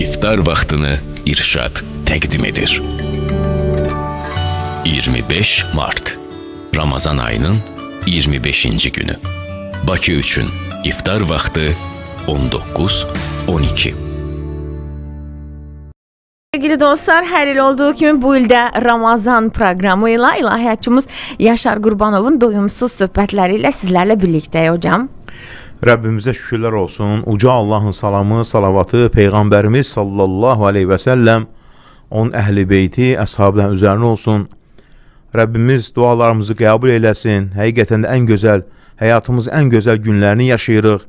iftar vaxtını İrşad təqdim edir. 25 Mart Ramazan ayının 25-ci günü. Bakı üçün iftar vaxtı 19:12. Sevgili dostlar, hər il olduğu kimi bu ildə Ramazan proqramı ilə ilahiyyatçımız Yaşar Qurbanovun doyumsuz söhbətləri ilə sizlərlə birlikdəyik hocam. Rəbbimizə şükürlər olsun. Uca Allahın salamı, salavatı Peyğəmbərimiz sallallahu aleyhi və səlləm, onun əhli beyti, əshabların üzərinə olsun. Rəbbimiz dualarımızı qəbul eləsin. Həqiqətən də ən gözəl, həyatımızın ən gözəl günlərini yaşayırıq.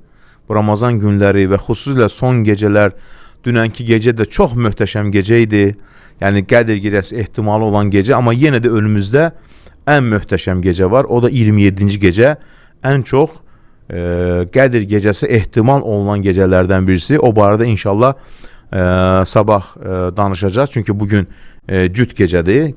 Bu Ramazan günləri və xüsusilə son gecələr, dünənki gecə də çox möhtəşəm gecə idi. Yəni Qədir gecəsi ehtimalı olan gecə, amma yenə də önümüzdə ən möhtəşəm gecə var. O da 27-ci gecə. Ən çox Qədir gecəsi ehtimal olunan gecələrdən birisi. O barədə inşallah sabah danışacaq. Çünki bugün cüt gecədir.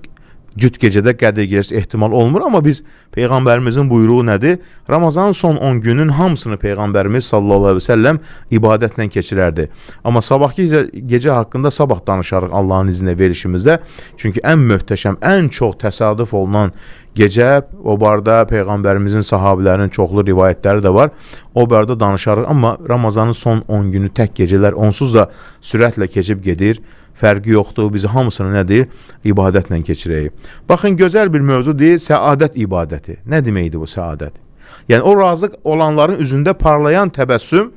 Cüt gecədə Qədir gecəsi ehtimal olmur, amma biz Peyğəmbərimizin buyruğu nədir? Ramazanın son 10 günün hamısını Peyğəmbərimiz sallallahu aleyhi ve sellem ibadətlə keçirərdi. Amma sabahki gecə haqqında sabah danışarıq Allahın izinə verişimizdə. Çünki ən möhtəşəm, ən çox təsadüf olunan gecə, o barədə Peyğəmbərimizin sahabilərinin çoxlu rivayətləri də var. O barədə danışarıq, amma Ramazanın son 10 günü tək gecələr onsuz da sürətlə keçib gedir. Fərqi yoxdur, bizi hamısını nədir? İbadətlə keçirək. Baxın, gözəl bir mövzudur, səadət ibadəti. Nə deməkdir bu səadət? Yəni, o razı olanların üzündə parlayan təbəssüm,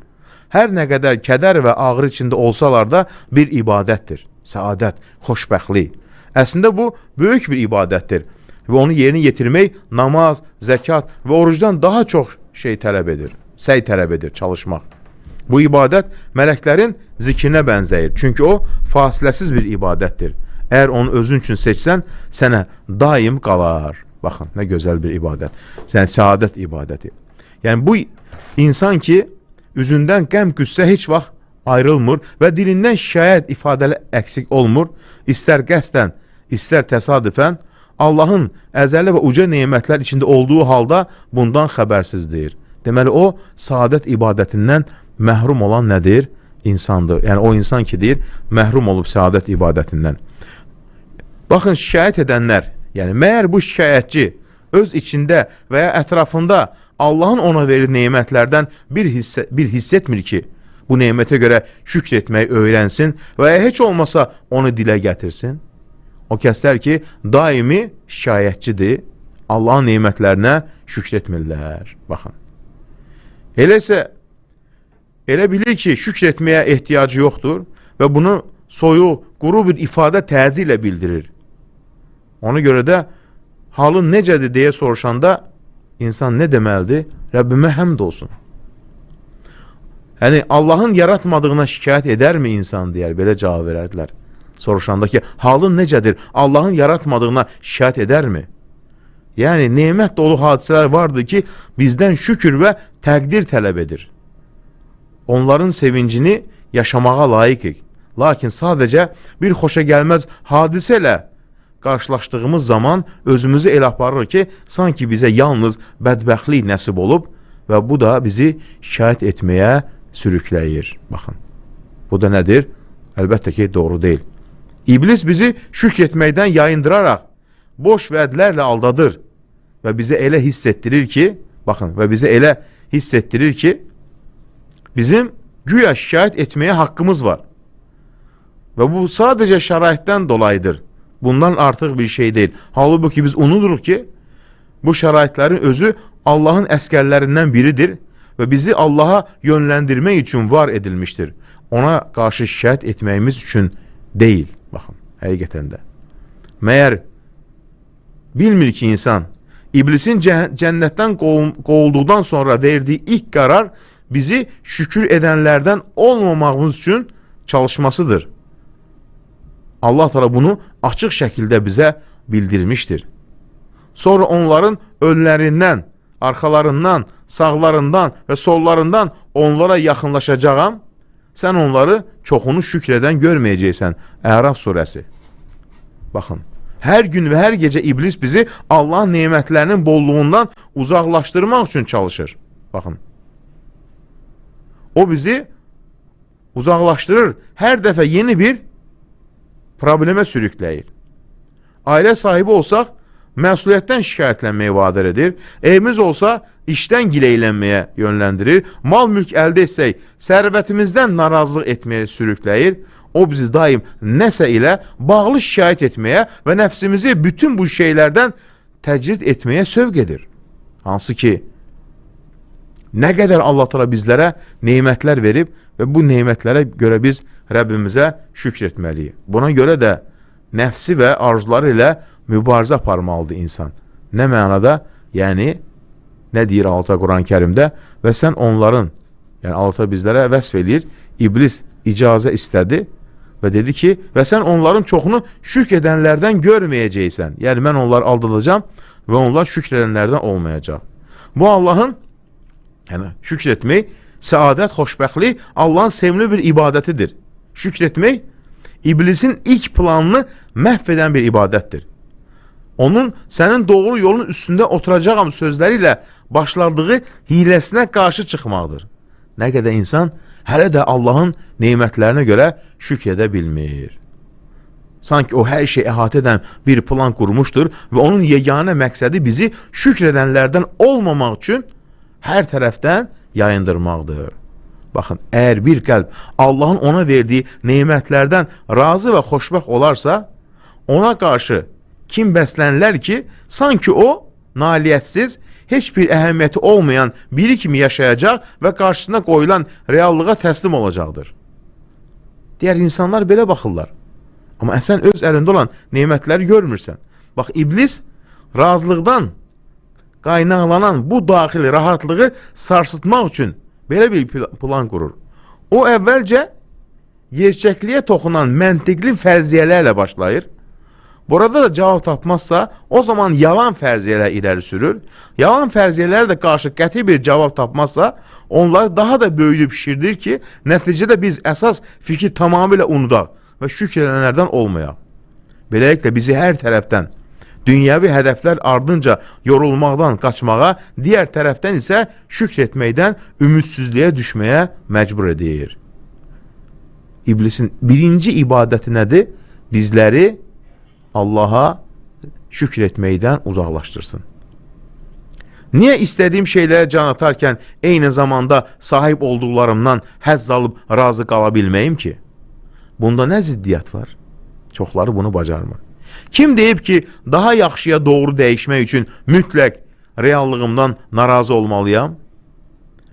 hər nə qədər kədər və ağrı içində olsalar da bir ibadətdir. Səadət, xoşbəxtlik. Əslində bu, böyük bir ibadətdir. Və onu yerinə yetirmək namaz, zəkat və orucdan daha çox şey tələb edir. Səy tələb edir, çalışmaq. Bu ibadət mələklərin zikrinə bənzəyir. Çünki o fasiləsiz bir ibadətdir. Əgər onu özün üçün seçsən, sənə daim qalar. Baxın, nə gözəl bir ibadət. Yəni, səadət ibadəti. Yəni, bu insan ki, üzündən qəm qüssə heç vaxt ayrılmır və dilindən şikayət ifadəli əksik olmur. İstər qəsdən, istər təsadüfən, Allahın əzəli və uca nemətlər içində olduğu halda bundan xəbərsizdir. Deməli, o, səadət ibadətindən məhrum olan nədir? İnsandır. Yəni, o insan ki, deyir, məhrum olub səadət ibadətindən. Baxın, şikayət edənlər, yəni, məyər bu şikayətçi öz içində və ya ətrafında Allahın ona verir nemətlərdən bir hiss etmir ki, bu nemətə görə şükr etməyi öyrənsin və ya heç olmasa onu dilə gətirsin. O kəslər ki, daimi şikayətçidir, Allahın nemətlərinə şükr etmirlər. Baxın. Elə isə, elə bilir ki, şükr etməyə ehtiyacı yoxdur və bunu soyuq, quru bir ifadə təzi ilə bildirir. Ona görə də halın necədir deyə soruşanda insan nə deməlidir? Rəbbimə həmd olsun. Yəni, Allahın yaratmadığına şikayət edərmi insan deyər, belə cavab verərdilər. Soruşanda ki, halın necədir? Allahın yaratmadığına şikayət edərmi? Yəni, nemət dolu hadisələr vardır ki, bizdən şükür və təqdir tələb edir. Onların sevincini yaşamağa layiqik. Lakin sadəcə bir xoşa gəlməz hadisə ilə qarşılaşdığımız zaman özümüzü elə aparır ki, sanki bizə yalnız bədbəxtlik nəsib olub və bu da bizi şikayət etməyə sürükləyir. Baxın, bu da nədir? Əlbəttə ki, doğru deyil. İblis bizi şükr etməkdən yayındıraraq boş vədlərlə aldadır və bizə elə hiss etdirir ki, baxın, və bizə elə hiss etdirir ki, bizim güya şikayət etməyə haqqımız var. Və bu sadəcə şəraitdən dolayıdır. Bundan artıq bir şey deyil. Halbuki biz unuduruq ki, bu şəraitlərin özü Allahın əskərlərindən biridir və bizi Allaha yönləndirmək üçün var edilmişdir. Ona qarşı şikayət etməyimiz üçün deyil. Baxın, həqiqətən də. Məyər bilmir ki, insan, İblisin cənnətdən qovulduqdan sonra verdiyi ilk qərar bizi şükür edənlərdən olmamağımız üçün çalışmasıdır. Allah Teala bunu açıq şəkildə bizə bildirmişdir. Sonra onların önlərindən, arxalarından, sağlarından və sollarından onlara yaxınlaşacağam. Sən onları çoxunu şükr edən görməyəcəksən. Əraf surəsi. Baxın. Hər gün və hər gecə iblis bizi Allahın nemətlərinin bolluğundan uzaqlaşdırmaq üçün çalışır. Baxın. O bizi uzaqlaşdırır, hər dəfə yeni bir problemə sürükləyir. Ailə sahibi olsaq, məsuliyyətdən şikayətlənməyə vadar edir, evimiz olsa, işdən gileylənməyə yönləndirir, mal-mülk əldə etsək, sərvətimizdən narazılıq etməyə sürükləyir, o bizi daim nəsə ilə bağlı şikayət etməyə və nəfsimizi bütün bu şeylərdən təcrid etməyə sövq edir. Hansı ki, nə qədər Allah Teala bizlərə neymətlər verib və bu neymətlərə görə biz Rəbbimizə şükr etməliyik. Buna görə də nəfsi və arzuları ilə mübarizə aparmalıdır insan. Nə mənada? Yəni, nə deyir Allah Teala Quran-ı Kərimdə? Və sən onların, yəni Allah Teala bizlərə vəsf eləyir, iblis icazə istədi və dedi ki, və sən onların çoxunu şükr edənlərdən görməyəcəksən. Yəni, mən onları aldıracağam və onlar şükr edənlərdən olmayacaq. Bu Allahın, yəni şükr etmək, səadət, xoşbəxtlik Allahın sevimli bir ibadətidir. Şükr etmək, iblisin ilk planını məhv edən bir ibadətdir. Onun sənin doğru yolun üstündə oturacağam sözləri ilə başladığı hiləsinə qarşı çıxmaqdır. Nə qədər insan hələ də Allahın neymətlərinə görə şükr edə bilmir. Sanki o hər şey əhatə edən bir plan qurmuşdur və onun yeganə məqsədi bizi şükr edənlərdən olmamaq üçün hər tərəfdən yayındırmaqdır. Baxın, əgər bir qəlb Allahın ona verdiyi neymətlərdən razı və xoşbəxt olarsa, ona qarşı kim bəslənlər ki, sanki o nailiyyətsiz, heç bir əhəmiyyəti olmayan biri kimi yaşayacaq və qarşısına qoyulan reallığa təslim olacaqdır. Digər insanlar belə baxırlar. Amma sən öz əlində olan neymətləri görmürsən. Bax, iblis razılıqdan qaynaqlanan bu daxili rahatlığı sarsıtmaq üçün belə bir plan qurur. O əvvəlcə gerçəkliyə toxunan məntiqli fərziyyələrlə başlayır. Burada da cavab tapmazsa, o zaman yalan fərziyələr irəli sürür. Yalan fərziyələr də qarşı qəti bir cavab tapmazsa, onları daha da böyüdüb pişirdir ki, nəticədə biz əsas fikri tamamilə unudaq və şükr edənlərdən olmayaq. Beləliklə bizi hər tərəfdən dünyəvi hədəflər ardınca yorulmaqdan qaçmağa, digər tərəfdən isə şükr etməkdən ümidsizliyə düşməyə məcbur edir. İblisin birinci ibadəti nədir? Bizləri Allaha şükr etməkdən uzaqlaşdırsın. Niyə istədiyim şeylərə can atarkən eyni zamanda sahib olduqlarımdan həzz alıb razı qala bilməyim ki? Bunda nə ziddiyyət var? Çoxları bunu bacarmır. Kim deyib ki, daha yaxşıya doğru dəyişmək üçün mütləq reallığımdan narazı olmalıyam?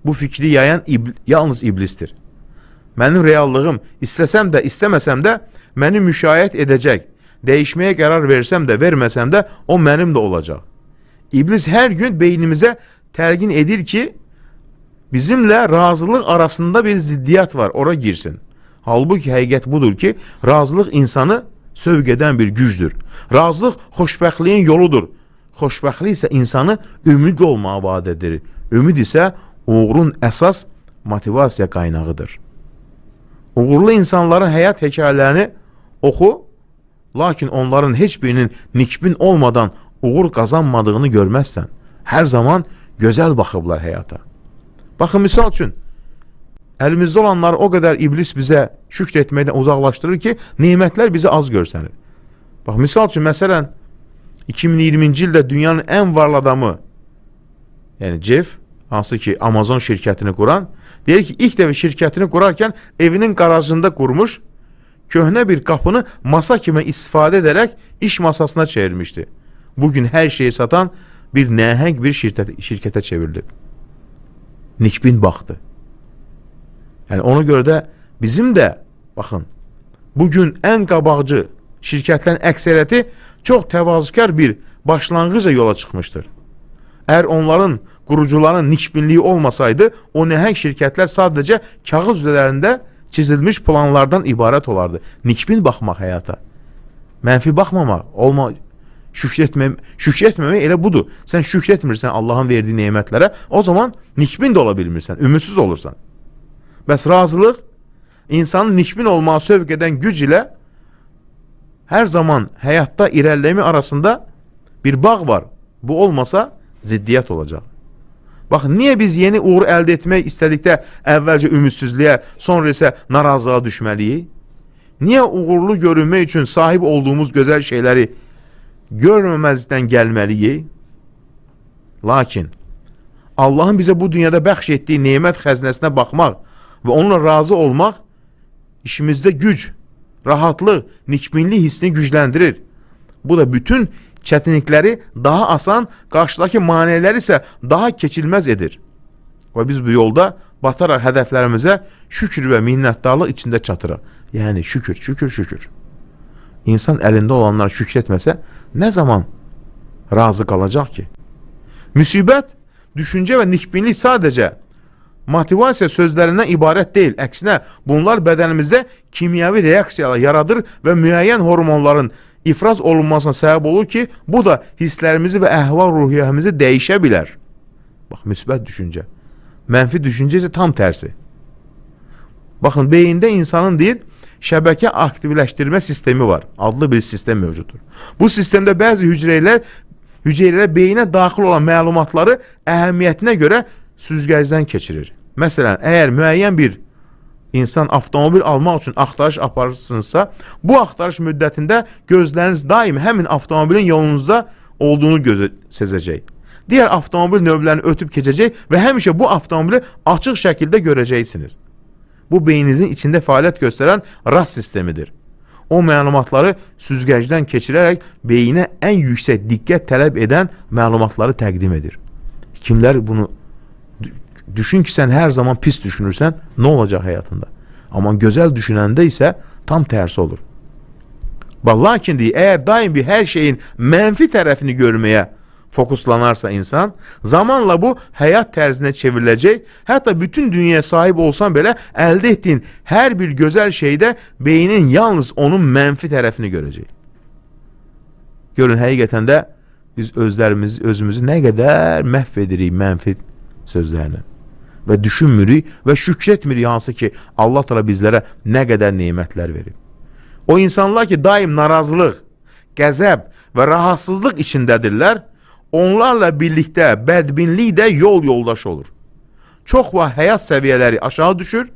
Bu fikri yayan yalnız iblistir. Mənim reallığım istəsəm də, istəməsəm də məni müşayiət edəcək. Dəyişməyə qərar versəm də, verməsəm də o mənim də olacaq. İblis hər gün beynimizə təlqin edir ki, bizimlə razılıq arasında bir ziddiyyət var, ora girsin. Halbuki həqiqət budur ki, razılıq insanı sövq edən bir gücdür. Razılıq xoşbəxtliyin yoludur. Xoşbəxtlik isə insanı ümidli olmağa vadar edir. Ümid isə uğurun əsas motivasiya qaynağıdır. Uğurlu insanların həyat hekayələrini oxu, lakin onların heç birinin nikbin olmadan uğur qazanmadığını görməzsən. Hər zaman gözəl baxıblar həyata. Baxın, misal üçün, əlimizdə olanları o qədər iblis bizə şükr etməkdən uzaqlaşdırır ki, neymətlər bizi az görsənir. Bax, misal üçün, məsələn, 2020-ci ildə dünyanın ən varlı adamı, yəni Jeff, hansı ki Amazon şirkətini quran, deyir ki, ilk dəfə şirkətini qurarkən evinin qarajında qurmuş, köhnə bir qapını masa kimi istifadə edərək iş masasına çevirmişdi. Bugün hər şeyi satan bir nəhəng bir şirkətə çevrilib. Nikbin baxdı. Yəni ona görə də bizim də, baxın, bugün ən qabaqcı şirkətlərin əksəriyyəti çox təvazükar bir başlanğıca yola çıxmışdır. Əgər onların qurucuların nikbinliyi olmasaydı, o nəhəng şirkətlər sadəcə kağız üzərində çizilmiş planlardan ibarət olardı. Nikbin baxmaq həyata. Mənfi baxmamaq, şükr etməmək elə budur. Sən şükr etmirsən Allahın verdiyi neymətlərə, o zaman nikbin də ola bilmirsən, ümidsiz olursan. Bəs razılıq, insanın nikbin olmağa sövq edən güc ilə hər zaman həyatda irəliləyimi arasında bir bağ var. Bu olmasa ziddiyyət olacaq. Bax, niyə biz yeni uğur əldə etmək istədikdə əvvəlcə ümidsizliyə, sonra isə narazılığa düşməliyik? Niyə uğurlu görünmək üçün sahib olduğumuz gözəl şeyləri görməməzdən gəlməliyik? Lakin Allahın bizə bu dünyada bəxş etdiyi nemət xəzinəsinə baxmaq və onunla razı olmaq işimizdə güc, rahatlıq, nikbinlik hissini gücləndirir. Bu da bütün çətinlikləri daha asan, qarşıdakı maneələri isə daha keçilməz edir. Və biz bu yolda bataraq hədəflərimizə şükür və minnətdarlıq içində çatırıq. Yəni şükür, şükür, şükür. İnsan əlində olanlara şükür etməsə, nə zaman razı qalacaq ki? Müsibət, düşüncə və nikbinlik sadəcə motivasiya sözlərindən ibarət deyil. Əksinə, bunlar bədənimizdə kimyəvi reaksiyalar yaradır və müəyyən hormonların ifraz olunmasına səbəb olur ki, bu da hisslərimizi və əhval-ruhiyyəmizi dəyişə bilər. Bax, müsbət düşüncə. Mənfi düşüncə isə tam tərsi. Baxın, beyində insanın deyil, şəbəkə aktivləşdirmə sistemi var. Adlı bir sistem mövcuddur. Bu sistemdə bəzi hüceyrələr beyinə daxil olan məlumatları əhəmiyyətinə görə süzgəcdən keçirir. Məsələn, əgər müəyyən bir insan avtomobil almaq üçün axtarış aparırsınızsa, bu axtarış müddətində gözləriniz daim həmin avtomobilin yolunuzda olduğunu sezəcək. Digər avtomobil növlərini ötüb keçəcək və həmişə bu avtomobili açıq şəkildə görəcəksiniz. Bu beyninizin içində fəaliyyət göstərən rast sistemidir. O məlumatları süzgəcdən keçirərək beyinə ən yüksək diqqət tələb edən məlumatları təqdim edir. Kimlər bunu düşün ki, sən hər zaman pis düşünürsən, nə olacaq həyatında? Amma gözəl düşünəndə isə tam tərsi olur. Lakin deyir, əgər daim bir hər şeyin mənfi tərəfini görməyə fokuslanarsa insan, zamanla bu həyat tərzinə çevriləcək, hətta bütün dünyaya sahib olsan belə əldə etdiyin hər bir gözəl şeydə beynin yalnız onun mənfi tərəfini görəcək. Görün, həqiqətən də biz özümüzü nə qədər məhv edirik mənfi sözlərini və düşünmürük və şükür etmirik, hansı ki Allah təala bizlərə nə qədər nemətlər verib. O insanlar ki daim narazılıq, qəzəb və rahatsızlıq içindədirlər, onlarla birlikdə bədbinlik də yoldaş olur. Çox vaxt həyat səviyyələri aşağı düşür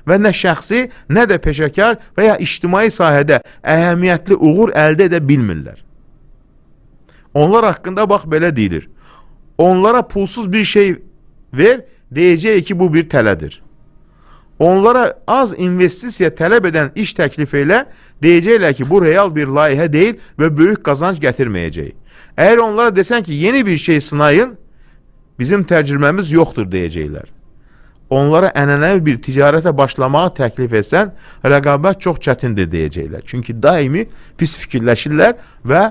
və nə şəxsi, nə də peşəkar və ya ictimai sahədə əhəmiyyətli uğur əldə edə bilmirlər. Onlar haqqında bax belə deyilir. Onlara pulsuz bir şey ver, deyəcək ki, bu bir tələdir. Onlara az investisiya tələb edən iş təklif elə, deyəcəklər ki, bu real bir layihə deyil və böyük qazanc gətirməyəcək. Əgər onlara desən ki, yeni bir şey sınayın, bizim təcrübəmiz yoxdur deyəcəklər. Onlara ənənəvi bir ticarətə başlamağa təklif etsən, rəqabət çox çətindir deyəcəklər. Çünki daimi pis fikirləşirlər və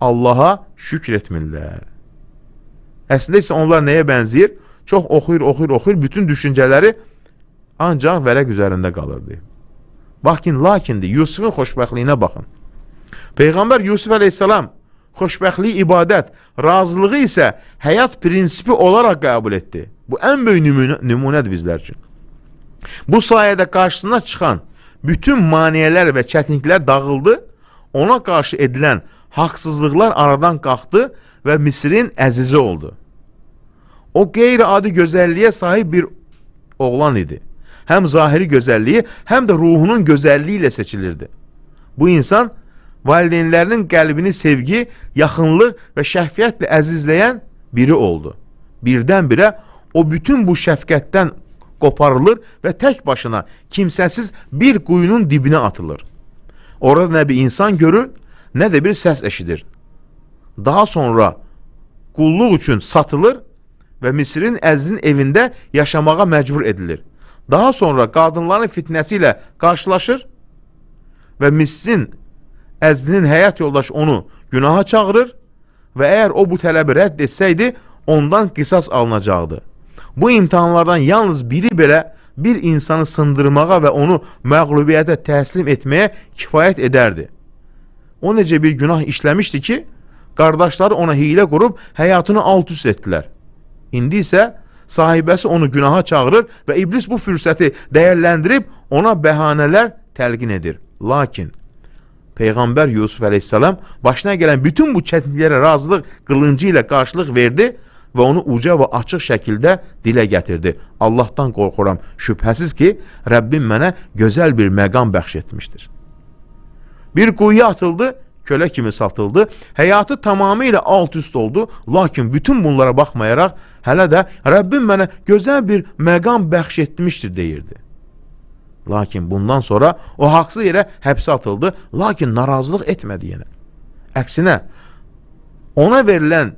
Allaha şükür etmirlər. Əslində isə onlar nəyə bənzəyir? Çox oxuyur, bütün düşüncələri ancaq vərəq üzərində qalırdı. Lakin Yusufun xoşbəxtliyinə baxın. Peyğəmbər Yusuf əleyhissalam xoşbəxtliyi ibadət, razılığı isə həyat prinsipi olaraq qəbul etdi. Bu ən böyük nümunədir bizlər üçün. Bu sayədə qarşısına çıxan bütün maneələr və çətinliklər dağıldı, ona qarşı edilən haqsızlıqlar aradan qalxdı və Misirin əzizi oldu. O qeyri-adi gözəlliyə sahib bir oğlan idi. Həm zahiri gözəlliyi, həm də ruhunun gözəlliyi ilə seçilirdi. Bu insan valideynlərinin qəlbini sevgi, yaxınlıq və şəfqətlə əzizləyən biri oldu. Birdən-birə o bütün bu şəfqətdən qoparılır və tək başına kimsəsiz bir quyunun dibinə atılır. Orada nə bir insan görür, nə də bir səs eşidir. Daha sonra qulluq üçün satılır və Misirin əzizin evində yaşamağa məcbur edilir. Daha sonra qadınların fitnəsi ilə qarşılaşır və Misirin əzizinin həyat yoldaşı onu günaha çağırır və əgər o bu tələbi rədd etsəydi, ondan qisas alınacaqdı. Bu imtihanlardan yalnız biri belə bir insanı sındırmağa və onu məğlubiyyətə təslim etməyə kifayət edərdi. O necə bir günah işləmişdi ki, qardaşları ona hiylə qurub həyatını alt-üst etdilər. İndi isə sahibəsi onu günaha çağırır və iblis bu fürsəti dəyərləndirib ona bəhanələr təlqin edir. Lakin Peyğəmbər Yusuf əleyhissalam başına gələn bütün bu çətinliklərə razılıq qılıncı ilə qarşılıq verdi və onu uca və açıq şəkildə dilə gətirdi. Allahdan qorxuram, şübhəsiz ki, Rəbbim mənə gözəl bir məqam bəxş etmişdir. Bir quyuya atıldı, kölə kimi satıldı, həyatı tamamilə alt-üst oldu, lakin bütün bunlara baxmayaraq, hələ də Rəbbim mənə gözəl bir məqam bəxş etmişdir deyirdi. Lakin bundan sonra o haqsız yerə həbsə atıldı, lakin narazılıq etmədi yenə. Əksinə, ona verilən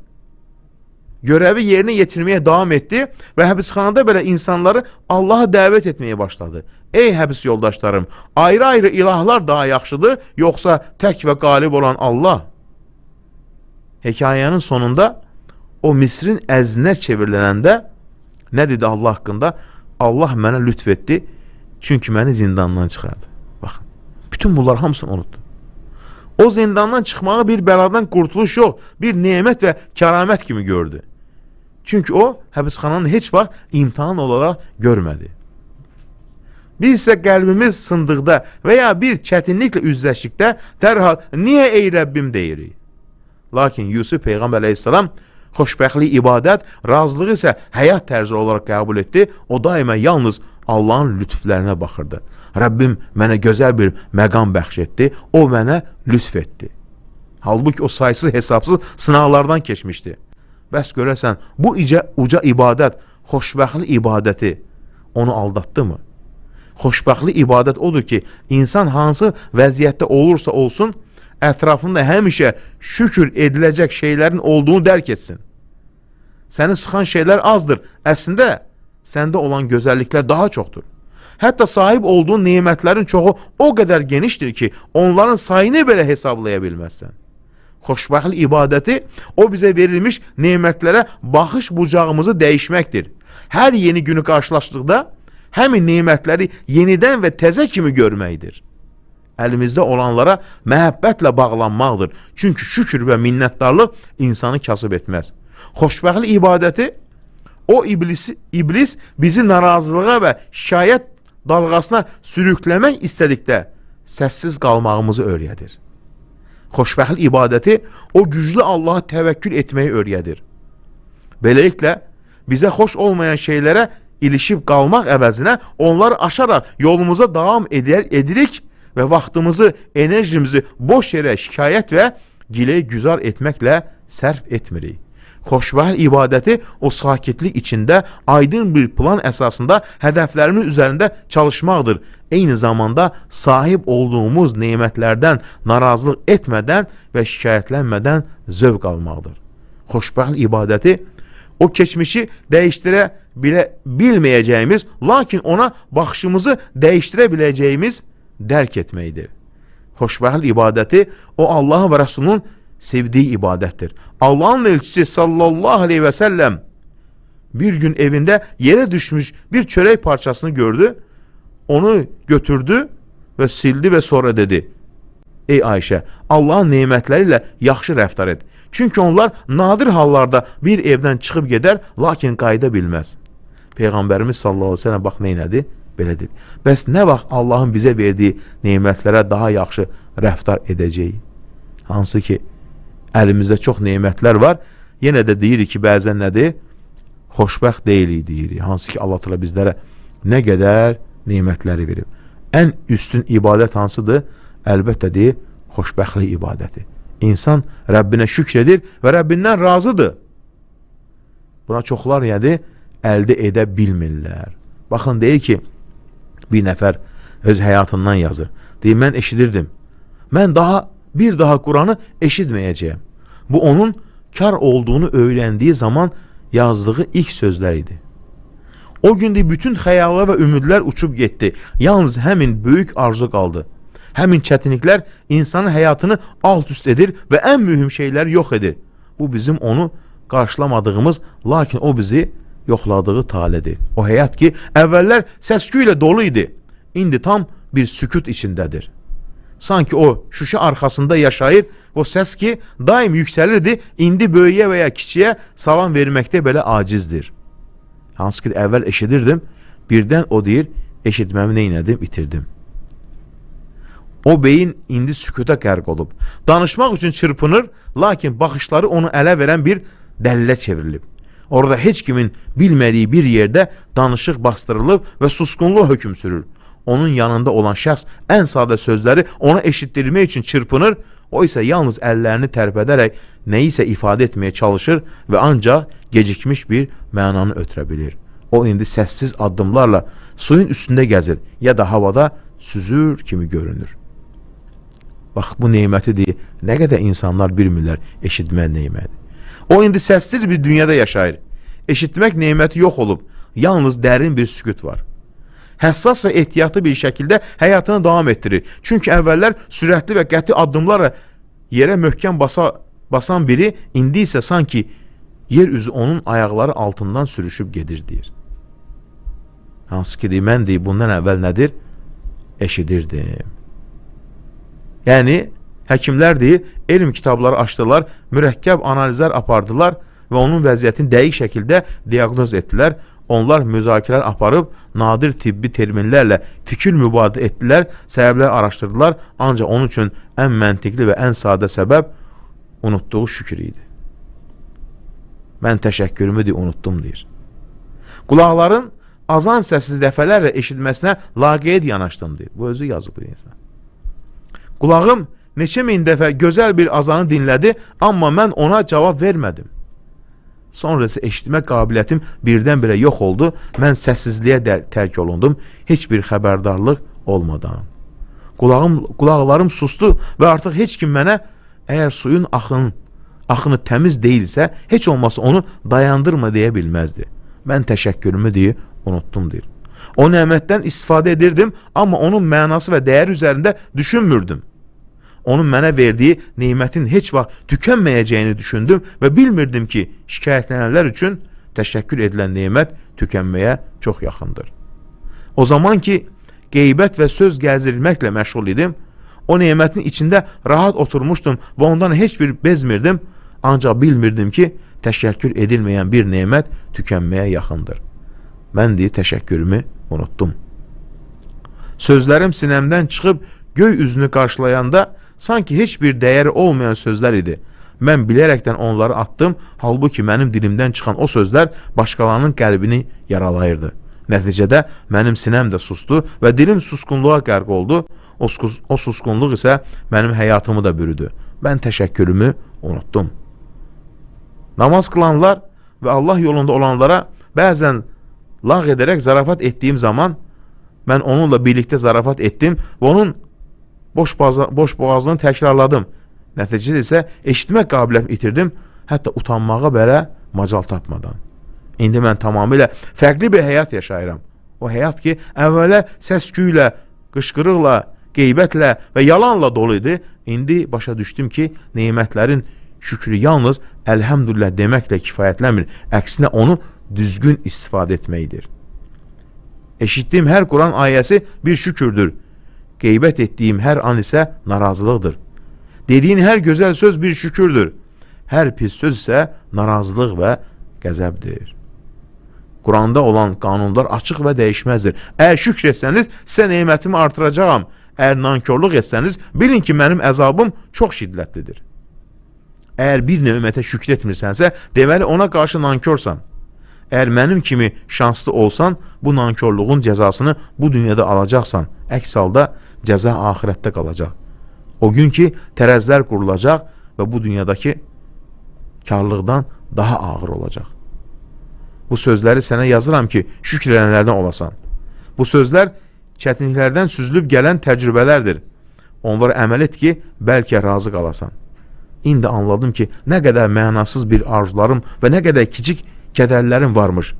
görəvi yerinə yetirməyə davam etdi və həbsxanada belə insanları Allaha dəvət etməyə başladı. Ey həbs yoldaşlarım, ayrı-ayrı ilahlar daha yaxşıdır, yoxsa tək və qalib olan Allah? Hekayənin sonunda o Misrin əzzinə çevriləndə nə dedi Allah haqqında? Allah mənə lütf etdi, çünki məni zindandan çıxardı. Baxın, bütün bunlar hamısını unutdu. O zindandan çıxmağı bir bəladan qurtuluş yox, bir nemət və kəramət kimi gördü. Çünki o, həbsxananı heç vaxt imtihan olaraq görmədi. Biz isə qəlbimiz sındıqda və ya bir çətinliklə üzləşdikdə dərhal, niyə ey Rəbbim deyirik? Lakin Yusuf Peyğəmbər əleyhissalam xoşbəxtlik ibadət, razılığı isə həyat tərzi olaraq qəbul etdi. O daima yalnız Allahın lütflərinə baxırdı. Rəbbim mənə gözəl bir məqam bəxş etdi, o mənə lütf etdi. Halbuki o saysız hesabsız sınaqlardan keçmişdi. Bəs görəsən, bu uca ibadət, xoşbəxtlik ibadəti onu aldatdı mı? Xoşbəxtlik ibadət odur ki, insan hansı vəziyyətdə olursa olsun, ətrafında həmişə şükür ediləcək şeylərin olduğunu dərk etsin. Səni sıxan şeylər azdır. Əslində, səndə olan gözəlliklər daha çoxdur. Hətta sahib olduğun nemətlərin çoxu o qədər genişdir ki, onların sayını belə hesablaya bilməzsən. Xoşbəxtlik ibadəti, o bizə verilmiş nemətlərə baxış bucağımızı dəyişməkdir. Hər yeni günü qarşılaşdıqda, həmin nemətləri yenidən və təzə kimi görməkdir. Əlimizdə olanlara məhəbbətlə bağlanmaqdır. Çünki şükür və minnətdarlıq insanı kasıb etməz. Xoşbəxtlik ibadəti, o iblis bizi narazılığa və şikayət dalğasına sürükləmək istədikdə səssiz qalmağımızı öyrədir. Xoşbəxtlik ibadəti, o güclü Allaha təvəkkül etməyi öyrədir. Beləliklə, bizə xoş olmayan şeylərə ilişib qalmaq əvəzinə onları aşaraq yolumuza davam edirik və vaxtımızı, enerjimizi boş yerə şikayət və giləy güzar etməklə sərf etmirik. Xoşbəxtlik ibadəti o sakitlik içində aydın bir plan əsasında hədəflərimiz üzərində çalışmaqdır. Eyni zamanda sahib olduğumuz nemətlərdən narazılıq etmədən və şikayətlənmədən zövq almaqdır. Xoşbəxtlik ibadəti o keçmişi dəyişdirə bilməyəcəyimiz, lakin ona baxışımızı dəyişdirə biləcəyimiz dərk etməkdir. Xoşbəxtlik ibadəti o Allahın və Rəsulunun sevdiyi ibadətdir. Allahın elçisi sallallahu aleyhi və səlləm bir gün evində yerə düşmüş bir çörək parçasını gördü, onu götürdü və sildi və sonra dedi: Ey Ayşə, Allahın nemətləri ilə yaxşı rəftar et. Çünki onlar nadir hallarda bir evdən çıxıb gedər, lakin qayıda bilməz. Peyğəmbərimiz sallallahu aleyhi və səlləm bax neynədi? Belə dedi. Bəs nə vaxt Allahın bizə verdiyi nemətlərə daha yaxşı rəftar edəcəyik? Hansı ki, əlimizdə çox nemətlər var. Yenə də deyirik ki, bəzən nədir? Xoşbəxt deyilik deyirik. Hansı ki, Allah təala bizlərə nə qədər nemətləri verib. Ən üstün ibadət hansıdır? Əlbəttə deyir, xoşbəxtlik ibadəti. İnsan Rəbbinə şükr edir və Rəbbindən razıdır. Buna çoxlar əldə edə bilmirlər. Baxın, deyir ki, bir nəfər öz həyatından yazır. Deyir, mən eşidirdim. Mən bir daha Quranı eşitməyəcəyəm. Bu, onun kar olduğunu öyrəndiyi zaman yazdığı ilk sözlər idi. O gündə bütün xəyallar və ümidlər uçub getdi. Yalnız həmin böyük arzu qaldı. Həmin çətinliklər insanın həyatını alt-üst edir və ən mühüm şeyləri yox edir. Bu, bizim onu qarşılamadığımız, lakin o bizi yoxladığı taledir. O həyat ki, əvvəllər səsküy ilə dolu idi, indi tam bir sükut içindədir. Sanki o şüşə arxasında yaşayır, o səs ki, daim yüksəlirdi, indi böyüyə və ya kiçiyə salam verməkdə belə acizdir. Hansı ki, əvvəl eşidirdim, birdən o deyir, eşitməmi neynədim, itirdim. O beyin indi sükuta qərq olub. Danışmaq üçün çırpınır, lakin baxışları onu ələ verən bir dəllə çevrilib. Orada heç kimin bilmədiyi bir yerdə danışıq bastırılıb və susqunluq hökm sürür. Onun yanında olan şəxs ən sadə sözləri ona eşitdirmək üçün çırpınır, o isə yalnız əllərini tərpədərək nəyisə ifadə etməyə çalışır və ancaq gecikmiş bir mənanı ötürə bilir. O indi səssiz addımlarla suyun üstündə gəzir ya da havada süzür kimi görünür. Bax, bu neymətidir. Nə qədər insanlar bilmirlər eşitmək neymədir. O indi səssiz bir dünyada yaşayır. Eşitmək neyməti yox olub. Yalnız dərin bir sükut var. Həssas və ehtiyatlı bir şəkildə həyatını davam etdirir. Çünki əvvəllər sürətli və qəti addımlarla yerə möhkəm basan biri indi isə sanki yer üzü onun ayaqları altından sürüşüb gedir, deyir. Hansı ki, mən deyir, bundan əvvəl nədir? Eşidirdim. Yəni, həkimlər deyir, elm kitabları açdılar, mürəkkəb analizlər apardılar və onun vəziyyətini dəqiq şəkildə diaqnoz etdilər. Onlar müzakirələr aparıb, nadir tibbi terminlərlə fikir mübadilə etdilər, səbəblər araşdırdılar, ancaq onun üçün ən məntiqli və ən sadə səbəb unutduğu şükür idi. Mən təşəkkürümü unutdum, deyir. Qulaqların azan səssiz dəfələrlə eşitməsinə laqeyd yanaşdım, deyir. Bu özü yazıb bir insan. Qulağım neçə min dəfə gözəl bir azanı dinlədi, amma mən ona cavab vermədim. Sonra isə eşitmə qabiliyyətim birdən-birə yox oldu. Mən səssizliyə tərk olundum, heç bir xəbərdarlıq olmadan. Qulaqlarım sustu və artıq heç kim mənə, əgər suyun axını təmiz deyilsə, heç olmasa onu dayandırma deyə bilməzdi. Mən təşəkkürümü unutdum, deyir. O nəmətdən istifadə edirdim, amma onun mənası və dəyəri üzərində düşünmürdüm. Onun mənə verdiyi neymətin heç vaxt tükənməyəcəyini düşündüm və bilmirdim ki, şikayətlənənlər üçün təşəkkür edilən neymət tükənməyə çox yaxındır. O zaman ki, qeybət və söz gəzdirilməklə məşğul idim, o neymətin içində rahat oturmuşdum və ondan heç bir bezmirdim, ancaq bilmirdim ki, təşəkkür edilməyən bir neymət tükənməyə yaxındır. Mən təşəkkürümü unutdum. Sözlərim sinəmdən çıxıb göy üzünü qarşılayanda sanki heç bir dəyəri olmayan sözlər idi. Mən bilərəkdən onları atdım, halbuki mənim dilimdən çıxan o sözlər başqalarının qəlbini yaralayırdı. Nəticədə mənim sinəm də sustu və dilim susqunluğa qərq oldu. O susqunluq isə mənim həyatımı da bürüdü. Mən təşəkkürümü unutdum. Namaz qılanlar və Allah yolunda olanlara bəzən lağ edərək zarafat etdiyim zaman mən onunla birlikdə zarafat etdim və onun boş boğazını təkrarladım. Nəticədə isə eşitmə qabiliyyətini itirdim, hətta utanmağa belə macal tapmadan. İndi mən tamamilə fərqli bir həyat yaşayıram. O həyat ki, əvvəllər səsküylə, qışqırıqla, qeybətlə və yalanla dolu idi. İndi başa düşdüm ki, neymətlərin şükrü yalnız əlhəmdülillah deməklə kifayətlənmir. Əksinə onu düzgün istifadə etməkdir. Eşitdiyim hər Quran ayəsi bir şükürdür. Qeybət etdiyim hər an isə narazılıqdır. Dediyin hər gözəl söz bir şükürdür. Hər pis söz isə narazılıq və qəzəbdir. Quranda olan qanunlar açıq və dəyişməzdir. Əgər şükr etsəniz, sizə neymətimi artıracağam. Əgər nankörlük etsəniz, bilin ki, mənim əzabım çox şiddətlidir. Əgər bir neymətə şükr etmirsənsə, deməli ona qarşı nankörsən. Əgər mənim kimi şanslı olsan, bu nankörlüğün cəzasını bu dünyada alacaqsan. Əks halda cəza axirətdə qalacaq. O gün ki, tərəzlər qurulacaq və bu dünyadakı karlıqdan daha ağır olacaq. Bu sözləri sənə yazıram ki, şükr edənlərdən olasan. Bu sözlər çətinliklərdən süzülüb gələn təcrübələrdir. Onlara əməl et ki, bəlkə razı qalasan. İndi anladım ki, nə qədər mənasız bir arzularım və nə qədər kiçik kədərlərim varmış.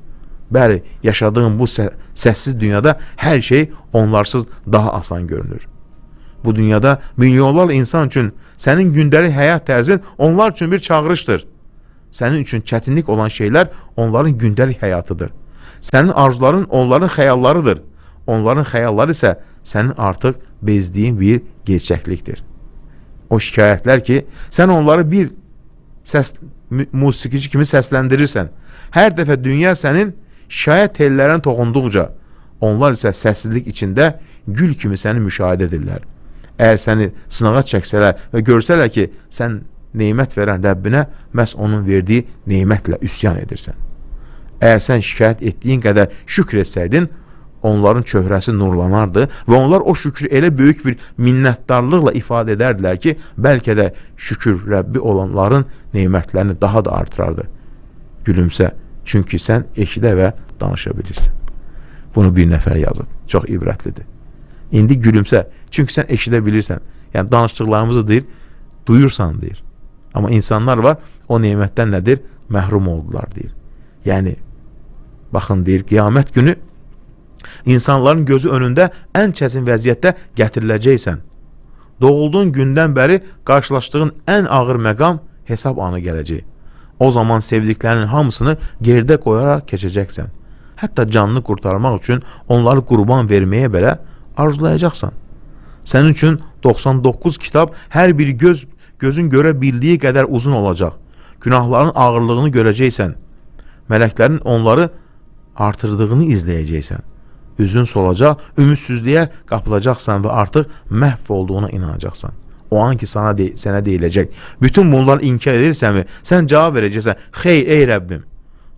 Bəli, yaşadığım bu səssiz dünyada hər şey onlarsız daha asan görünür. Bu dünyada milyonlarla insan üçün sənin gündəlik həyat tərzin onlar üçün bir çağırışdır. Sənin üçün çətinlik olan şeylər onların gündəlik həyatıdır. Sənin arzuların onların xəyallarıdır. Onların xəyalları isə sənin artıq bezdiyin bir gerçəklikdir. O şikayətlər ki, sən onları bir musiqici kimi səsləndirirsən. Hər dəfə dünya sənin şikayət tellərinə toxunduqca, onlar isə səssizlik içində gül kimi səni müşahidə edirlər. Əgər səni sınağa çəksələr və görsələr ki, sən neymət verən Rəbbinə məhz onun verdiyi neymətlə üsyan edirsən. Əgər sən şikayət etdiyin qədər şükr etsəydin, onların çöhrəsi nurlanardı və onlar o şükrü elə böyük bir minnətdarlıqla ifadə edərdilər ki, bəlkə də şükür Rəbbi olanların neymətlərini daha da artırardı. Gülümsə, çünki sən eşidə və danışa bilirsən. Bunu bir nəfər yazıb. Çox ibrətlidir. İndi gülümsə, çünki sən eşidə bilirsən. Yəni danışdıqlarımızı deyir, duyursan deyir. Amma insanlar var, o neymətdən nədir? Məhrum oldular deyir. Yəni, baxın deyir, qiyamət günü insanların gözü önündə ən çətin vəziyyətdə gətiriləcəksən. Doğulduğun gündən bəri qarşılaşdığın ən ağır məqam hesab anı gələcək. O zaman sevdiklərinin hamısını gerdə qoyaraq keçəcəksən. Hətta canını qurtarmaq üçün onları qurban verməyə belə arzulayacaqsan. Sənin üçün 99 kitab hər bir gözün görə bildiyi qədər uzun olacaq. Günahların ağırlığını görəcəksən. Mələklərin onları artırdığını izləyəcəksən. Üzün solacaq, ümidsizliyə qapılacaqsan və artıq məhv olduğuna inanacaqsan. O an ki sənə deyiləcək. Bütün bunları inkar edirsənmi? Sən cavab verəcəksən. Xeyr, ey Rəbbim.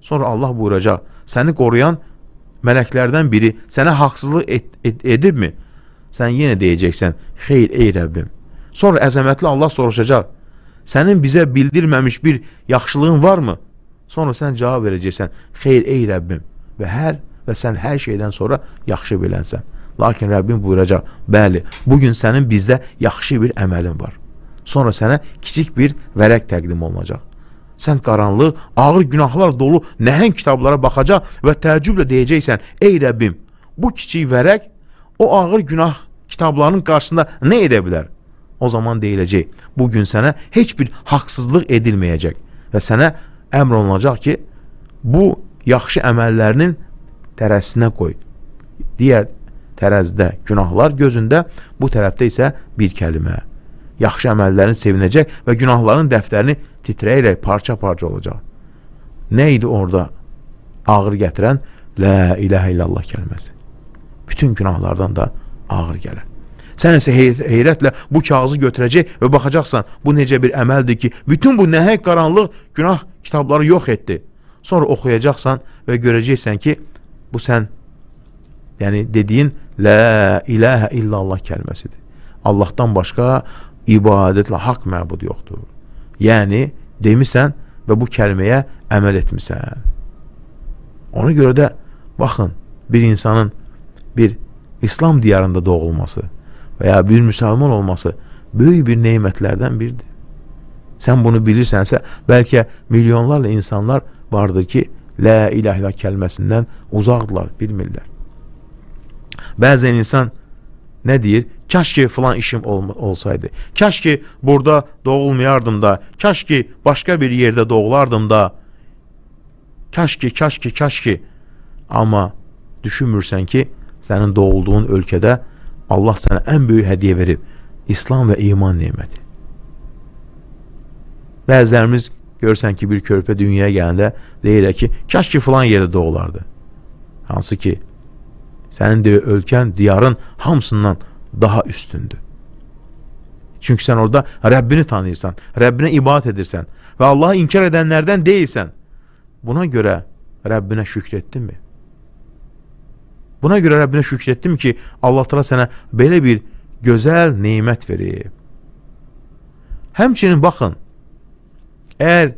Sonra Allah buyuracaq. Səni qoruyan mələklərdən biri sənə haqsızlıq edibmi? Sən yenə deyəcəksən. Xeyr, ey Rəbbim. Sonra əzəmətli Allah soruşacaq. Sənin bizə bildirməmiş bir yaxşılığın varmı? Sonra sən cavab verəcəksən. Xeyr, ey Rəbbim. Və sən hər şeydən sonra yaxşı bilənsən. Lakin Rəbbim buyuracaq, bəli, bugün sənin bizdə yaxşı bir əməlin var. Sonra sənə kiçik bir vərəq təqdim olunacaq. Sən qaranlıq, ağır günahlar dolu nəhəng kitablara baxacaq və təəccüblə deyəcəksən, ey Rəbbim, bu kiçik vərəq o ağır günah kitablarının qarşısında nə edə bilər? O zaman deyiləcək, bugün sənə heç bir haqsızlıq edilməyəcək və sənə əmr olunacaq ki, bu yaxşı əməllərinin tərəzinə qoy. Digər tərəzidə günahlar gözündə, bu tərəfdə isə bir kəlimə. Yaxşı əməllərin sevinəcək və günahların dəftərini titrəyərək parça-parça olacaq. Nə idi orada ağır gətirən? La ilahə illallah kəlməsi. Bütün günahlardan da ağır gəlir. Sən isə heyrətlə bu kağızı götürəcək və baxacaqsan, bu necə bir əməldir ki, bütün bu nəhəng qaranlıq günah kitabları yox etdi. Sonra oxuyacaqsan və görəcəksən ki, bu sən, yəni dediyin la ilahə illallah kəlməsidir. Allahdan başqa ibadətlə haqq məbud yoxdur. Yəni, demisən və bu kəlməyə əməl etmisən. Ona görə də, baxın, bir insanın bir İslam diyarında doğulması və ya bir müsəlman olması böyük bir neymətlərdən biridir. Sən bunu bilirsənsə, bəlkə milyonlarla insanlar vardır ki, la ilahe illallah kəlməsindən uzaqdılar, bilmirlər. Bəzən insan nə deyir? Kaş ki filan işim olsaydı. Kaş ki burada doğulmayardım da. Kaş ki başqa bir yerdə doğulardım da. Kaş ki. Amma düşünmürsən ki, sənin doğulduğun ölkədə Allah sənə ən böyük hədiyyə verib. İslam və iman neməti. Bəzilərimiz görsən ki, bir körpə dünyaya gələndə deyirlər ki, kaş ki filan yerdə doğulardı. Hansı ki, sənin də ölkən, diyarın hamısından daha üstündür. Çünki sən orada Rəbbini tanıyırsan, Rəbbinə ibadət edirsən və Allahı inkar edənlərdən deyilsən. Buna görə Rəbbinə şükr etdinmi? Buna görə Rəbbinə şükr etdim ki, Allah təala sənə belə bir gözəl neymət verib. Həmçinin baxın, əgər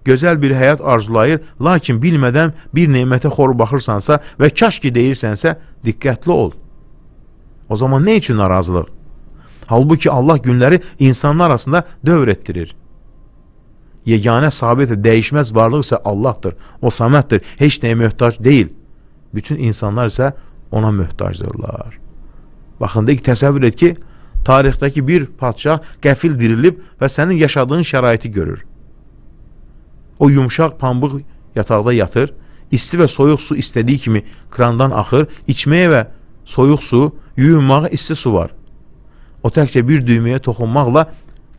gözəl bir həyat arzulayır, lakin bilmədən bir neymətə xor baxırsansa və kaş ki deyirsənsə, diqqətli ol. O zaman nə üçün narazılıq? Halbuki Allah günləri insanlar arasında dövr etdirir. Yeganə sabit dəyişməz varlıq isə Allahdır. O samətdir, heç nəyə möhtac deyil. Bütün insanlar isə ona möhtacdırlar. Baxın, deyək, təsəvvür et ki, tarixdəki bir padşah qəfil dirilib və sənin yaşadığın şəraiti görür. O yumşaq pambıq yataqda yatır, isti və soyuq su istədiyi kimi krandan axır, içməyə və soyuq su, yuyunmağa isti su var. O təkcə bir düyməyə toxunmaqla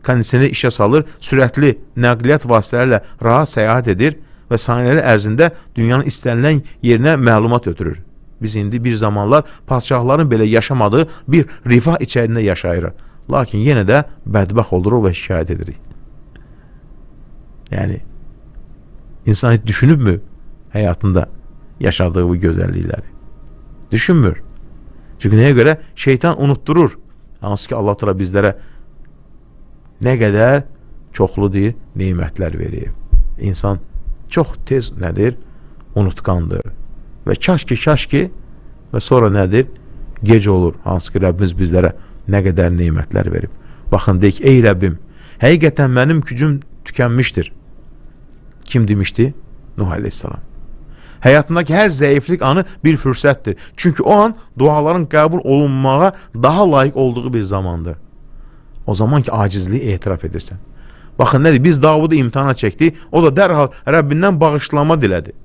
kondisiyoneri işə salır, sürətli nəqliyyat vasitələrlə rahat səyahət edir və saniyələr ərzində dünyanın istənilən yerinə məlumat ötürür. Biz indi bir zamanlar padşahların belə yaşamadığı bir rifah içərisində yaşayırıq. Lakin yenə də bədbəxt oluruq və şikayət edirik. Yəni, insan heç düşünübmü? həyatında yaşadığı bu gözəllikləri? Düşünmür. Çünki nəyə görə? Şeytan unutturur. Hansı ki Allah Teala bizlərə nə qədər çoxlu deyir, nemətlər verir. İnsan çox tez nədir? Unutqandır. Və kaş ki və sonra nədir? Gec olur. Hansı ki Rəbbimiz bizlərə nə qədər nemətlər verib. Baxın deyək, ey Rəbbim, həqiqətən mənim gücüm tükənmişdir. Kim demişdi? Nuh Aleyhisselam. Həyatındakı hər zəiflik anı bir fürsətdir. Çünki o an duaların qəbul olunmağa daha layiq olduğu bir zamandır. O zaman ki acizliyi etiraf edirsən. Baxın nədir? Biz Davudu imtihana çəkdik. O da dərhal Rəbbindən bağışlama dilədi.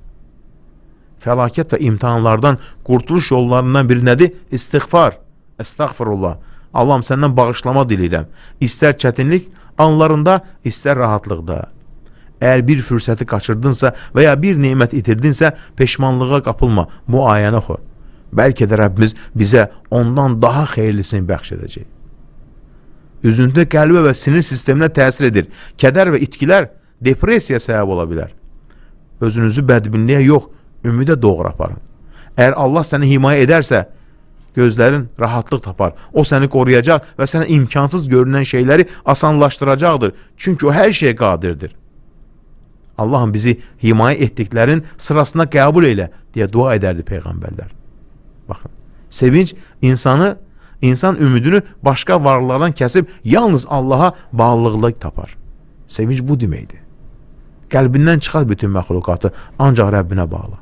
Fəlakət və imtihanlardan qurtuluş yollarından biri nədir? İstiğfar. Estağfurullah. Allahım səndən bağışlama diləyirəm. İstər çətinlik anlarında, istər rahatlıqda. Əgər bir fürsəti qaçırdınsa və ya bir nemət itirdinsə, peşmanlığa qapılma. Bu ayəni oxu. Bəlkə də Rəbbimiz bizə ondan daha xeyirlisini bəxş edəcək. Üzüntü qəlbə və sinir sisteminə təsir edir. Kədər və itkilər depressiya səbəb ola bilər. Özünüzü bədbinliyə yox, ümidə doğru aparın. Əgər Allah səni himayə edərsə, gözlərin rahatlıq tapar. O səni qoruyacaq və sənə imkansız görünən şeyləri asanlaşdıracaqdır. Çünki o hər şeyə qadirdir. Allahım bizi himayə etdiklərin sırasına qəbul elə deyə dua edərdi Peyğəmbərlər. Baxın, sevinç insan ümidini başqa varlıqlardan kəsib yalnız Allaha bağlılıqla tapar. Sevinç bu deməkdir. Qəlbindən çıxar bütün məxluqatı, ancaq Rəbbinə bağla.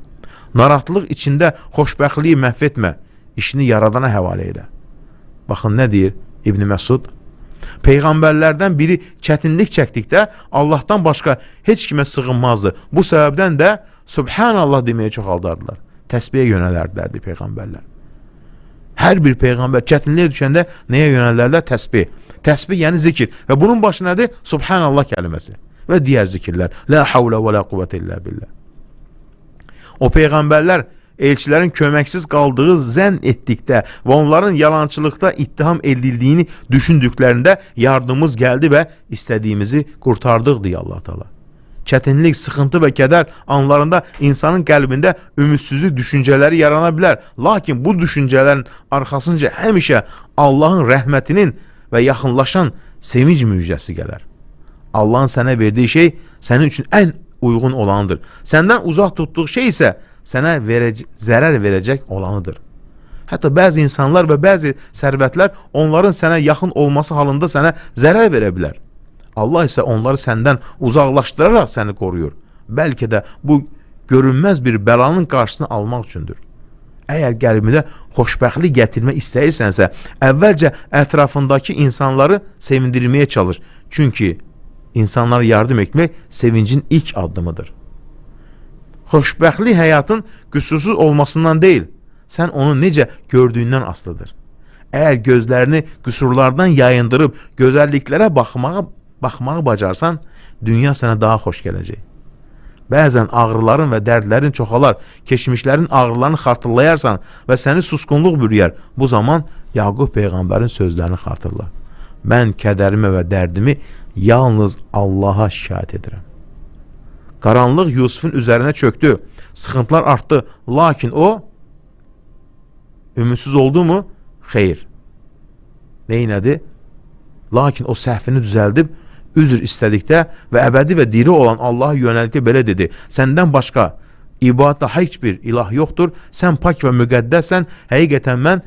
Narahatlıq içində xoşbəxtliyi məhv etmə, işini yaradana həvalə elə. Baxın nə deyir İbn Məsud? Peyğəmbərlərdən biri çətinlik çəkdikdə Allahdan başqa heç kimə sığınmazdı. Bu səbəbdən də Subhanallah deməyə çoxaldardılar. Təsbiyə yönələrdilər Peyğəmbərlər. Hər bir Peyğəmbər çətinliyə düşəndə nəyə yönələrlər? Təsbih. Təsbih yəni zikir. Və bunun başı nədir? Subhanallah kəlməsi. Və digər zikirlər. La havlə və la quvvətə illə billah. O Peyğəmbərlər elçilərin köməksiz qaldığı zənn etdikdə və onların yalançılıqda ittiham edildiyini düşündüklərində yardımımız gəldi və istədiyimizi qurtardıq deyə Allah Teala. Çətinlik, sıxıntı və kədər anlarında insanın qəlbində ümidsizlik düşüncələri yarana bilər. Lakin bu düşüncələrin arxasınca həmişə Allahın rəhmətinin və yaxınlaşan sevinc müjdəsi gələr. Allahın sənə verdiyi şey sənin üçün ən uyğun olanıdır. Səndən uzaq tutduğu şey isə sənə zərər verəcək olanıdır. Hətta bəzi insanlar və bəzi sərvətlər onların sənə yaxın olması halında sənə zərər verə bilər. Allah isə onları səndən uzaqlaşdıraraq səni qoruyur. Bəlkə də bu görünməz bir bəlanın qarşısını almaq üçündür. Əgər qəlbində xoşbəxtlik gətirmək istəyirsənsə, əvvəlcə ətrafındakı insanları sevindirməyə çalış. Çünki insanlara yardım etmək sevincin ilk addımıdır. Xoşbəxtlik həyatın qüsursuz olmasından deyil, sən onu necə gördüyündən asılıdır. Əgər gözlərini qüsurlardan yayındırıb gözəlliklərə baxmağı bacarsan, dünya sənə daha xoş gələcək. Bəzən ağrıların və dərdlərin çoxalar, keçmişlərin ağrılarını xatırlayarsan və səni susqunluq bürüyər. Bu zaman Yaqub Peyğəmbərin sözlərini xatırla. Mən kədərimi və dərdimi yalnız Allaha şikayət edirəm. Qaranlıq Yusufun üzərinə çöktü, sıxıntılar artdı, lakin o ümidsiz oldu mu? Xeyr. Neynədi? Lakin o səhvini düzəldib, üzr istədikdə və əbədi və diri olan Allaha yönəldikdə belə dedi: səndən başqa ibadətdə heç bir ilah yoxdur, sən pak və müqəddəsən, həqiqətən mən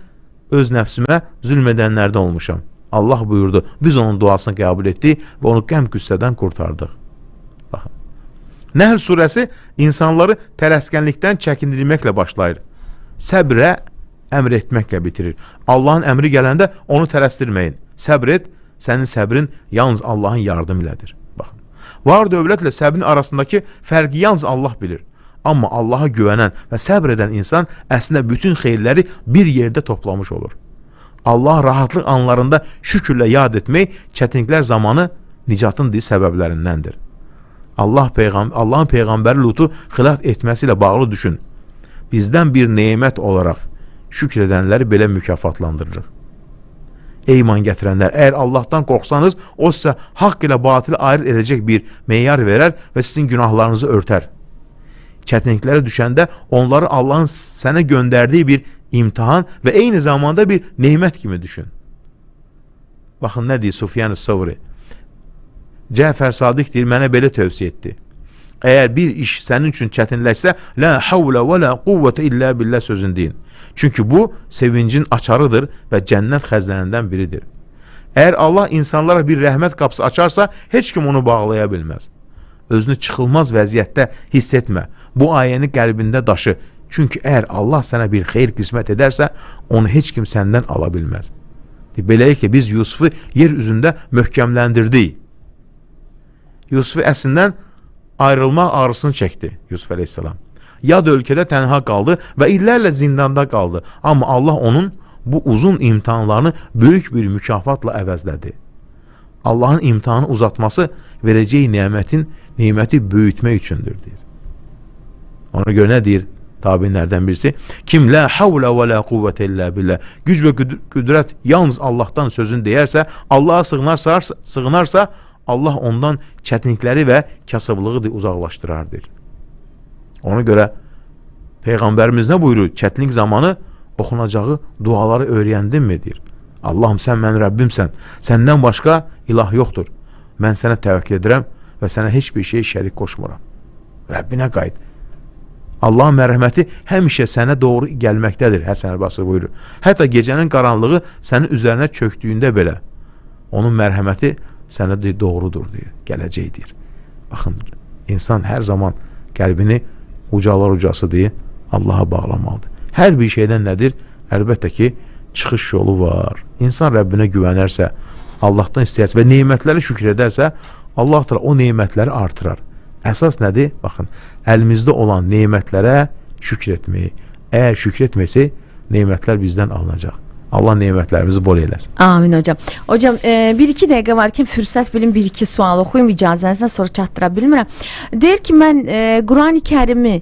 öz nəfsimə zülm edənlərdən olmuşam. Allah buyurdu, biz onun duasını qəbul etdik və onu qəm-qüssədən qurtardıq. Baxın. Nəhl surəsi insanları tələskənlikdən çəkindirməklə başlayır. Səbrə əmr etməklə bitirir. Allahın əmri gələndə onu tələsdirməyin. Səbr et, sənin səbrin yalnız Allahın yardımı ilədir. Baxın. Var dövlətlə səbrin arasındakı fərqi yalnız Allah bilir. Amma Allaha güvənən və səbr edən insan əslində bütün xeyirləri bir yerdə toplamış olur. Allah rahatlıq anlarında şükürlə yad etmək çətinliklər zamanı nicatın səbəblərindəndir. Allahın Peyğəmbəri Lutu xilaf etməsi ilə bağlı düşün. Bizdən bir nemət olaraq şükür edənləri belə mükafatlandırırıq. Ey iman gətirənlər, əgər Allahdan qorxsanız, o sizə haqq ilə batılı ayırt edəcək bir meyar verər və sizin günahlarınızı örtər. çətinliklərə düşəndə onları Allahın sənə göndərdiyi bir imtahan və eyni zamanda bir nemət kimi düşün. Baxın nə deyir Sufyan Savri. Cəfər Sadiq deyir, mənə belə tövsiyə etdi. Əgər bir iş sənin üçün çətinləşsə, la havlə və la quvvətə illə billah sözünü deyin. Çünki bu sevincin açarıdır və cənnət xəzinələrindən biridir. Əgər Allah insanlara bir rəhmət qapısı açarsa, heç kim onu bağlaya bilməz. Özünü çıxılmaz vəziyyətdə hiss etmə. Bu ayəni qəlbində daşı. Çünki əgər Allah sənə bir xeyir qismət edərsə, onu heç kim səndən ala bilməz. Beləliklə biz Yusufu yer üzündə möhkəmləndirdik. Yusufu əslində ayrılmaq ağrısını çəkdi Yusuf əleyhissalam. Yad ölkədə tənha qaldı və illərlə zindanda qaldı. Amma Allah onun bu uzun imtihanlarını böyük bir mükafatla əvəzlədi. Allahın imtihanı uzatması verəcəyi neməti böyütmək üçündür, deyir. Ona görə nə deyir tabinlərdən birisi? Kim la havlə və la quvvətə illə billah. Güc və qüdrət yalnız Allahdan sözünü deyərsə, Allaha sığınarsa, Allah ondan çətinlikləri və kasıblığı uzaqlaşdırar, deyir. Ona görə Peyğəmbərimiz nə buyurur? Çətinlik zamanı oxunacağı duaları öyrəndinmi, deyir. Allahım, sən mənim Rəbbimsən, səndən başqa ilah yoxdur. Mən sənə təvəkkül edirəm və sənə heç bir şey şərik qoşmuram. Rəbbinə qayıt. Allahın mərhəməti həmişə sənə doğru gəlməkdədir, Həsən Əl-Basri buyurur. Hətta gecənin qaranlığı sənin üzərinə çöktüyündə belə onun mərhəməti sənə doğrudur, deyir, gələcək, deyir. Baxın, insan hər zaman qəlbini ucalar ucası deyir, Allaha bağlamalıdır. Hər bir şeydən nədir? Əlbəttə ki, çıxış yolu var. İnsan Rəbbinə güvənərsə, Allahdan istəyərsə və nemətləri şükür edərsə, Allah da o nemətləri artırar. Əsas nədir? Baxın, əlimizdə olan nemətlərə şükür etməyi. Əgər şükür etməsi, nemətlər bizdən alınacaq. Allah nemətlərimizi bol eləsin. Amin hocam. Hocam, 1-2 dəqiqə varkən fürsət bilin, 1-2 sual oxuyum icazənizlə, sonra çatdıra bilmirəm. Deyir ki, mən Qurani Kərimi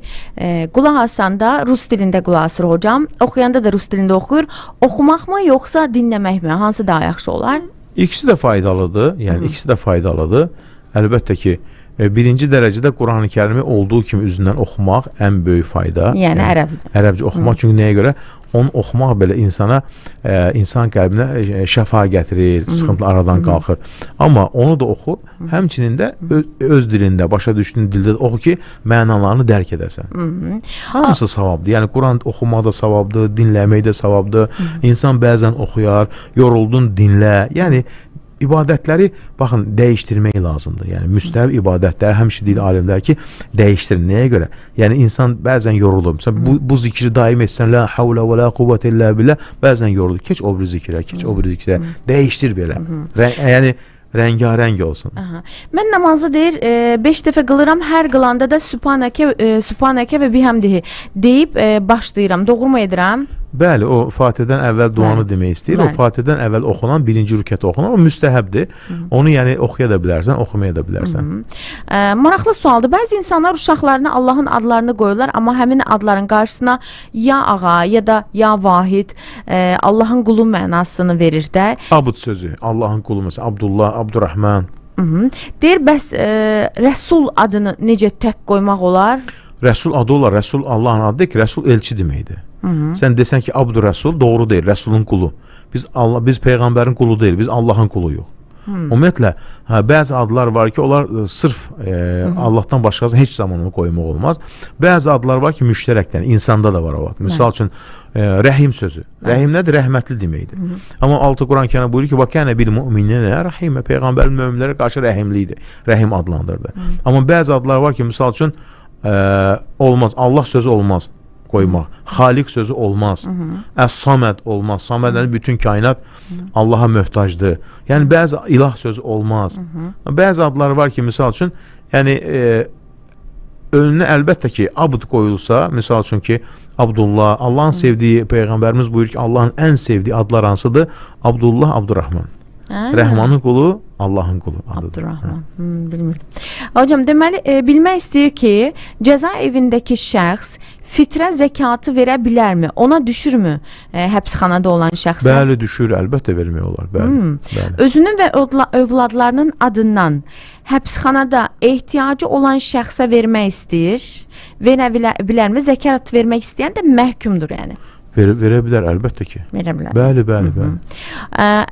qulaq asanda rus dilində qulaq asır hocam, oxuyanda da rus dilində oxuyur. Oxumaqmı yoxsa dinləməkmi? Hansı daha yaxşı olar? İkisi də faydalıdır. Yəni ikisi də faydalıdır. Əlbəttə ki, birinci dərəcədə Qurani Kərimi olduğu kimi üzündən oxumaq ən böyük fayda. Yəni ərəbcə oxumaq. Çünki nəyə görə? Onu oxumaq belə insan qəlbinə şəfa gətirir, sıxıntılar aradan qalxır. Amma onu da oxu, həmçinin də öz dilində, başa düşdüyün dildə oxu ki, mənalarını dərk edəsən. Hamısı savabdır. Yəni Quran oxumaq da savabdır, dinləmək də savabdır. İnsan bəzən oxuyar, yoruldun, dinlə. Yəni ibadətləri, baxın, dəyişdirmək lazımdır. Yəni, müstəhəb ibadətləri həmişə deyil alimlər ki, dəyişdirin. Nəyə görə? Yəni, insan bəzən yorulur. Məsələn, bu zikri daim etsən, la havlə və la quvvətə illə billah, bəzən yorulur. Keç o biri zikrə, dəyişdir belə. Yəni, rəngarəng olsun. Aha. Mən namazı deyir 5 dəfə qılıram, hər qılanda da Sübhanəkə və bihamdihi deyib başlayıram. Doğru mu edirəm? Bəli, o Fatihədən əvvəl duanı demək istəyir. O Fatihədən əvvəl oxunan, birinci rükət oxunan, o müstəhəbdir. Onu yəni oxuya da bilərsən, oxumaya da bilərsən. Maraqlı sualdır. Bəzi insanlar uşaqlarına Allahın adlarını qoyurlar, amma həmin adların qarşısına ya ağa, ya da ya vahid, Allahın qulu mənasını verir də. Abud sözü, Allahın qulu məsələn, Abdullah, Abdurrahman. Deyir, bəs Rəsul adını necə tək qoymaq olar? Rəsul adı olar, Rəsul Allahın adıdır ki, Rəsul elçi deməkdir. Sən desən ki, Abdur Rəsul, doğru deyil, Rəsulun qulu. Biz Peyğəmbərin qulu deyil, biz Allahın quluyuq. Ümumiyyətlə, bəzi adlar var ki, onlar sırf Allahdan başqasına heç zaman onu qoymaq olmaz. Bəzi adlar var ki, müştərəkdən, insanda da var o ad. Misal üçün, rəhim sözü. Rəhim nədir? Rəhmətli deməkdir. Amma altı Quran-Kərim buyurur ki, "Vəkənə bil mu'minənə rəhimə", Peyğəmbərin möminlərə qarşı rəhimli idi. Rəhim adlandırdı. Amma bəzi adlar var ki, misal üçün, olmaz, Allah sözü olmaz qoymaq. Xaliq sözü olmaz. Əs-Saməd olmaz. Saməd bütün kainat Allaha möhtacdır. Yəni bəzi ilah sözü olmaz. Bəzi adlar var ki, misal üçün, yəni önünə əlbəttə ki, abd qoyulsa, misal üçün ki, Abdullah, Allahın sevdiyi, Peyğəmbərimiz buyurur ki, Allahın ən sevdiyi adlar hansıdır? Abdullah, Abdurrahman. Rəhmanın qulu Allahın qulu adıdır. Abdurrahman. Bilmirdim. Hocam, deməli bilmək istəyir ki, cəza evindəki şəxs fitrə zəkatı verə bilərmi? Ona düşürmü həbsxanada olan şəxsə? Bəli, düşür, əlbəttə vermək olar. Bəli. Özünün və övladlarının adından həbsxanada ehtiyacı olan şəxsə vermək istəyir. Verə bilərmi? Zəkat vermək istəyən də məhkumdur, yəni. Verə bilər, əlbəttə ki. Verə bilər. Bəli.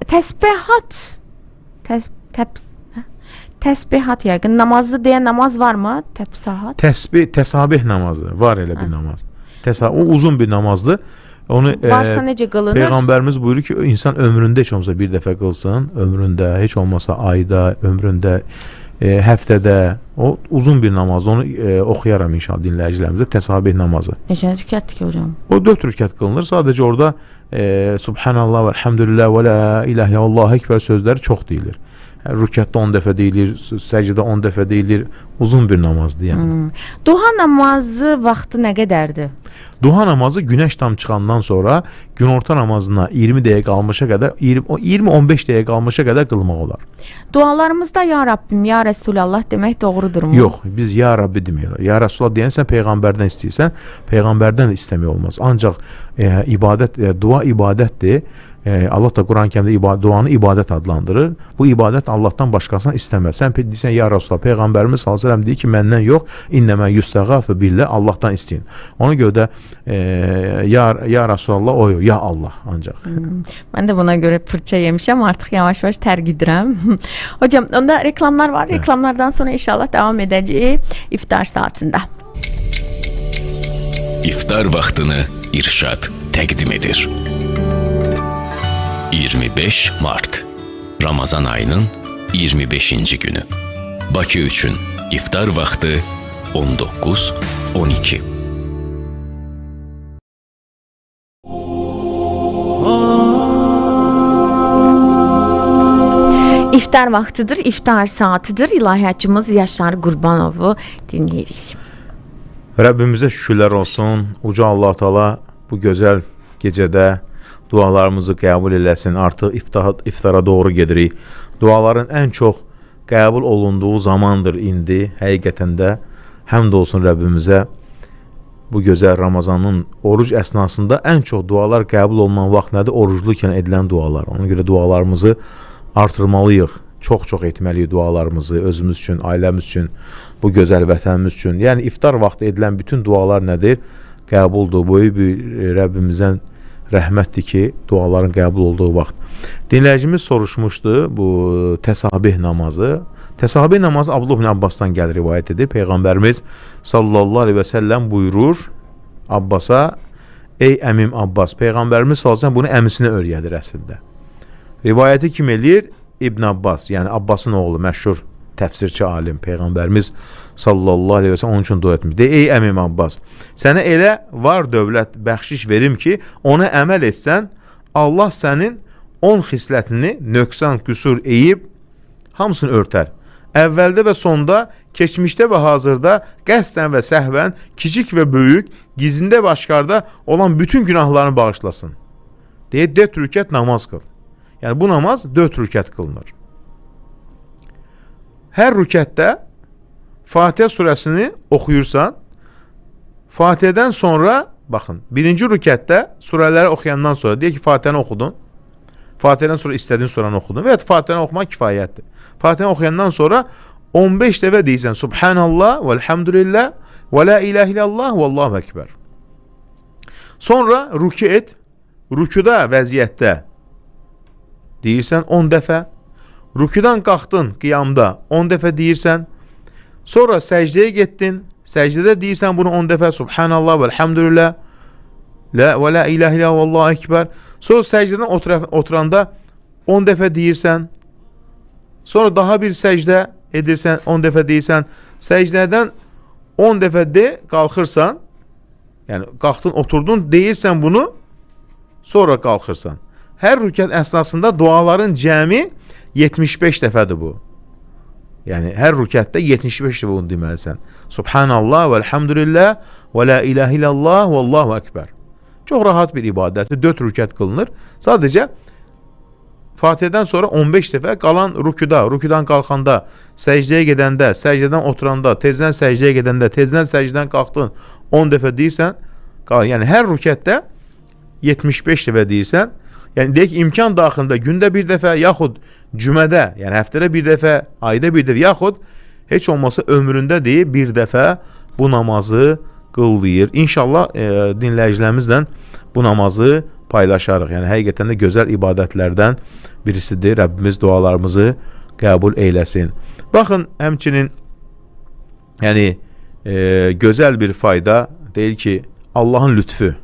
Təsbihat təsbihat yəqin namazı deyə namaz varmı? Təsabih namazı var, elə bir namaz. O uzun bir namazdır. Onu varsa necə qılınır? Peyğəmbərimiz buyurur ki, insan ömründə heç olmasa bir dəfə qılsın, ömründə heç olmasa ayda, ömründə həftədə. O uzun bir namaz. Onu oxuyaram inşallah dinləyicilərimizə. Təsabih namazı. Neçə rükətdir ki hocam? O 4 rükət qılınır. Sadəcə orada Subhanallah və elhamdülillah və la ilahe illallah ekber sözləri çox deyilir. Rükətdə 10 dəfə deyilir, səcdə 10 dəfə deyilir. Uzun bir namazdır yəni. Duha namazı vaxtı nə qədərdir? Duha namazı günəş tam çıxandan sonra günorta namazına 20 dəqiqə qalmışa qədər, 20-15 dəqiqə qalmışa qədər qılmaq olar. Dualarımızda ya Rabbim, ya Resulallah demək doğrudurmu? Yox, biz ya Rabbi demək olar. Ya Resulallah deyənsən Peyğəmbərdən istəyirsən, Peyğəmbərdən də istəmək olmaz. Ancaq dua ibadətdir. Allah da Quran-Kərimdə duanı ibadət adlandırır. Bu ibadət Allahdan başqasından istəməz. Sən deyirsən ya Resulallah, Peyğəmbərimiz sallallahu əleyhi və səlləm deyir ki, məndən yox, innəmə yustəğafu billah, Allahdan istəyin. Ona görə də ya Resulallah o yox, ya Allah ancaq. Mən də buna görə fırça yemişəm, artıq yavaş-yavaş tərk edirəm. Hocam, onda reklamlar var. Reklamlardan sonra inşallah davam edəcəyik iftar saatında. İftar vaxtını İrşad təqdim edir. 25 Mart Ramazan ayının 25-ci günü. Bakı üçün iftar vaxtı 19:12. İftar vaxtıdır, iftar saatıdır. İlahiyyatçımız Yaşar Qurbanovu dinləyirik. Rəbbimizə şükürlər olsun. Uca Allah Teala bu gözəl gecədə dualarımızı qəbul eləsin. Artıq iftara doğru gedirik. Duaların ən çox qəbul olunduğu zamandır indi. Həqiqətən də həmd olsun Rəbbimizə. Bu gözəl Ramazanın oruc əsnasında ən çox dualar qəbul olunan vaxt nədir? Oruclukən edilən dualar. Ona görə dualarımızı artırmalıyıq. Çox-çox etməliyik dualarımızı özümüz üçün, ailəmiz üçün, bu gözəl vətənimiz üçün. Yəni iftar vaxtı edilən bütün dualar nədir? Qəbuldur. Böyük bir Rəbbimizdən rəhmətdir ki, duaların qəbul olduğu vaxt. Dinləyicimiz soruşmuşdu bu təsabih namazı. Təsabih namazı Abdullah ibn Abbasdan gəlir, rivayət edir. Peyğəmbərimiz sallallahu aleyhi və səlləm buyurur Abbasa, ey əmim Abbas, Peyğəmbərimiz sallallahu bunu əmisinə öyrədir əslində. Rivayəti kim eləyir? İbn Abbas, yəni Abbasın oğlu, məşhur təfsirçi alim, Peyğəmbərimiz sallallahu aleyhi və səlləm onun üçün dua etmiş. Ey əmim Abbas, sənə elə var dövlət bəxşiş verim ki, ona əməl etsən, Allah sənin 10 xislətini nöqsan, qüsur eyib, hamısını örtər. Əvvəldə və sonda, keçmişdə və hazırda, qəsdən və səhvən, kiçik və böyük, gizlində və aşkarda olan bütün günahlarını bağışlasın. Deyə 4 rükət namaz qıl. Yəni bu namaz 4 rükət qılınır. Hər rükətdə Fatihə surəsini oxuyursan, Fatihədən sonra, baxın, birinci rükətdə surələri oxuyandan sonra, deyək ki, Fatihəni oxudun, Fatihədən sonra istədiyin suranı oxudun və ya Fatihəni oxumaq kifayətdir. Fatihəni oxuyandan sonra 15 dəfə deyirsən, Subhanallah və elhamdülillah və la ilahe illallah və Allahu ekber. Sonra rükü et, rüküdə vəziyyətdə deyirsən 10 dəfə, rüküdən qalxdın qiyamda 10 dəfə deyirsən, sonra səcdəyə getdin, səcdədə deyirsən bunu 10 dəfə, Subhanallah və elhamdülillah və la ilahe illallah və Allahu ekber. Sonra səcdədən oturanda 10 dəfə deyirsən, sonra daha bir səcdə edirsən, 10 dəfə deyirsən, səcdədən 10 dəfə de, qalxırsan, yəni qalxdın, oturdun, deyirsən bunu, sonra qalxırsan. Hər rükət əsnasında duaların cəmi 75 dəfədir bu. Yəni hər rükətdə 75 dəfə bunu deməlisən. Subhanallah və elhamdülillah və la ilahe illallah və Allahu ekber. Çox rahat bir ibadətdir. 4 rükət qılınır. Sadəcə Fatihədən sonra 15 dəfə, qalan rükuda, rükudan qalxanda, səcdəyə gedəndə, səcdədən oturanda, tezdən səcdəyə gedəndə, tezdən səcdədən qalxdın 10 dəfə deyirsən, yəni hər rükətdə 75 dəfə deyirsən, yəni deyək imkan daxilində gündə bir dəfə, yaxud cümədə, yəni həftədə bir dəfə, ayda bir dəfə, yaxud heç olmasa ömründə deyib bir dəfə bu namazı qıldıyır. İnşallah dinləyicilərimizlə bu namazı paylaşarıq. Yəni həqiqətən də gözəl ibadətlərdən birisidir. Rəbbimiz dualarımızı qəbul eyləsin. Baxın, həmçinin yəni gözəl bir fayda deyil ki, Allahın lütfü.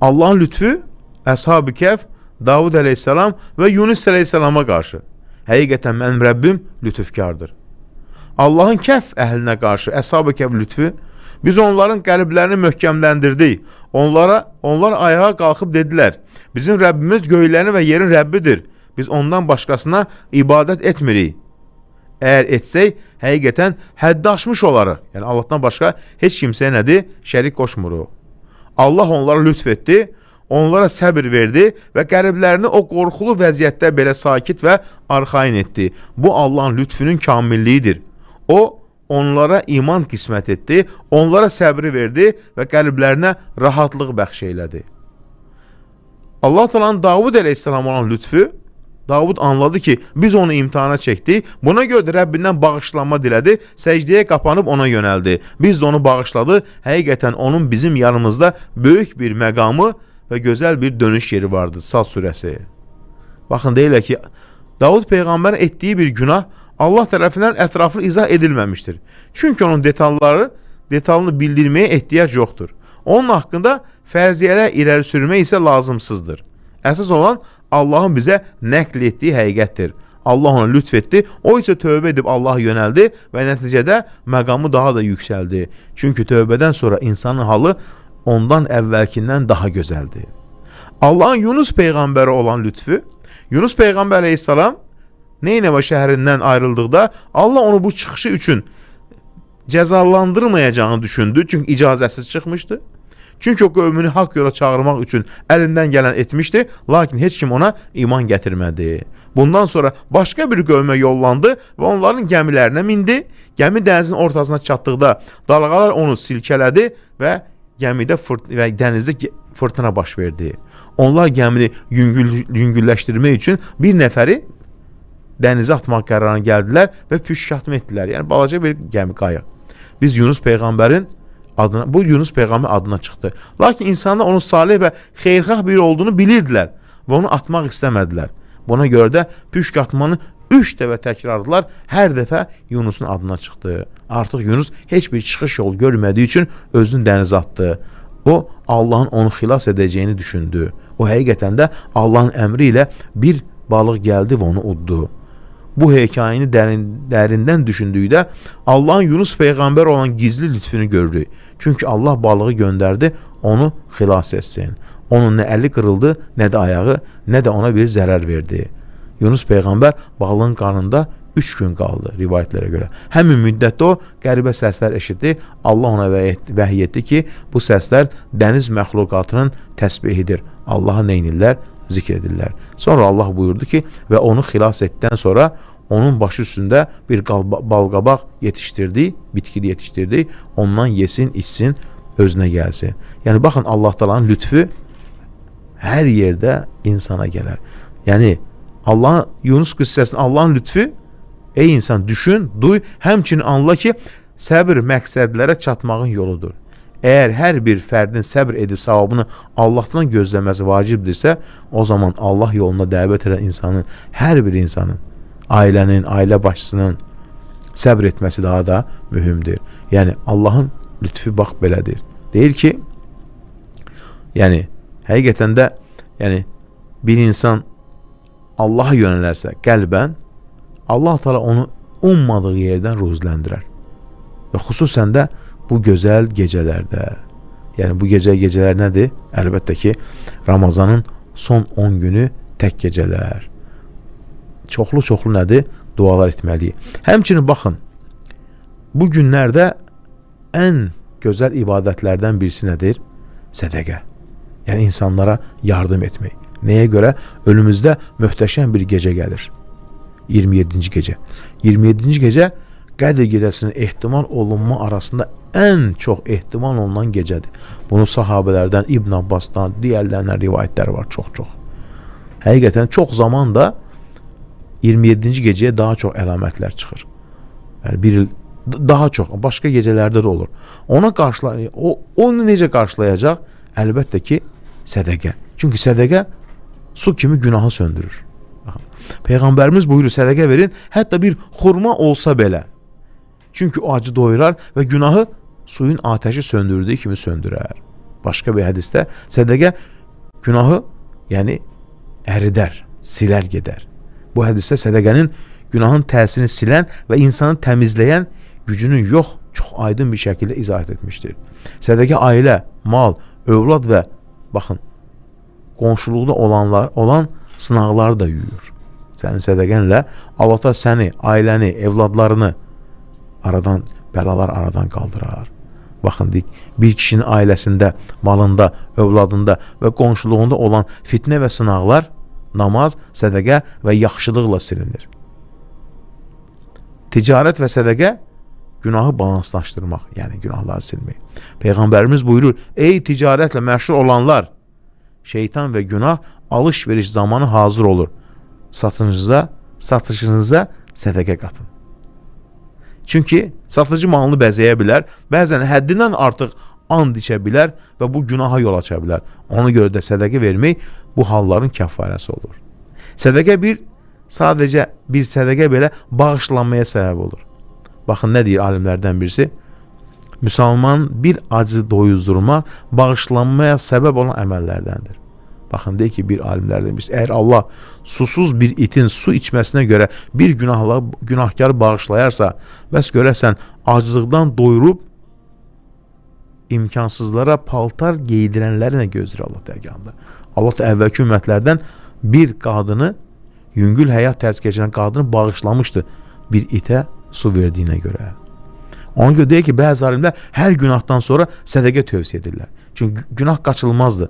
Allahın lütfü Əshab-ı Kəhf, Davud əleyhissalam və Yunus əleyhissalama qarşı. Həqiqətən mənim Rəbbim lütufkardır. Allahın Kəhf əhlinə qarşı Əshab-ı Kəhf lütfü, biz onların qəlblərini möhkəmləndirdik. Onlar ayağa qalxıb dedilər, bizim Rəbbimiz göylərin və yerin Rəbbidir. Biz ondan başqasına ibadət etmirik. Əgər etsək, həqiqətən həddi aşmış olarıq. Yəni Allahdan başqa heç kimsəyə nədir? Şərik qoşmuruq. Allah onlara lütf etdi, onlara səbir verdi və qəlblərini o qorxulu vəziyyətdə belə sakit və arxain etdi. Bu Allahın lütfünün kamilliyidir. O, onlara iman qismət etdi, onlara səbri verdi və qəlblərinə rahatlıq bəxş elədi. Allah Taala'nın Davud əleyhissalam olan lütfü, Davud anladı ki, biz onu imtihana çəkdik, buna görə də Rəbbindən bağışlanma dilədi, səcdəyə qapanıb ona yönəldi. Biz də onu bağışladı, həqiqətən onun bizim yanımızda böyük bir məqamı və gözəl bir dönüş yeri vardı. Sad surəsi. Baxın, deyirlər ki, Davud Peyğəmbər etdiyi bir günah Allah tərəfindən ətraflı izah edilməmişdir. Çünki onun detalını bildirməyə ehtiyac yoxdur. Onun haqqında fərziyyələr irəli sürmək isə lazımsızdır. Əsas olan Allahın bizə nəql etdiyi həqiqətdir. Allah ona lütf etdi, o isə tövbə edib Allaha yönəldi və nəticədə məqamı daha da yüksəldi. Çünki tövbədən sonra insanın halı ondan əvvəlkindən daha gözəldir. Allahın Yunus Peyğəmbərə olan lütfü, Yunus Peyğəmbər əleyhissalam Neynəvə şəhərindən ayrıldıqda Allah onu bu çıxışı üçün cəzalandırmayacağını düşündü. Çünki icazəsiz çıxmışdı. Çünki o qövmünü haqq yola çağırmaq üçün əlindən gələn etmişdi. Lakin heç kim ona iman gətirmədi. Bundan sonra başqa bir qövmə yollandı və onların gəmilərinə mindi. Gəmi dənizin ortasına çatdıqda dalğalar onu silkələdi və gəmidə və dənizdə fırtına baş verdi. Onlar gəmini yüngülləşdirmək üçün bir nəfəri dənizə atmaq qərarına gəldilər və püşkatma etdilər. Yəni balaca bir gəmi, qayıq. Biz Yunus Peyğəmbərin adına, bu Yunus Peyğəmbər adına çıxdı. Lakin insanlar onun salih və xeyirxah biri olduğunu bilirdilər və onu atmaq istəmədilər. Buna görə də püşkatmanı 3 dəfə təkrarladılar. Hər dəfə Yunusun adına çıxdı. Artıq Yunus heç bir çıxış yolu görmədiyi üçün özünü dənizə atdı. O, Allahın onu xilas edəcəyini düşündü. O, həqiqətən də Allahın əmri ilə bir balıq gəldi və onu uddu. Bu hekayəni dərindən düşündüyüdə Allahın Yunus Peyğəmbər olan gizli lütfünü gördü. Çünki Allah balığı göndərdi, onu xilas etsin. Onun nə əli qırıldı, nə də ayağı, nə də ona bir zərər verdi. Yunus Peyğəmbər balığın qarnında 3 gün qaldı rivayətlərə görə. Həmin müddətdə o qəribə səslər eşitdi. Allah ona vəhiy etdi ki, bu səslər dəniz məxluqatının təsbihidir. Allah'a neynirlər? Zikr edirlər. Sonra Allah buyurdu ki, və onu xilas etdikdən sonra onun başı üstündə bir balqabaq yetişdirdi, bitkili yetişdirdi. Ondan yesin, içsin, özünə gəlsin. Yəni baxın, Allah Taala'nın lütfü hər yerdə insana gələr. Yəni Yunus qıssəsinin Allahın lütfü, ey insan düşün, duy, həmçinin anla ki, səbir məqsədlərə çatmağın yoludur. Əgər hər bir fərdin səbr edib savabını Allahdan gözləməsi vacibdirsə, o zaman Allah yoluna dəvət edən insanın, hər bir insanın, ailənin, ailə başçısının səbr etməsi daha da mühümdür. Yəni Allahın lütfü bax belədir. Deyir ki, yəni həqiqətən də yəni bir insan Allaha yönələrsə qəlbən, Allah Teala onu ummadığı yerdən ruzləndirər. Və xüsusən də bu gözəl gecələrdə, yəni bu gecələr nədir? Əlbəttə ki, Ramazanın son 10 günü tək gecələr. Çoxlu nədir? Dualar etməliyik. Həmçinin baxın, bu günlərdə ən gözəl ibadətlərdən birisi nədir? Sədəqə. Yəni insanlara yardım etmək. Nəyə görə? Önümüzdə möhtəşəm bir gecə gəlir. 27-ci gecə. 27-ci gecə Qədr gecəsinin ehtimal olunma arasında ən çox ehtimal olunan gecədir. Bunu sahabələrdən, İbn Abbasdan, digərlərindən rivayətləri var çox-çox. Həqiqətən çox zaman da 27-ci gecəyə daha çox əlamətlər çıxır. Yəni bir il daha çox, başqa gecələrdə də olur. Onu necə qarşılayacaq? Əlbəttə ki, sədəqə. Çünki sədəqə su kimi günahı söndürür. Peyğəmbərimiz buyurur, sədəqə verin, hətta bir xurma olsa belə. Çünki o acı doyurar və günahı suyun ateşi söndürdüyü kimi söndürər. Başqa bir hədisdə sədəqə günahı, yəni əridər, silər gedər. Bu hədisdə sədəqənin günahın təsirini silən və insanı təmizləyən gücünün yox, çox aydın bir şəkildə izah etmişdir. Sədəqə ailə, mal, övlad və baxın, qonşuluqda olan sınaqları da yuyur. Sənin sədəqənlə Allah səni, ailəni, evladlarını bəlalar aradan qaldırar. Baxın, bir kişinin ailəsində, malında, övladında və qonşuluğunda olan fitnə və sınaqlar namaz, sədəqə və yaxşılıqla silinir. Ticarət və sədəqə günahı balanslaşdırmaq, yəni günahları silmək. Peyğəmbərimiz buyurur, ey ticarətlə məşğul olanlar, şeytan və günah alış-veriş zamanı hazır olur. Satışınıza sədəqə qatın. Çünki satıcı malını bəzəyə bilər, bəzən həddindən artıq and içə bilər və bu günaha yol aça bilər. Ona görə də sədəqə vermək bu halların kəffarəsi olur. Sədəqə sadəcə bir sədəqə belə bağışlanmaya səbəb olur. Baxın, nə deyir alimlərdən birisi? Müsəlman bir acı doyuzdurmaq bağışlanmaya səbəb olan əməllərdəndir. Baxın, deyir ki, bir alimlərdən birisi, əgər Allah susuz bir itin su içməsinə görə bir günahkarı bağışlayarsa, bəs görərsən, acılıqdan doyurub imkansızlara paltar geydirənləri nə gözləyir Allah dərgahında? Allah da əvvəlki ümmətlərdən bir qadını, yüngül həyat tərz keçirən qadını bağışlamışdı bir itə su verdiyinə görə. Ona görə deyir ki, bəzi alimlər hər günahdan sonra sədəqə tövsiyə edirlər. Çünki günah qaçılmazdır.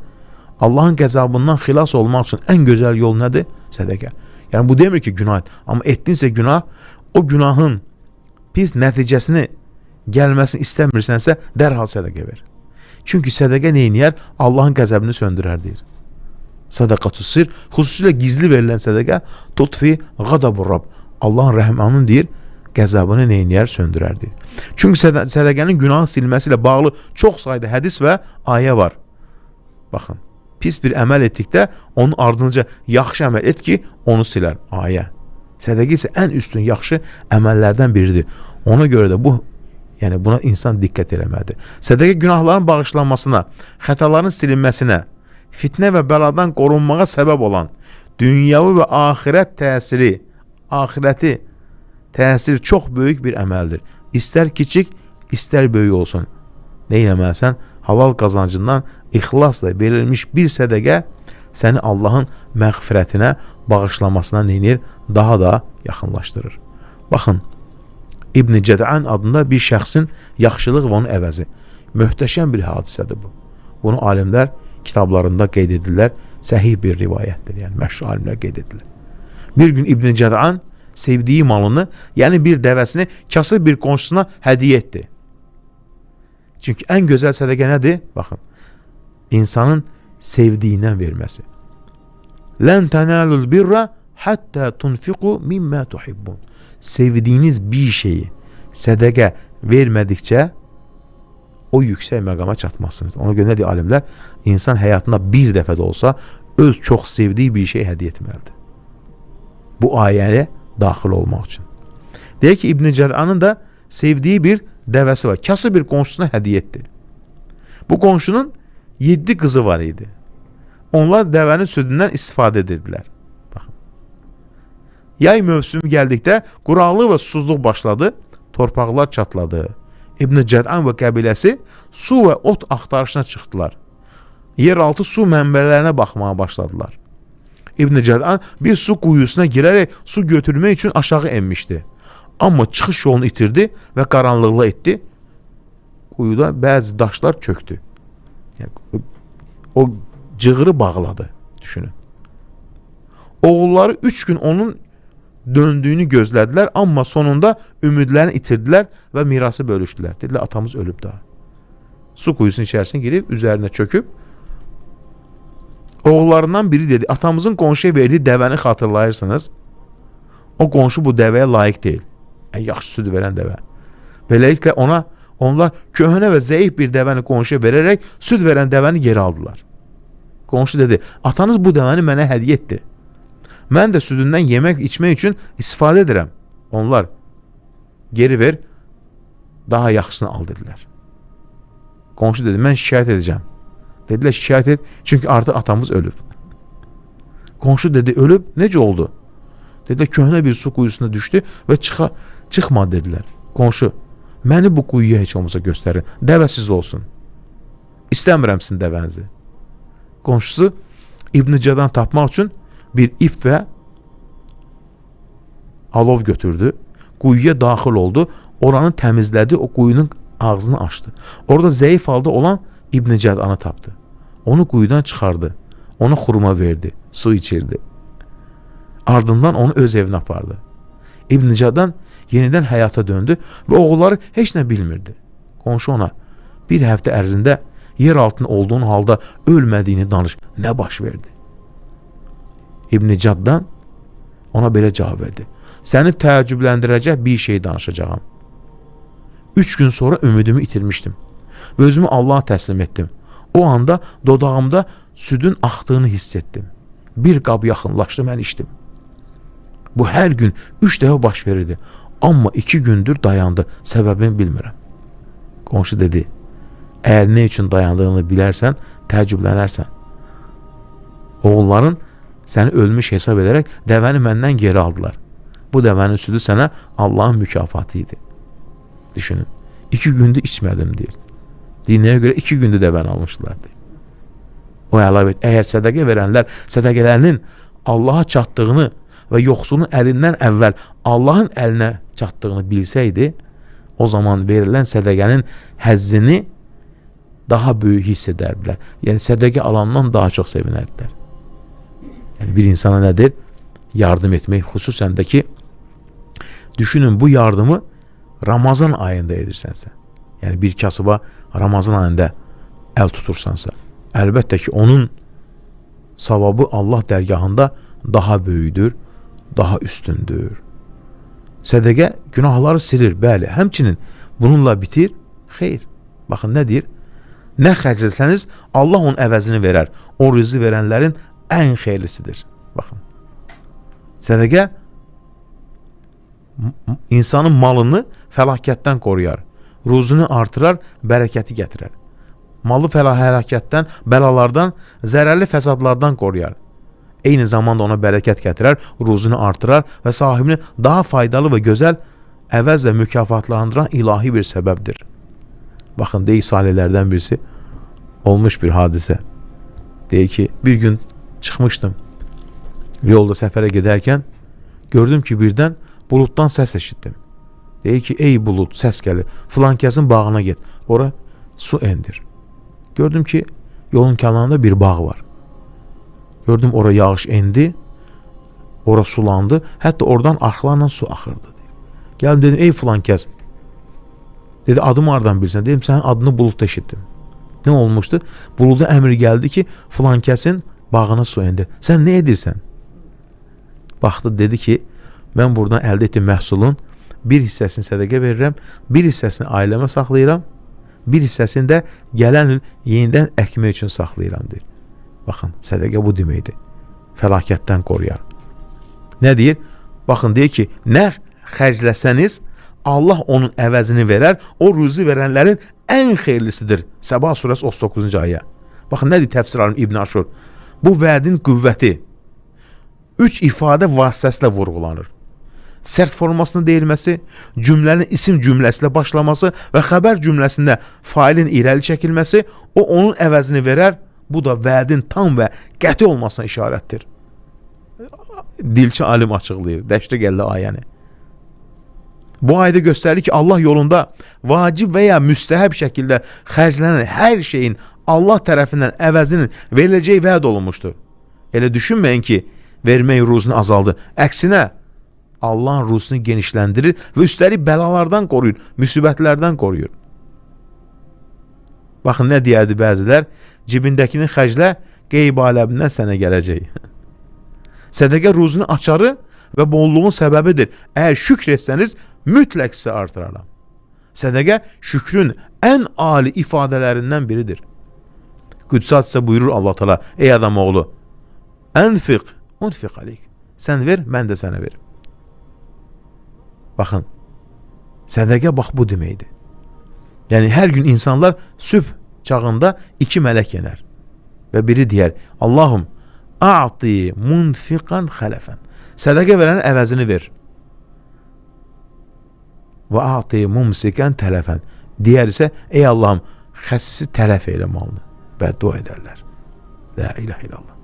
Allahın qəzabından xilas olmaq üçün ən gözəl yol nədir? Sədəqə. Yəni bu demir ki, günah et. Amma etdinsə günah, o günahın pis nəticəsini gəlməsini istəmirsənsə, dərhal sədəqə ver. Çünki sədəqə neyniyər? Allahın qəzəbini söndürər deyir. Sədəqatü sir, xüsusilə gizli verilən sədəqə tutfi qadabur Rab. Allahın rəhmanın deyir, qəzabını neyniyər? Söndürər deyir. Çünki sədəqənin günahı silməsi ilə bağlı çox sayda hədis və ayə var. Baxın, pis bir əməl etdikdə onun ardınca yaxşı əməl et ki, onu silər. Ayə. Sədəqə isə ən üstün yaxşı əməllərdən biridir. Ona görə də buna insan diqqət eləməlidir. Sədəqə günahların bağışlanmasına, xətaların silinməsinə, fitnə və bəladan qorunmağa səbəb olan dünyavi və axirəti təsiri çox böyük bir əməldir. İstər kiçik, istər böyük olsun. Nə eləməlisən? Halal qazancından ixlasla verilmiş bir sədəqə səni Allahın məğfirətinə, bağışlamasına neynir? Daha da yaxınlaşdırır. Baxın, İbn Cəd'an adında bir şəxsin yaxşılıq və onun əvəzi. Möhtəşəm bir hadisədir bu. Bunu alimlər kitablarında qeyd edirlər. Səhih bir rivayətdir. Yəni, məşhur alimlər qeyd edirlər. Bir gün İbn Cəd'an sevdiyi malını, yəni bir dəvəsini kasıb bir qonşusuna hədiyyə etdi. Çünki ən gözəl sədəqə nədir? Baxın, insanın sevdiyindən verməsi. Lən tənəlül birra həttə tunfiqu mimmə tuhibbun. Sevdiyiniz bir şeyi sədəqə vermədikcə o yüksək məqama çatmazsınız. Ona görə nə deyir alimlər? İnsan həyatında bir dəfə də olsa öz çox sevdiyi bir şey hədiyyə etməlidir. Bu ayəyə daxil olmaq üçün. Deyək ki, İbn Cəd'anın da sevdiyi bir dəvəsi var. Kasıb bir qonşusuna hədiyyə etdi. Bu qonşunun 7 qızı var idi. Onlar dəvənin südündən istifadə edirdilər. Baxın. Yay mövsümü gəldikdə quraqlıq və susuzluq başladı, torpaqlar çatladı. İbn Cəd'an və qəbiləsi su və ot axtarışına çıxdılar. Yeraltı su mənbələrinə baxmağa başladılar. İbn Cəd'an bir su quyusuna girərək su götürmək üçün aşağı enmişdi. Amma çıxış yolunu itirdi və qaranlıqla etdi. Quyuda bəzi daşlar çöktü. Yəni, o cığırı bağladı, düşünün. Oğulları 3 gün onun döndüyünü gözlədilər, amma sonunda ümidlərini itirdilər və mirası bölüşdülər. Dedilər, atamız ölüb daha. Su quyusunun içərisine girib, üzərinə çöküb. Oğullarından biri dedi, atamızın qonşuya verdiyi dəvəni xatırlayırsınız. O qonşu bu dəvəyə layiq deyil. Ən yaxşı süd verən dəvə. Beləliklə onlar köhnə və zəif bir dəvəni qonşuya verərək süd verən dəvəni geri aldılar. Qonşu dedi, atanız bu dəvəni mənə hədiyyə etdi. Mən də südündən yemək içmək üçün istifadə edirəm. Onlar geri ver, daha yaxşısını al dedilər. Qonşu dedi, mən şikayət edəcəm. Dedilər, şikayət et, çünki artıq atamız ölüb. Qonşu dedi, ölüb, necə oldu? Dedilər, köhnə bir su quyusuna düşdü və çıxmadı dedilər. Qonşu, məni bu quyuya heç olmasa göstərin, dəvəsiz olsun. İstəmirəm sizin dəvənizi. Qonşusu İbn Cədan tapmaq üçün bir ip və alov götürdü. Quyuya daxil oldu. Oranı təmizlədi. O quyunun ağzını açdı. Orada zəif halda olan İbn Cədanı tapdı. Onu quyudan çıxardı. Ona xurma verdi. Su içirdi. Ardından onu öz evinə apardı. İbn Cədan yenidən həyata döndü və oğulları heç nə bilmirdi. Qonşu ona bir həftə ərzində yer altında olduğun halda ölmədiyini danış. Nə baş verdi? İbn Cədan ona belə cavab verdi. Səni təəccübləndirəcək bir şey danışacağım. 3 gün sonra ümidimi itirmişdim və özümü Allaha təslim etdim. O anda dodağımda südün axdığını hiss etdim. Bir qab yaxınlaşdı, mən içdim. Bu hər gün 3 dəfə baş verirdi. Amma 2 gündür dayandı. Səbəbini bilmirəm. Qonşu dedi, əgər nə üçün dayandığını bilərsən, təəccüblənərsən. Oğulların səni ölmüş hesab edərək dəvəni məndən geri aldılar. Bu dəvənin südü sənə Allahın mükafatı idi. Düşünün. 2 gündür içmədim deyir. Dinləyə görə 2 gündür dəvəni almışdılar deyir. O əlavə et, əgər sədəqə verənlər sədəqələrinin Allaha çatdığını və yoxsulun əlindən əvvəl Allahın əlinə çatdığını bilsəydi, o zaman verilən sədəqənin həzzini daha böyük hiss edərdilər. Yəni sədəqə alandan daha çox sevinərdilər. Yəni bir insana nədir? Yardım etmək, xüsusən də ki, düşünün bu yardımı Ramazan ayında edirsənsə, yəni bir kasıba Ramazan ayında əl tutursansa, əlbəttə ki, onun savabı Allah dərgahında daha böyüdür, daha üstündür. Sədəqə günahları silir, bəli, həmçinin bununla bitir, xeyr. Baxın, nə deyir? Nə xərcləsəniz, Allah onun əvəzini verər. O rızı verənlərin ən xeyirlisidir. Baxın. Sədəqə insanın malını fəlakətdən qoruyar. Ruzunu artırar, bərəkəti gətirər. Malı fəlakətdən, bəlalardan, zərərli fəsadlardan qoruyar. Eyni zamanda ona bərəkət gətirər, ruzunu artırar və sahibini daha faydalı və gözəl əvəz və mükafatlandıran ilahi bir səbəbdir. Baxın, deyik salihlərdən birisi olmuş bir hadisə. Deyir ki, bir gün çıxmışdım. Yolda səfərə gedərkən gördüm ki, birdən buluddan səs eşitdim. Deyir ki, ey bulud, səs gəlir. Filankəsin bağına get. Ora su endir. Gördüm ki, yolun kənarında bir bağ var. Gördüm, ora yağış endi. Ora sulandı. Hətta oradan arxlarla su axırdı. Gəldim, dedim, ey filankəs. Dedi, adımı hardan bilirsən? Dedim, sənin adını buludda eşitdim. Nə olmuşdu? Buluda əmr gəldi ki, filankəsin bağına su endi. Sən nə edirsən? Baxdı, dedi ki, mən buradan əldə etdiyim məhsulun bir hissəsini sədəqə verirəm, bir hissəsini ailəmə saxlayıram, bir hissəsini də gələn il yenidən əkmək üçün saxlayıram, deyir. Baxın, sədəqə bu deməkdir. Fəlakətdən qoruyar. Nə deyir? Baxın, deyir ki, nə xərcləsəniz, Allah onun əvəzini verər, o ruzi verənlərin ən xeyirlisidir. Səba surəsi 39-cu ayə. Baxın, nə deyir təfsir alim İbn Aşur? Bu vədin qüvvəti 3 ifadə vasitəsilə vurğulanır. Sərt formasının deyilməsi, cümlənin isim cümləsi ilə başlaması və xəbər cümləsində failin irəli çəkilməsi, o onun əvəzini verər, bu da vədin tam və qəti olmasına işarətdir. Dilçi alim açıqlayır, dəşdə gəldi ayəni. Bu ayədə göstərir ki, Allah yolunda vacib və ya müstəhəb şəkildə xərclənən hər şeyin Allah tərəfindən əvəzinin veriləcəyi vəd olunmuşdur. Elə düşünməyin ki, vermək ruzunu azaldır. Əksinə, Allahın ruzunu genişləndirir və üstəlik bəlalardan qoruyur, müsibətlərdən qoruyur. Baxın, nə deyərdi bəzilər? Cibindəkini xərclə, qeyb aləmindən sənə gələcək. Sədəqə ruzunu açarı və bolluğun səbəbidir. Əgər şükr etsəniz, mütləq sizə artıraram. Sədəqə şükrün ən ali ifadələrindən biridir. Qüdsat isə buyurur Allah Teala: ey adam oğlu, enfiq, unfiq aleyk. Sən ver, mən də sənə verim. Baxın, sədəqə bax bu deməkdir. Yəni hər gün insanlar sübh çağında 2 mələk yenər. Və biri deyər: Allahum, a'ti munfiqan xələfən. Sədəqə verənin əvəzini ver. Və a'ti mumsikan tələfən. Digər isə: ey Allahım, xəsisi tələf elə malını. Bəddua edərlər. La ilahe illallah.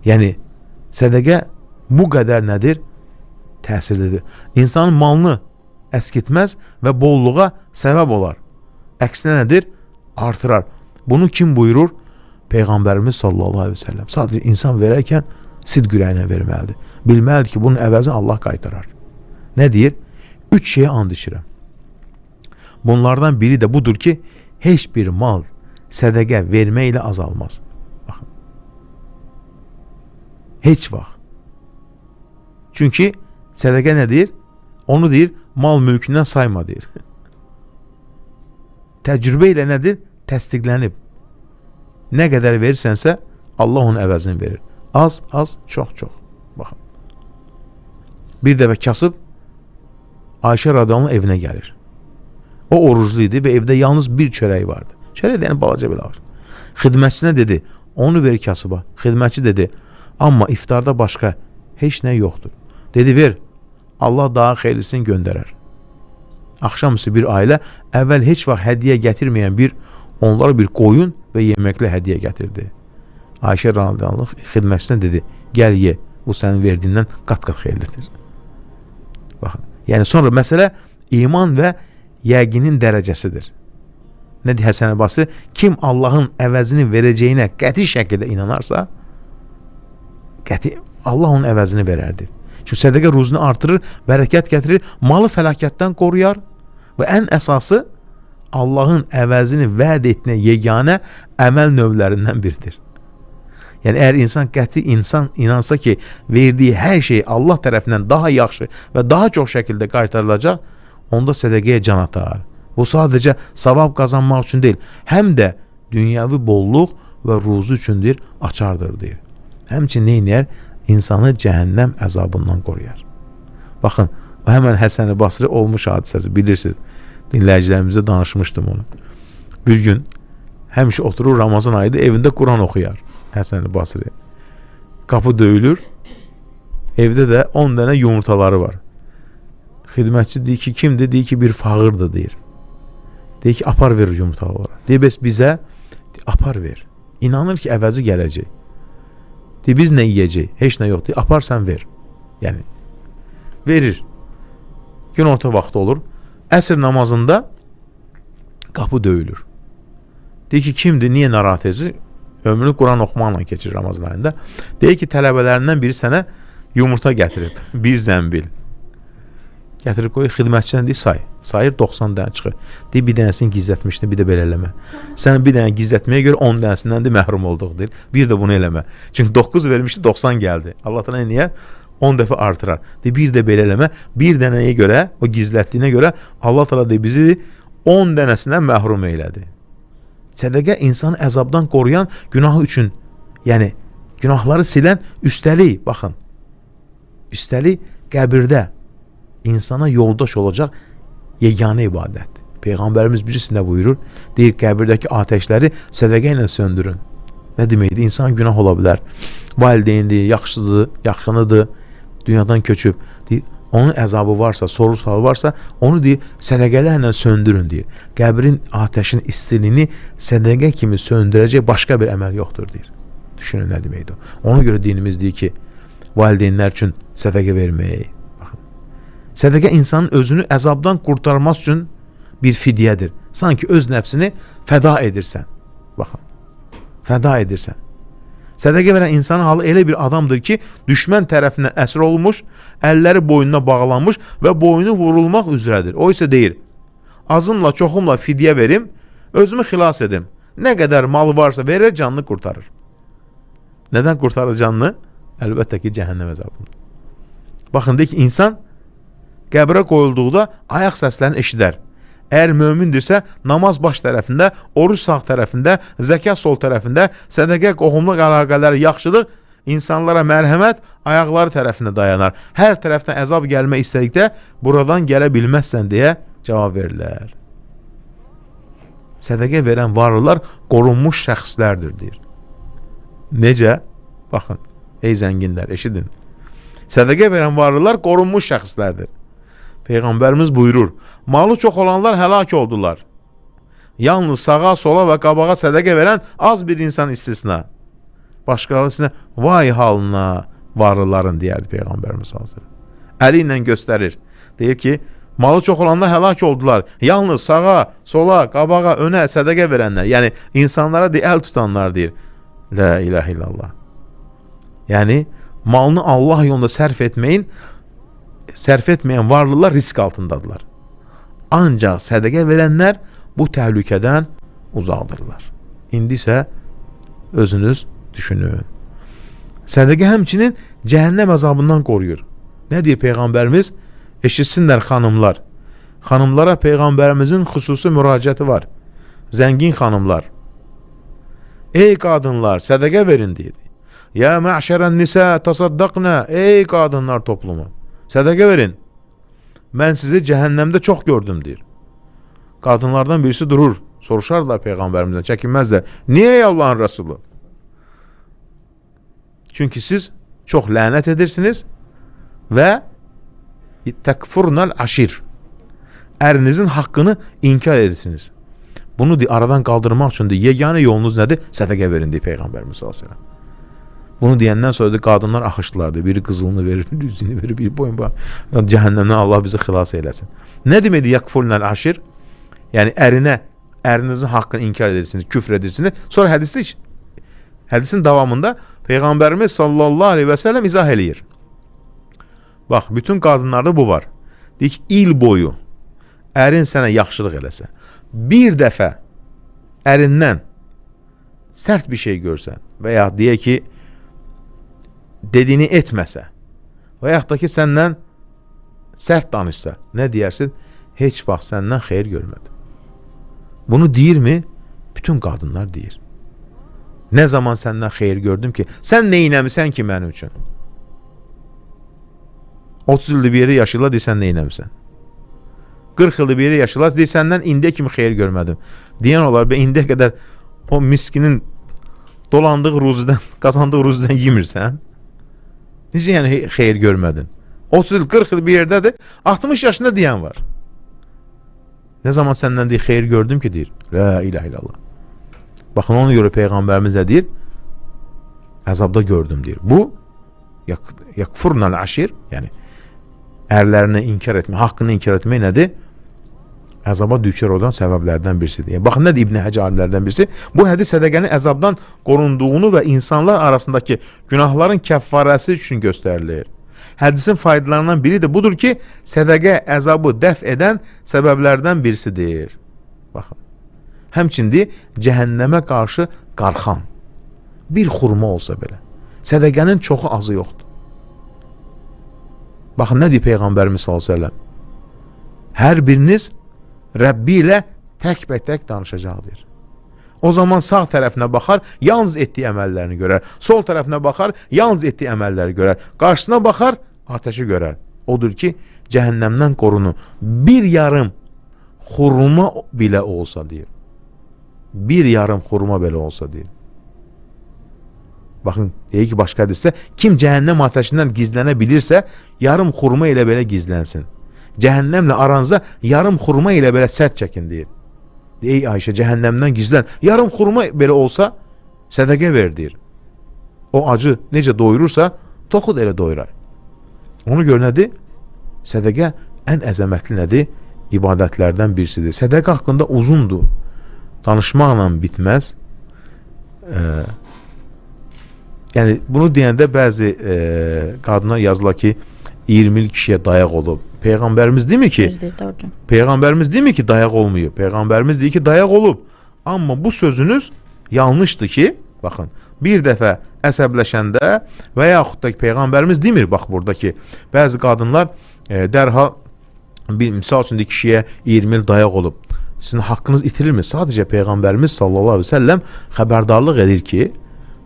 Yəni sədəqə bu qədər nədir? Təsirlidir. İnsanın malını əskitməz və bolluğa səbəb olar. Əksinə nədir? Artırar. Bunu kim buyurur? Peyğəmbərimiz sallallahu aleyhi ve sellem. Sadəcə insan verərkən sidq ürəyinə verməlidir. Bilməlidir ki, bunun əvəzini Allah qaytarar. Nə deyir? 3 şeyə and içirəm. Bunlardan biri də budur ki, heç bir mal sədəqə verməklə azalmaz. Baxın. Heç vaxt. Çünki sədəqə nə deyir? Onu deyir, mal mülkündən sayma deyir. Təcrübə ilə nədir? Təsdiqlənib. Nə qədər verirsənsə, Allah onun əvəzini verir. Az, çox. Baxın. Bir dəfə kasıb Ayşə radiyallahu evinə gəlir. O oruclu idi və evdə yalnız bir çörəyi vardı. Çörək yəni balaca belə var. Xidmətçisinə dedi, onu ver kasıba. Xidmətçi dedi, amma iftarda başqa heç nə yoxdur. Dedi, ver, Allah daha xeyirlisini göndərər. Axşamüstü bir ailə əvvəl heç vaxt hədiyyə gətirməyən onlara bir qoyun və yeməklə hədiyyə gətirdi. Ayşə radiyallahu xidmətçisinə dedi, gəl ye, bu sənin verdiyindən qat-qat xeyirlidir. Baxın, yəni sonra məsələ iman və yəqinin dərəcəsidir. Nə deyir Həsən Basri? Kim Allahın əvəzini verəcəyinə qəti şəkildə inanarsa, Allah onun əvəzini verərdir. Çünki sədəqə ruzunu artırır, bərəkət gətirir, malı fəlakətdən qoruyar və ən əsası Allahın əvəzini vəd etmə yeganə əməl növlərindən biridir. Yəni əgər insan inansa ki, verdiyi hər şey Allah tərəfindən daha yaxşı və daha çox şəkildə qaytarılacaq, onda sədəqəyə can atar. Bu sadəcə savab qazanmaq üçün deyil, həm də dünyəvi bolluq və ruzu üçündür, açardır deyir. Həmçinin neynəyər? İnsanı cəhənnəm əzabından qoruyar. Baxın, o həmən Həsən Basri olmuş hadisəsi, bilirsiniz. Dinləyicilərimizə danışmışdım onu. Bir gün həmişə oturur Ramazan ayında evində Quran oxuyar Həsən Basri. Qapı döyülür, evdə də 10 dənə yumurtaları var. Xidmətçi deyir ki, kimdir? Deyir ki, bir fağırdır deyir. Deyir ki, apar verir yumurtaları. Deyir, bəs bizə apar ver. İnanır ki, əvəzi gələcək. Deyir, biz nə yiyəcək? Heç nə yox. Deyir, apar sən ver. Yəni, verir. Gün orta vaxtı olur. Əsr namazında qapı döyülür. Deyir ki, kimdir? Niyə narahat edir? Ömrünü Quran oxumaqla keçirir Ramazan ayında. Deyir ki, tələbələrindən biri sənə yumurta gətirib. Bir zəmbil. Gətirib qoyur, xidmətçidən deyir, say. Sayır, 90 dənə çıxır. Deyir, bir dənəsini gizlətmişdi, bir də belə eləmə. Sən bir dənə gizlətməyə görə 10 dənəsindən də məhrum olduq, deyir. Bir də bunu eləmə. Çünki 9 vermişdi, 90 gəldi. Allah təala niyə? 10 dəfə artırar. Deyir, bir də belə eləmə. Bir dənəyə görə, o gizlətdiyinə görə Allah təala deyir, bizi 10 dənəsindən məhrum elədi. Sədəqə insanı əzabdan qoruyan, günahı üçün, yəni günahları silən, üstəlik, baxın, üstəlik qəbirdə insana yoldaş olacaq yeganə ibadətdir. Peyğəmbərimiz birisində buyurur, deyir, qəbirdəki ateşləri sədəqə ilə söndürün. Nə deməkdir? İnsan günah ola bilər. Valideyndir, yaxşınıdır, dünyadan köçüb. Deyir, onun əzabı varsa, soru-sualı varsa, onu deyir, sədəqələrlə söndürün deyir. Qəbrin ateşin istiliyini sədəqə kimi söndürəcək başqa bir əməl yoxdur deyir. Düşünün nə deməkdir? Ona görə dinimiz deyir ki, valideynlər üçün sədəqə vermək. Sədəqə insanın özünü əzabdan qurtarmaq üçün bir fidyədir. Sanki öz nəfsini fəda edirsən. Baxın, fəda edirsən. Sədəqə verən insanın halı elə bir adamdır ki, düşmən tərəfindən əsir olmuş, əlləri boynuna bağlanmış və boynu vurulmaq üzrədir. O isə deyir, azımla çoxumla fidyə verim, özümü xilas edim. Nə qədər malı varsa verir, canını qurtarır. Nədən qurtarır canını? Əlbəttə ki, cəhənnəm əzabında. Baxın, deyək ki, insan qəbrə qoyulduqda ayaq səslərini eşidər. Əgər mömindirsə, namaz baş tərəfində, oruç sağ tərəfində, zəkat sol tərəfində, sədəqə, qohumluq əlaqələri, yaxşılıq, insanlara mərhəmət ayaqları tərəfində dayanar. Hər tərəfdən əzab gəlmə istədikdə buradan gələ bilməzsən deyə cavab verirlər. Sədəqə verən varlılar qorunmuş şəxslərdir, deyir. Necə? Baxın, ey zənginlər, eşidin. Sədəqə verən varlılar qorunmuş şəxslərdir. Peyğəmbərimiz buyurur, malı çox olanlar həlak oldular. Yalnız sağa, sola və qabağa sədəqə verən az bir insan istisna. Başqalarına vay halına varlıların deyərdi Peyğəmbərimiz hazır. Əli ilə göstərir. Deyir ki, malı çox olanlar həlak oldular. Yalnız sağa, sola, qabağa, önə sədəqə verənlər. Yəni, insanlara əl tutanlar deyir. La ilahe illallah. Yəni, malını Allah yolunda sərf etməyən varlılar risk altındadılar. Ancaq sədəqə verənlər bu təhlükədən uzaqdırlar. İndi isə özünüz düşünün. Sədəqə həmçinin cəhənnəm əzabından qoruyur. Nə deyir Peyğəmbərimiz? Eşitsinlər xanımlar. Xanımlara Peyğəmbərimizin xüsusi müraciəti var. Zəngin xanımlar. Ey qadınlar, sədəqə verin deyir. Ya mə'şərən nisə tasaddaqna. Ey qadınlar toplumu. Sədəqə verin. Mən sizi cəhənnəmdə çox gördüm, deyir. Qadınlardan birisi durur. Soruşarlar Peyğəmbərimizdən, çəkinməzlər. Niyə ey Allahın Rəsulu? Çünki siz çox lənət edirsiniz və təkfurnal aşir. Ərinizin haqqını inkar edirsiniz. Bunu aradan qaldırmaq üçün yeganə yolunuz nədir? Sədəqə verin, deyir Peyğəmbərimiz s.ə.v. Bunu deyəndən sonra da qadınlar axışdılardı. Biri qızılını verir, biri üzünü verir, biri boyun bax. Cəhənnəmdən Allah bizi xilas eyləsin. Nə deməkdir yakfulnal aşir? Yəni ərinizin haqqını inkar edirsiniz, küfr edirsiniz. Sonra hədisin davamında Peyğəmbərimiz sallallahu aleyhi və səlləm izah eləyir. Bax, bütün qadınlarda bu var. Deyik, il boyu ərin sənə yaxşılıq eləsə, bir dəfə ərindən sərt bir şey görsən və ya deyək ki, dediyini etməsə və yaxud da ki, səndən sərt danışsa, nə deyərsin? Heç vaxt səndən xeyir görmədim. Bunu deyirmi? Bütün qadınlar deyir. Nə zaman səndən xeyir gördüm ki, sən neynəmisən ki mənim üçün? 30 ildir bir yerdə yaşayırlar, deyir, sən neynəmisən? 40 ildir bir yerdə yaşayırlar, deyir, səndən indiyə kimi xeyir görmədim. Deyən olar, indiyə qədər o miskinin dolandığı ruzidən, qazandığı ruzidən yemirsən? Necə yəni xeyir görmədin? 30 il, 40 il bir yerdədir, 60 yaşında deyən var. Nə zaman səndən deyir, xeyir gördüm ki, deyir. La ilahe illallah. Baxın, ona görə Peyğəmbərimiz də deyir, əzabda gördüm, deyir. Bu, yakfurnal aşir, yəni, ərlərini inkar etmək, haqqını inkar etmək nədir? Əzaba düşər olan səbəblərdən birisidir. Yəni, baxın, nədir İbn Həcər alimlərdən birisi? Bu hədis sədəqənin əzabdan qorunduğunu və insanlar arasındakı günahların kəffarəsi üçün göstərilir. Hədisin faydalarından biri də budur ki, sədəqə əzabı dəf edən səbəblərdən birisidir. Baxın. Həmçində cəhənnəmə qarşı qarxan bir xurma olsa belə. Sədəqənin çoxu azı yoxdur. Baxın, nə deyir Peyğəmbərimiz s.ə.v? Hər biriniz Rəbbi ilə tək-bətək danışacaqdır. O zaman sağ tərəfinə baxar, yalnız etdiyi əməllərini görər. Sol tərəfinə baxar, yalnız etdiyi əməlləri görər. Qarşısına baxar, ateşi görər. Odur ki, cəhənnəmdən qorunu. Bir yarım xurma belə olsa, deyir. Bir yarım xurma belə olsa, deyir. Baxın, deyir ki, başqa hədisdə, kim cəhənnəm ateşindən gizlənə bilirsə, yarım xurma ilə belə gizlənsin. Cəhənnəmlə aranıza yarım xurma ilə belə sədd çəkin, deyir. Ey Ayşə, cəhənnəmdən gizlən. Yarım xurma belə olsa, sədəqə ver, deyir. O acı necə doyurursa, toxud elə doyurar. Onu gör nədir? Sədəqə ən əzəmətli nədir? İbadətlərdən birisidir. Sədəqə haqqında uzundur. Danışmaqla bitməz. Yəni bunu deyəndə bəzi qadına yazılar ki, 20 il kişiyə dayaq olub. Peyğəmbərimiz demir ki, Peyğəmbərimiz demir ki, dayaq olmayıb. Peyğəmbərimiz deyir ki, dayaq olub. Amma bu sözünüz yanlışdır ki, baxın, bir dəfə əsəbləşəndə və yaxud da Peyğəmbərimiz demir, bax buradakı bəzi qadınlar dərhal bir misal üçün kişiyə 20 il dayaq olub. Sizin haqqınız itirilmir. Sadəcə Peyğəmbərimiz sallallahu əleyhi və səlləm xəbərdarlıq edir ki,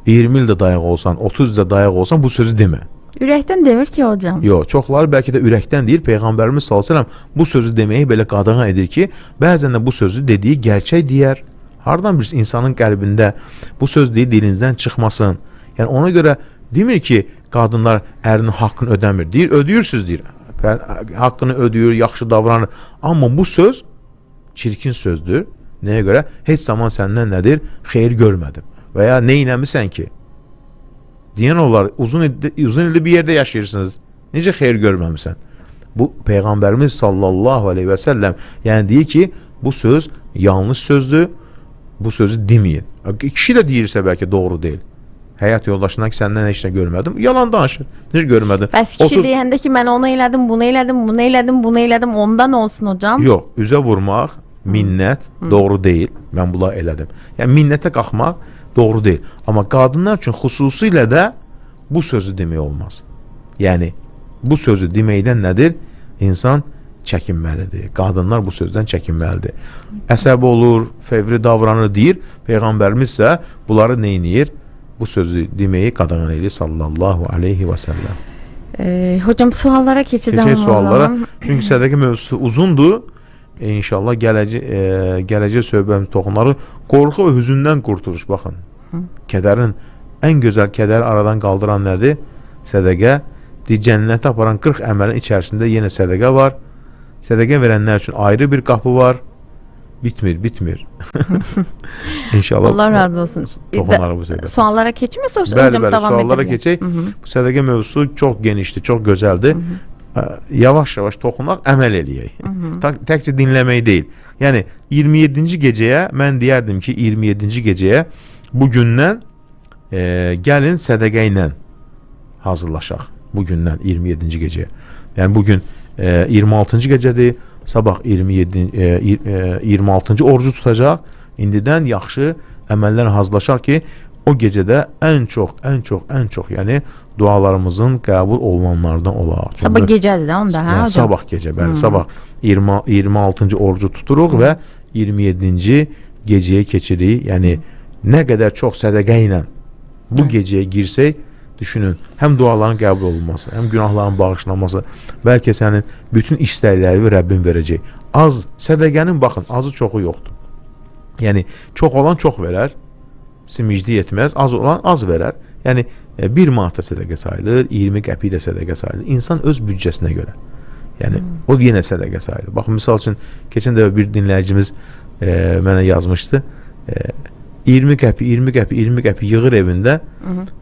20 ildə dayaq olsan, 30 ildə dayaq olsan bu sözü demə. Ürəkdən demir ki hocam. Yox, çoxları bəlkə də ürəkdən deyir. Peyğəmbərimiz sallallahu əleyhi və səlləm bu sözü deməyi belə qadağan edir ki, bəzən də bu sözü dediyi gerçək deyər. Hardan bir insanın qəlbində bu söz deyir, dilinizdən çıxmasın. Yəni ona görə demir ki, qadınlar ərinin haqqını ödəmir. Deyir, ödəyirsiniz deyir. Haqqını ödəyir, yaxşı davranır. Amma bu söz çirkin sözdür. Nəyə görə? Heç zaman səndən nədir? Xeyir görmədim. Və ya nə eləmisən ki? Deyən olar, uzun ildə bir yerdə yaşayırsınız. Necə xeyir görməmisən? Bu Peyğəmbərimiz sallallahu aleyhi və səlləm yəni deyir ki, bu söz yanlış sözdür. Bu sözü deməyin. Kişi də deyirsə bəlkə doğru deyil. Həyat yoldaşından ki, səndən heç nə görmədim. Yalan danışır. Necə görmədim? Bəs kişi deyəndə ki, mən onu elədim, bunu elədim, bunu elədim, bunu elədim, ondan olsun hocam. Yox, üzə vurmaq, minnət doğru deyil. Mən bunları elədim. Yəni minnətə qalxmaq doğru deyil. Amma qadınlar üçün xüsusilə də bu sözü demək olmaz. Yəni bu sözü deməkdən nədir? İnsan çəkinməlidir. Qadınlar bu sözdən çəkinməlidir. Əsəbi olur, fevri davranır deyir. Peyğəmbərimiz isə bunları neyniyir? Bu sözü deməyi qadağan edir sallallahu aleyhi və səlləm. Hocam suallara keçidəm suallara. Çünki sədəqə mövzusu uzundur. İnşallah gələcək söhbətin toxunları qorxu və hüzündən qurtuluş. Baxın, kədərin ən gözəl kədəri aradan qaldıran nədir? Sədəqə. Cənnətə aparan 40 əməlin içərisində yenə sədəqə var. Sədəqə verənlər üçün ayrı bir qapı var. Bitmir. İnşallah. Allah razı olsun. Toxunları bu söhbət. Suallara keçmir, bəli, suallara keçək. Bu sədəqə mövzusu çox genişdir, çox gözəldir. Yavaş-yavaş toxunaq, əməl eləyək. Təkcə dinləmək deyil. Yəni 27-ci gecəyə mən deyərdim ki, 27-ci gecəyə bu gündən gəlin sədəqə ilə hazırlaşaq. Bu gündən 27-ci gecəyə. Yəni bugün 26-cı gecədir. Sabah 26-cı orucu tutacaq. İndidən yaxşı əməllər hazırlaşaq ki, o gecədə ən çox, yəni dualarımızın qəbul olunanlardan olar. Sabah gecədir də onda, hə hocam? Sabah gecə, bəli. Sabah 26-cı orucu tuturuq və 27-ci gecəyə keçirik. Yəni nə qədər çox sədəqə ilə bu gecəyə girsək, düşünün, həm duaların qəbul olunması, həm günahların bağışlanması, bəlkə sənin bütün istəkləri Rəbbin verəcək. Az, sədəqənin baxın, azı çoxu yoxdur. Yəni, çox olan çox verər, simicli yetməz, az olan az verər. Yəni, 1 manat da sədəqə sayılır, 20 qəpik də sədəqə sayılır. İnsan öz büdcəsinə görə. Yəni, o yenə sədəqə sayılır. Baxın, misal üçün, keçən dəfə bir dinləyicimiz mənə yazmışdı. 20 qəpik yığır evində,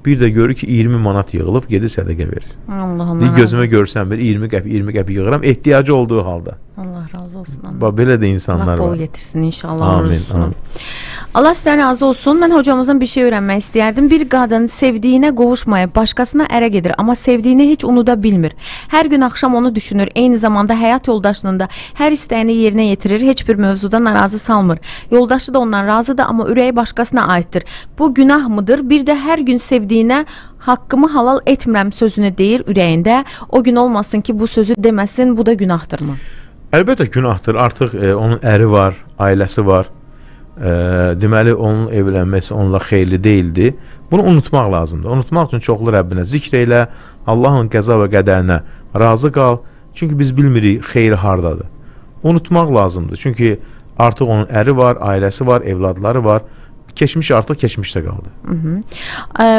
bir də görür ki 20 manat yığılıb, gedir sədəqə verir. Gözümə görsən bir 20 qəpik yığıram, ehtiyacı olduğu halda. Allah razı olsun. Belə də insanlar var. Allah bol getirsin inşallah. Amin. Allah sizdən razı olsun. Mən hocamızdan bir şey öyrənmək istəyərdim. Bir qadın sevdiyinə qovuşmayıb, başqasına ərə gedir, amma sevdiyini heç unuda bilmir. Hər gün axşam onu düşünür, eyni zamanda həyat yoldaşının da hər istəyini yerinə yetirir, heç bir mövzuda narazı salmır. Yoldaşı da ondan razıdır, amma ürəyi başqasına aiddir. Bu günah mıdır? Bir də hər gün sevdiyinə haqqımı halal etmirəm sözünü deyir ürəyində. O gün olmasın ki, bu sözü deməsin, bu da günahdırmı? Əlbəttə günahdır. Artıq onun əri var, ailəsi var. Deməli, onun evlənməsi onunla xeyirli deyildi. Bunu unutmaq lazımdır. Unutmaq üçün çoxlu Rəbbinə zikr elə, Allahın qəza və qədərinə razı qal. Çünki biz bilmirik xeyri hardadır. Unutmaq lazımdır. Çünki artıq onun əri var, ailəsi var, evladları var. Keçmiş artıq keçmişdə qaldı.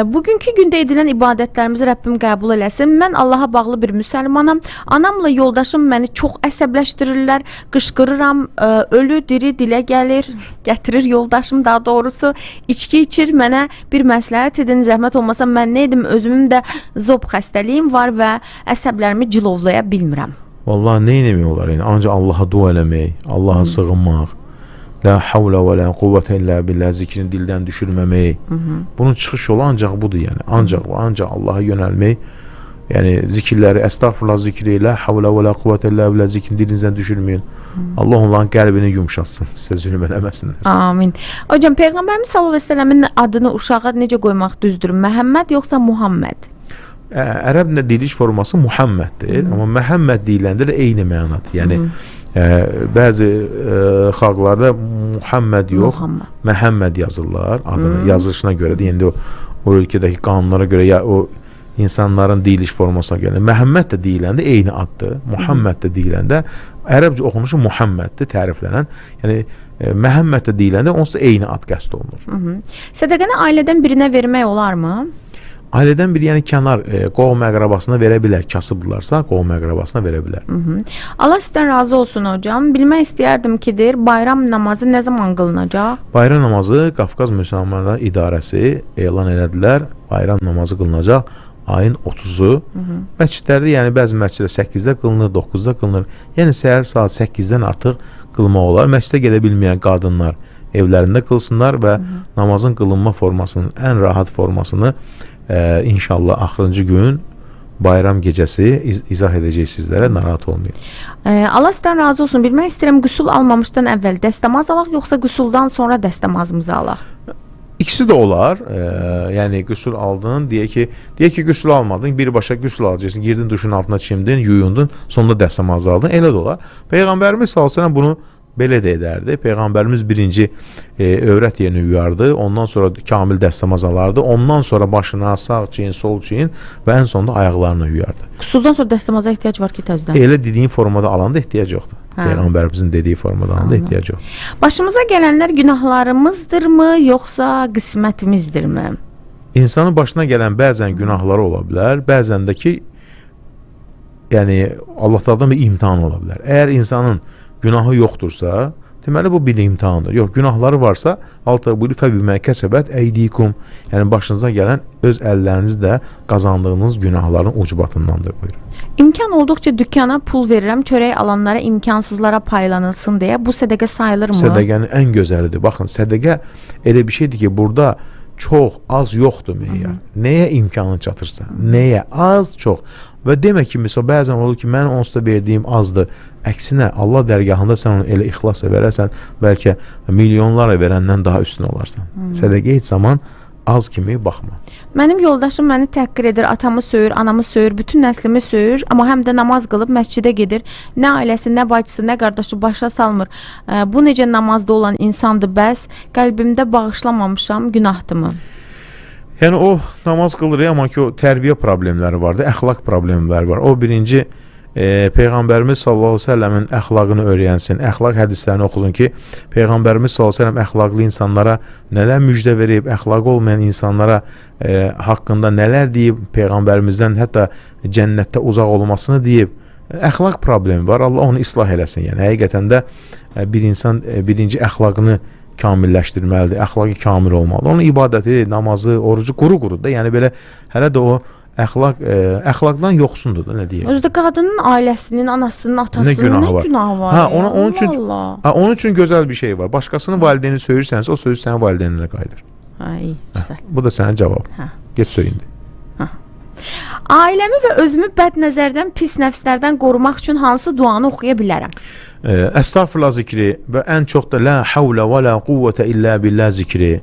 Bugünkü gündə edilən ibadətlərimizi Rəbbim qəbul eləsin. Mən Allaha bağlı bir müsəlmanam. Anamla yoldaşım məni çox əsəbləşdirirlər. Qışqırıram, ölü, diri dilə gətirir yoldaşım daha doğrusu. İçki içir, mənə bir məsləhət edin, zəhmət olmasa mən nə edim? Özümün də zob xəstəliyim var və əsəblərimi cilovlaya bilmirəm. Vallahi nə etmək olar? Yəni, ancaq Allaha dua eləmək, Allaha sığınmaq. la havle və la quvvətə illə billah zikrini dildən düşürməmək. Bunun çıxış yolu ancaq budur, yəni. Ancaq Allaha yönəlmək. Yəni zikirləri, əstəğfurullah zikri, la havle və la quvvətə illə billah zikrini dilinizdən düşürməyin. Allah onların qəlbini yumşatsın, sizə zülm eləməsinlər. Amin. Hocam, Peyğəmbərimiz sallallahu əleyhi və səlləmin adını uşağa necə qoymaq düzdür? Məhəmməd yoxsa Muhammed? Ərəb diliş forması Muhammeddir, amma Məhəmməd deyiləndə də eyni mənadır. Yəni bəzi xalqlarda Muhammed yox, Məhəmməd yazırlar adını, yazılışına görə də, yəni o ölkədəki qanunlara görə ya o insanların deyiliş formasına görə. Məhəmməd də deyiləndə eyni addır, Muhammed də deyiləndə ərəbcə oxunuşu Muhammeddir təriflənən. Yəni Məhəmməd də deyiləndə onsuz da eyni ad qəsd olunur. Sədəqəni ailədən birinə vermək olarmı? Ailədən biri, yəni kənar qohum əqrabasına verə bilər, kasıbdırlarsa qohum əqrabasına verə bilər. Allah sizdən razı olsun hocam. Bilmək istəyərdim ki, deyir, bayram namazı nə zaman qılınacaq? Bayram namazı Qafqaz Müsəlmanlar İdarəsi elan elədilər. Bayram namazı qılınacaq ayın 30-u. Məscidlərdə, yəni bəzi məsciddə 8-də qılınır, 9-da qılınır. Yəni səhər saat 8-dən artıq qılmaq olar. Məscidə gedə bilməyən qadınlar evlərində qılsınlar və namazın qılınma formasının ən rahat formasını inşallah axırıncı gün bayram gecəsi izah edəcək sizlərə, narahat olmayın. Allah sizdən razı olsun. Bilmək istəyirəm, qüsul almamışdan əvvəl dəstəmaz alaq, yoxsa qüsuldan sonra dəstəmazımızı alaq? İkisi də olar. Yəni qüsul aldın, deyək ki qüsul almadın, birbaşa qüsul alacaqsın, girdin duşun altına çimdin, yuyundun, sonunda dəstəmaz aldın. Elə də olar. Peyğəmbərimiz sallallahu əleyhi və səlləm bunu belə də edərdi. Peyğəmbərimiz birinci övrət yerini yuyardı, ondan sonra kamil dəstəmaz alardı, ondan sonra başına sağ çiyin, sol çiyin və ən sonunda ayaqlarını yuyardı. Qüsuldan sonra dəstəmaza ehtiyac var ki, təzədən. Elə dediyin formada alanda ehtiyac yoxdur. Peyğəmbərimizin dediyi formada alanda ehtiyac yoxdur. Başımıza gələnlər günahlarımızdır mı, yoxsa qismətimizdirmi? İnsanın başına gələn bəzən günahları ola bilər, bəzən də ki, yəni Allah Taala'dan bir imtahan ola bilər. Əgər insanın günahı yoxdursa, deməli bu bir imtahandır. Yox, günahları varsa, Allah buyurur, fəbimə kəsəbət əydikum. Yəni başınıza gələn öz əllərinizlə qazandığınız günahların ucbatındandır buyurur. İmkan olduqca dükkana pul verirəm, çörək alanlara, imkansızlara paylanılsın deyə. Bu sədəqə sayılır mı? Sədəqənin ən gözəlidir. Baxın, sədəqə elə bir şeydir ki, burada çox, az yoxdur meyar. Nəyə imkanın çatırsa, nəyə, az, çox. Və demək ki, misal, bəzən olur ki, mən onsuz da verdiyim azdır. Əksinə, Allah dərgahında sən onu elə ixlasla verərsən, bəlkə milyonlarla verəndən daha üstün olarsan. Sədəqə heç zaman az kimi baxma. Mənim yoldaşım məni təhqir edir, atamı söyür, anamı söyür, bütün nəslimi söyür, amma həm də namaz qılıb məscidə gedir. Nə ailəsi, nə bacısı, nə qardaşı başa salmır. Bu necə namazda olan insandır bəs? Qəlbimdə bağışlamamışam, günahdırmı? Yəni o namaz qılır, amma ki o tərbiyə problemləri vardır, əxlaq problemləri var. O birinci Peyğəmbərimiz sallallahu əleyhi və səlləmin əxlaqını öyrənsin, əxlaq hədislərini oxusun ki, Peyğəmbərimiz sallallahu əleyhi və səlləm əxlaqlı insanlara nələr müjdə verib, əxlaqı olmayan insanlara haqqında nələr deyib, Peyğəmbərimizdən hətta cənnətdə uzaq olmasını deyib. Əxlaq problemi var, Allah onu islah eləsin. Yəni həqiqətən də bir insan birinci əxlaqını kamilləşdirməlidir, əxlaqı kamil olmalıdır. Onun ibadəti, namazı, orucu quru-qurudur da, yəni belə hələ də o əxlaqdan yoxsundur da, nə deyək. Özdə qadının ailəsinin, anasının, atasının nə günahı var? Onun üçün gözəl bir şey var. Başqasının valideyni söyürsənsə, o söz sənin valideyninə qayıdır. Güzel. Bu da sənin cavab. Get söyündü. Ailəmi və özümü bəd nəzərdən, pis nəfslərdən qorumaq üçün hansı duanı oxuya bilərəm? Əstəğfirullah zikri və ən çox da la havlə və la quvvətə illə billah zikri.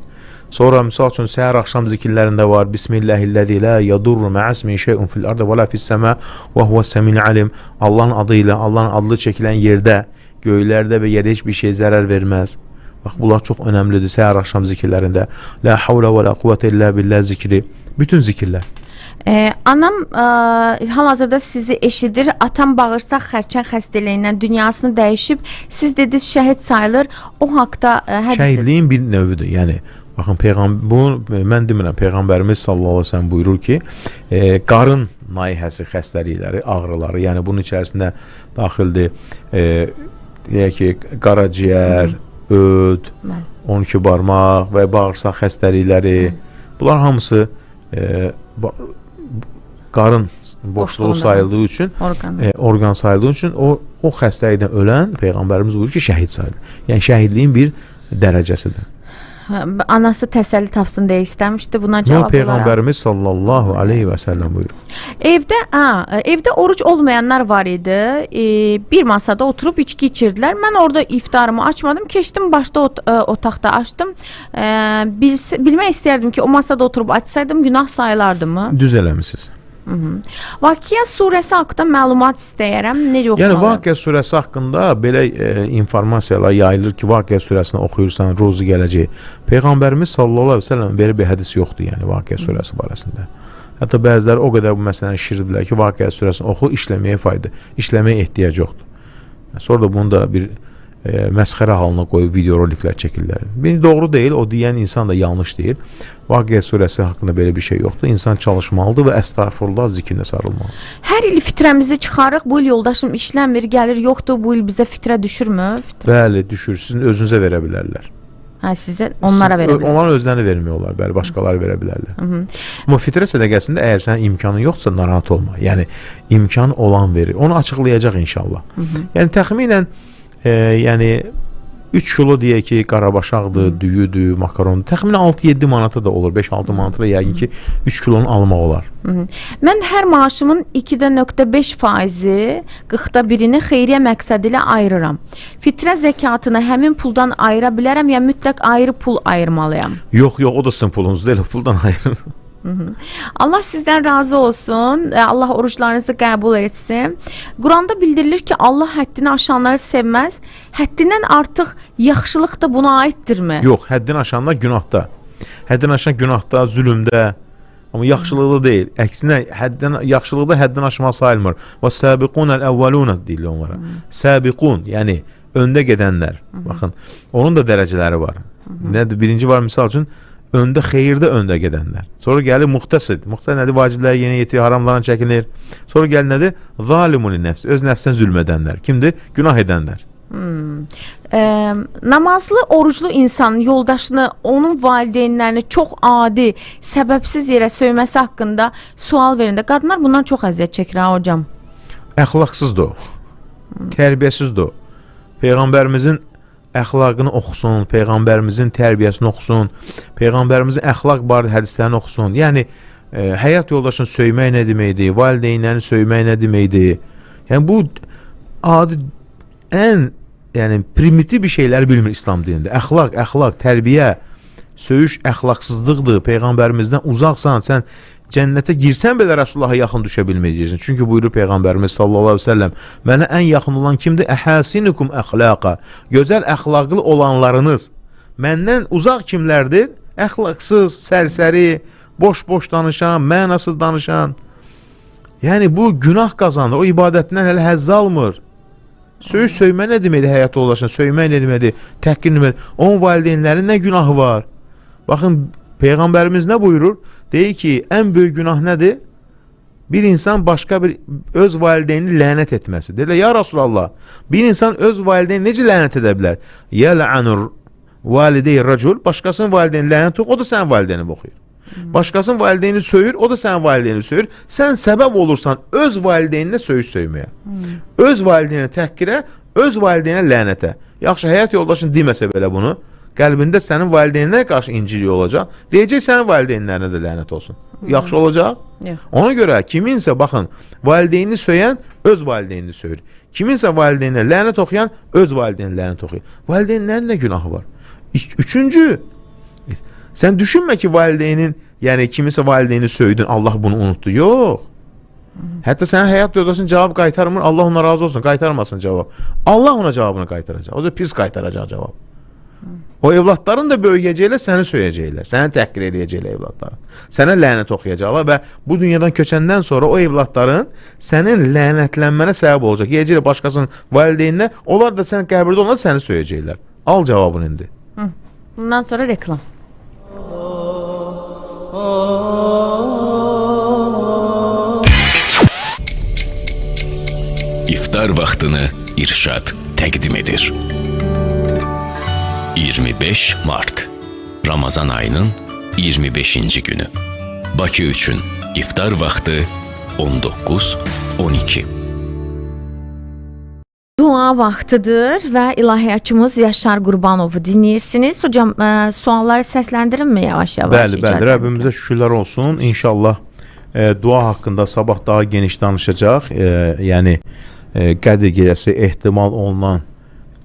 Sonra misal üçün səhər axşam zikirlərində var. Bismillahilləzi la yadurru ma'asmi şey'un fil ardı və la fis səma və huvəs-səmi'ul alim. Allahın adı ilə, Allahın adlı çəkilən yerdə, göylərdə və yerdə heç bir şey zərər verməz. Bax, bunlar çox önəmlidir səhər axşam zikirlərində. La havlə və la quvvətə illə billah zikri. Bütün zikirlər. Anam hal-hazırda sizi eşidir. Atam bağırsaq xərçəng xəstəliyindən dünyasını dəyişib. Siz dediniz şəhid sayılır. O haqda şəhidliyin bir növüdür. Yəni baxın, mən demirəm, Peyğəmbərimiz sallallahu əleyhi və səlləm buyurur ki, qarın naihəsi xəstəlikləri, ağrıları, yəni bunun içərisində daxildir, deyək ki, qaraciyər, öd, 12 barmaq və bağırsaq xəstəlikləri, bunlar hamısı qarın boşluğu sayıldığı üçün, orqan sayıldığı üçün o xəstəlikdən ölən Peyğəmbərimiz buyurur ki, şəhid sayılır. Yəni şəhidliyin bir dərəcəsidir. Anası təsəlli tapsın deyə istəmişdi. Buna Nə cavab olaraq. Peyğəmbərimiz sallallahu aleyhi və səlləm buyurur. Evdə oruc olmayanlar var idi. Bir masada oturub içki içirdilər. Mən orada iftarımı açmadım. Keçdim başda otaqda açdım. Bilmək istərdim ki, o masada oturub açsaydım günah sayılardımı? Düz eləmisiniz. Vakiyyə surəsi haqqında məlumat istəyərəm. Necə oxumalı? Yəni Vakiyyə surəsi haqqında belə informasiyalar yayılır ki, Vakiyyə surəsini oxuyursan, ruzu gələcək. Peyğəmbərimiz sallallahu əleyhi və səlləm belə bir hədis yoxdur, yəni Vakiyyə surəsi barəsində. Hətta bəziləri o qədər bu məsələni şişirdilər ki, Vakiyyə surəsini oxu, işləməyə ehtiyac yoxdur. Sonra da bunu da bir məsxərə halına qoyub videoroliklər çəkirlər. Doğru deyil, o deyən insan da yanlış deyir. Vakiyyə surəsi haqqında belə bir şey yoxdur. İnsan çalışmalıdır və əstəğfurullah zikrinə sarılmalıdır. Hər il fitrəmizi çıxarıq. Bu il yoldaşım işləmir, gəlir yoxdur. Bu il bizə fitrə düşürmü? Bəli, düşür. Sizin özünüzə verə bilərlər. Sizə onlara verə bilərlər. Onlar özlərini vermiyorlar, bəli, başqaları verə bilərlər. Amma fitrə sədəqəsində əgər sənin imkanın yoxsa narahat olma. Yəni imkan olan verir. Onu açıqlayacaq inşallah. Yəni təxminən 3 kilo deyək ki, qarabaşaqdır, düyüdür, makarondur. Təxminən 6-7 manata da olur. 5-6 manata yəqin ki 3 kilonu almaq olar. Mən hər maaşımın 2,5%, 40-da birini xeyriyyə məqsədi ilə ayırıram. Fitrə zəkatını həmin puldan ayıra bilərəm ya mütləq ayrı pul ayırmalıyam? Yox, o da sizin pulunuzdur, elə puldan ayırın. Allah sizdən razı olsun. Allah oruçlarınızı qəbul etsin. Quranda bildirilir ki, Allah həddini aşanları sevməz. Həddindən artıq yaxşılıq da buna aiddirmi? Yox, həddini aşanlar günahda. Həddini aşan günahda, zülümdə. Amma yaxşılıqda deyil. Əksinə, yaxşılıqda həddini aşmaq sayılmır. Və səbiqunəl əvvəlunə deyilir onlara. Səbiqun, yəni öndə gedənlər. Baxın, onun da dərəcələri var. Nədir? Birinci var, misal üçün, öndə xeyirdə öndə gedənlər. Sonra gəlir muxtəsid. Muxtəsid nədir? Vacibləri yerinə yetirir, haramlardan çəkinir. Sonra gəlir nədir? Zalimun nəfs. Öz nəfsdən zülm edənlər. Kimdir? Günah edənlər. Namazlı, oruclu insan yoldaşını, onun valideynlərini çox adi, səbəbsiz yerə söyməsi haqqında sual verində. Qadınlar bundan çox əziyyət çəkir ha hocam. Əxlaqsızdır o. Tərbiyəsizdir o. Peyğəmbərimizin əxlaqını oxusun, Peyğəmbərimizin tərbiyəsini oxusun, Peyğəmbərimizin əxlaq barədə hədislərini oxusun. Yəni, həyat yoldaşını söymək nə deməkdir, valideynlərini söymək nə deməkdir. Yəni, bu adi, ən primitiv bir şeyləri bilmir İslam dinində. Əxlaq, tərbiyə, söyüş əxlaqsızlıqdır. Peyğəmbərimizdən uzaqsan, sən cənnətə girsən belə Rasulullaha yaxın düşə bilməyəcəksin. Çünki buyurur Peyğəmbərimiz sallallahu əleyhi və səlləm: "Mənə ən yaxın olan kimdir? Əhasinukum əxlaqa." Gözəl əxlaqlı olanlarınız. Məndən uzaq kimlərdir? Əxlaqsız, sərsəri, boş-boş danışan, mənasız danışan. Yəni bu günah qazanır. O ibadətindən hələ həzz almır. Söymə nə deməkdir həyat yoldaşına? Söymək nə deməkdir? Təhqir nə deməkdir? Onun valideynlərin nə günahı var? Baxın, Peyğəmbərimiz nə buyurur? Deyir ki, ən böyük günah nədir? Bir insan başqa bir öz valideynini lənət etməsi. Deyirlər, ya Rasulallah, bir insan öz valideyni necə lənət edə bilər? Yəl'anur validey racul, başqasının valideyni lənət oxuyur, o da sənin valideyni oxuyur. Başqasının valideyni söyür, o da sənin valideyni söyür. Sən səbəb olursan öz valideyninə söyüş söyməyə. Öz valideyninə təhqirə, öz valideyninə lənətə. Yaxşı, həyat yoldaşın deməsə belə bunu, qəlbində sənin valideynlərə qarşı inciliyi olacaq. Deyəcək, sənin valideynlərinə də lənət olsun. Yaxşı olacaq? Ona görə kiminsə, baxın, valideynini söyən öz valideynini söyür. Kiminsə valideyninə lənət oxuyan öz valideynə lənət oxuyur. Valideynlərin nə günahı var? Üçüncü, sən düşünmə ki, valideynin, yəni kiminsə valideyni söydün, Allah bunu unutdu. Yox. Hətta sənin həyat yoldaşın cavab qaytarmır, Allah ona razı olsun, qaytarmasın cavab. Allah ona cavabını qaytaracaq. O da pis qaytaracaq cavab. O evlatların da böyüyəcəklər, səni söyəcəklər, səni təhqir edəcəklər evlatların. Sənə lənət oxuyacaqlar və bu dünyadan köçəndən sonra o evlatların sənin lənətlənmənə səbəb olacaq. Yiyəcəklər başqasının valideyninə, onlar da sən qəbirdə onlar səni söyəcəklər. Al cavabını indi. Bundan sonra reklam. İftar vaxtını İrşad təqdim edir. 25 Mart Ramazan ayının 25-ci günü. Bakı üçün iftar vaxtı 19:12. Dua dua vaxtıdır və ilahiyyatçımız Yaşar Qurbanovu dinləyirsiniz. Hocam, sualları səsləndirinmi yavaş-yavaş? Bəli, Rəbbimizə şükürlər olsun. İnşallah dua haqqında sabah daha geniş danışacaq. Yəni Qədir gecəsi ehtimal olunan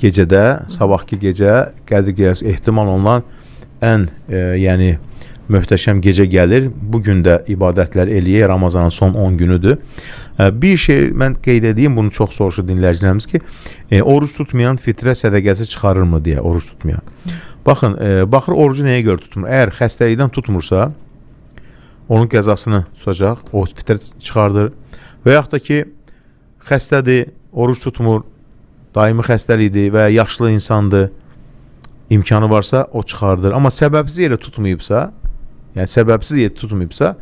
gecədə, sabahki gecə Qədir gecəsi ehtimal olunan ən yəni möhtəşəm gecə gəlir. Bugün də ibadətlər eləyək. Ramazanın son 10 günüdür. Bir şey mən qeyd edeyim, bunu çox soruşur dinləyicilərimiz ki, oruç tutmayan fitrə sədəqəsi çıxarırmı deyə, oruç tutmayan. Baxın, baxır orucu nəyə görə tutmur? Əgər xəstəlikdən tutmursa, onun qəzasını tutacaq, o fitrə çıxardır. Və yaxud da ki, xəstədir, oruç tutmur, daimi xəstəlikdir və ya yaşlı insandır, imkanı varsa o çıxardır. Amma səbəbsiz yerə tutmayıbsa, yəni səbəbsiz yerə tutmayıbsa,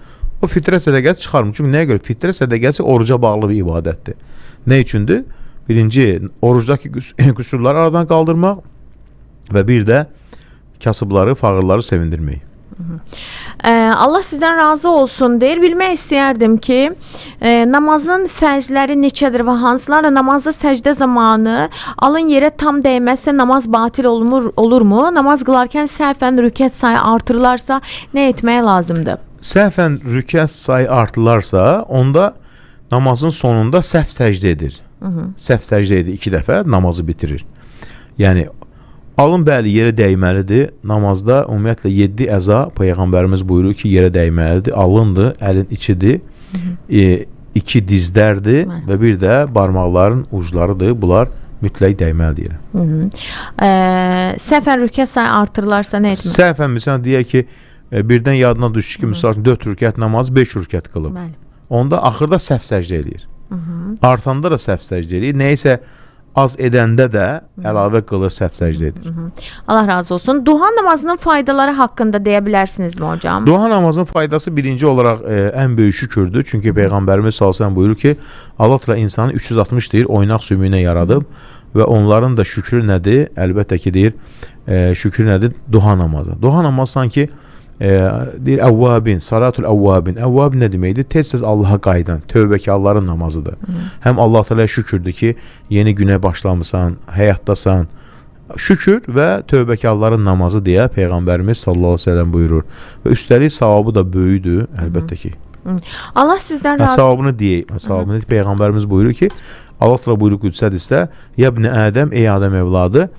o fitrə sədəqəsi çıxarmır. Çünki nəyə görə? Fitrə sədəqəsi oruca bağlı bir ibadətdir. Nə üçündür? Birinci, orucdakı qüsurları aradan qaldırmaq və bir də kasıbları, fağırları sevindirmək. Allah sizdən razı olsun deyir. Bilmək istəyərdim ki, namazın fərzləri neçədir və hansıları namazda səcdə zamanı alın yerə tam dəyməzsə namaz batil olurmu? Namaz qılarkən səhvən rükət sayı artırılarsa nə etmək lazımdır? Səhvən rükət sayı artırılarsa, onda namazın sonunda səhv səcdə edir. Səhv səcdə edir 2 dəfə, namazı bitirir. Yəni alın bəli yerə dəyməlidir. Namazda ümumiyyətlə 7 əza Peyğəmbərimiz buyurur ki, yerə dəyməlidir. Alındır, əlin içidir, 2 dizlərdir və bir də barmaqların uclarıdır. Bunlar mütləq dəyməlidir yerə. Səhvən rükət sayı artırılarsa nə etmək? Səhvən məsələn deyək ki, birdən yadına düşür ki, misal 4 rükət namaz 5 rükət qılıb. Onda axırda səhv səcdə edir. Artanda da səhv səcdə edir. Nəysə az edəndə də əlavə qılır, səhv səcdə edir. Allah razı olsun. Duha namazının faydaları haqqında deyə bilərsinizmi hocam? Duha namazının faydası birinci olaraq ən böyük şükürdür. Çünki Peyğəmbərimiz sallallahu buyurur ki, Allah təala insanı 360 deyir, oynaq sümüyünə yaradıb və onların da şükrü nədir? Əlbəttə ki, deyir, şükrü nədir? Duha namazı. Duha namazı sanki deyir əvvabin, salatul əvvabin. Əvvab nə deməkdir? Tez-tez Allaha qayıdan, tövbəkarların namazıdır. Həm Allah təala şükürdür ki, yeni günə başlamısan, həyatdasan. Şükür və tövbəkarların namazı deyə Peyğəmbərimiz sallallahu əleyhi və səlləm buyurur. Və üstəlik savabı da böyükdür, əlbəttə ki. Allah sizdən razı olsun. Savabını deyək. Savabını Peyğəmbərimiz buyurur ki, Allah təala buyurur qüdsə hədisdə: "Ya ibn Ədəm, ey Adəm evladı,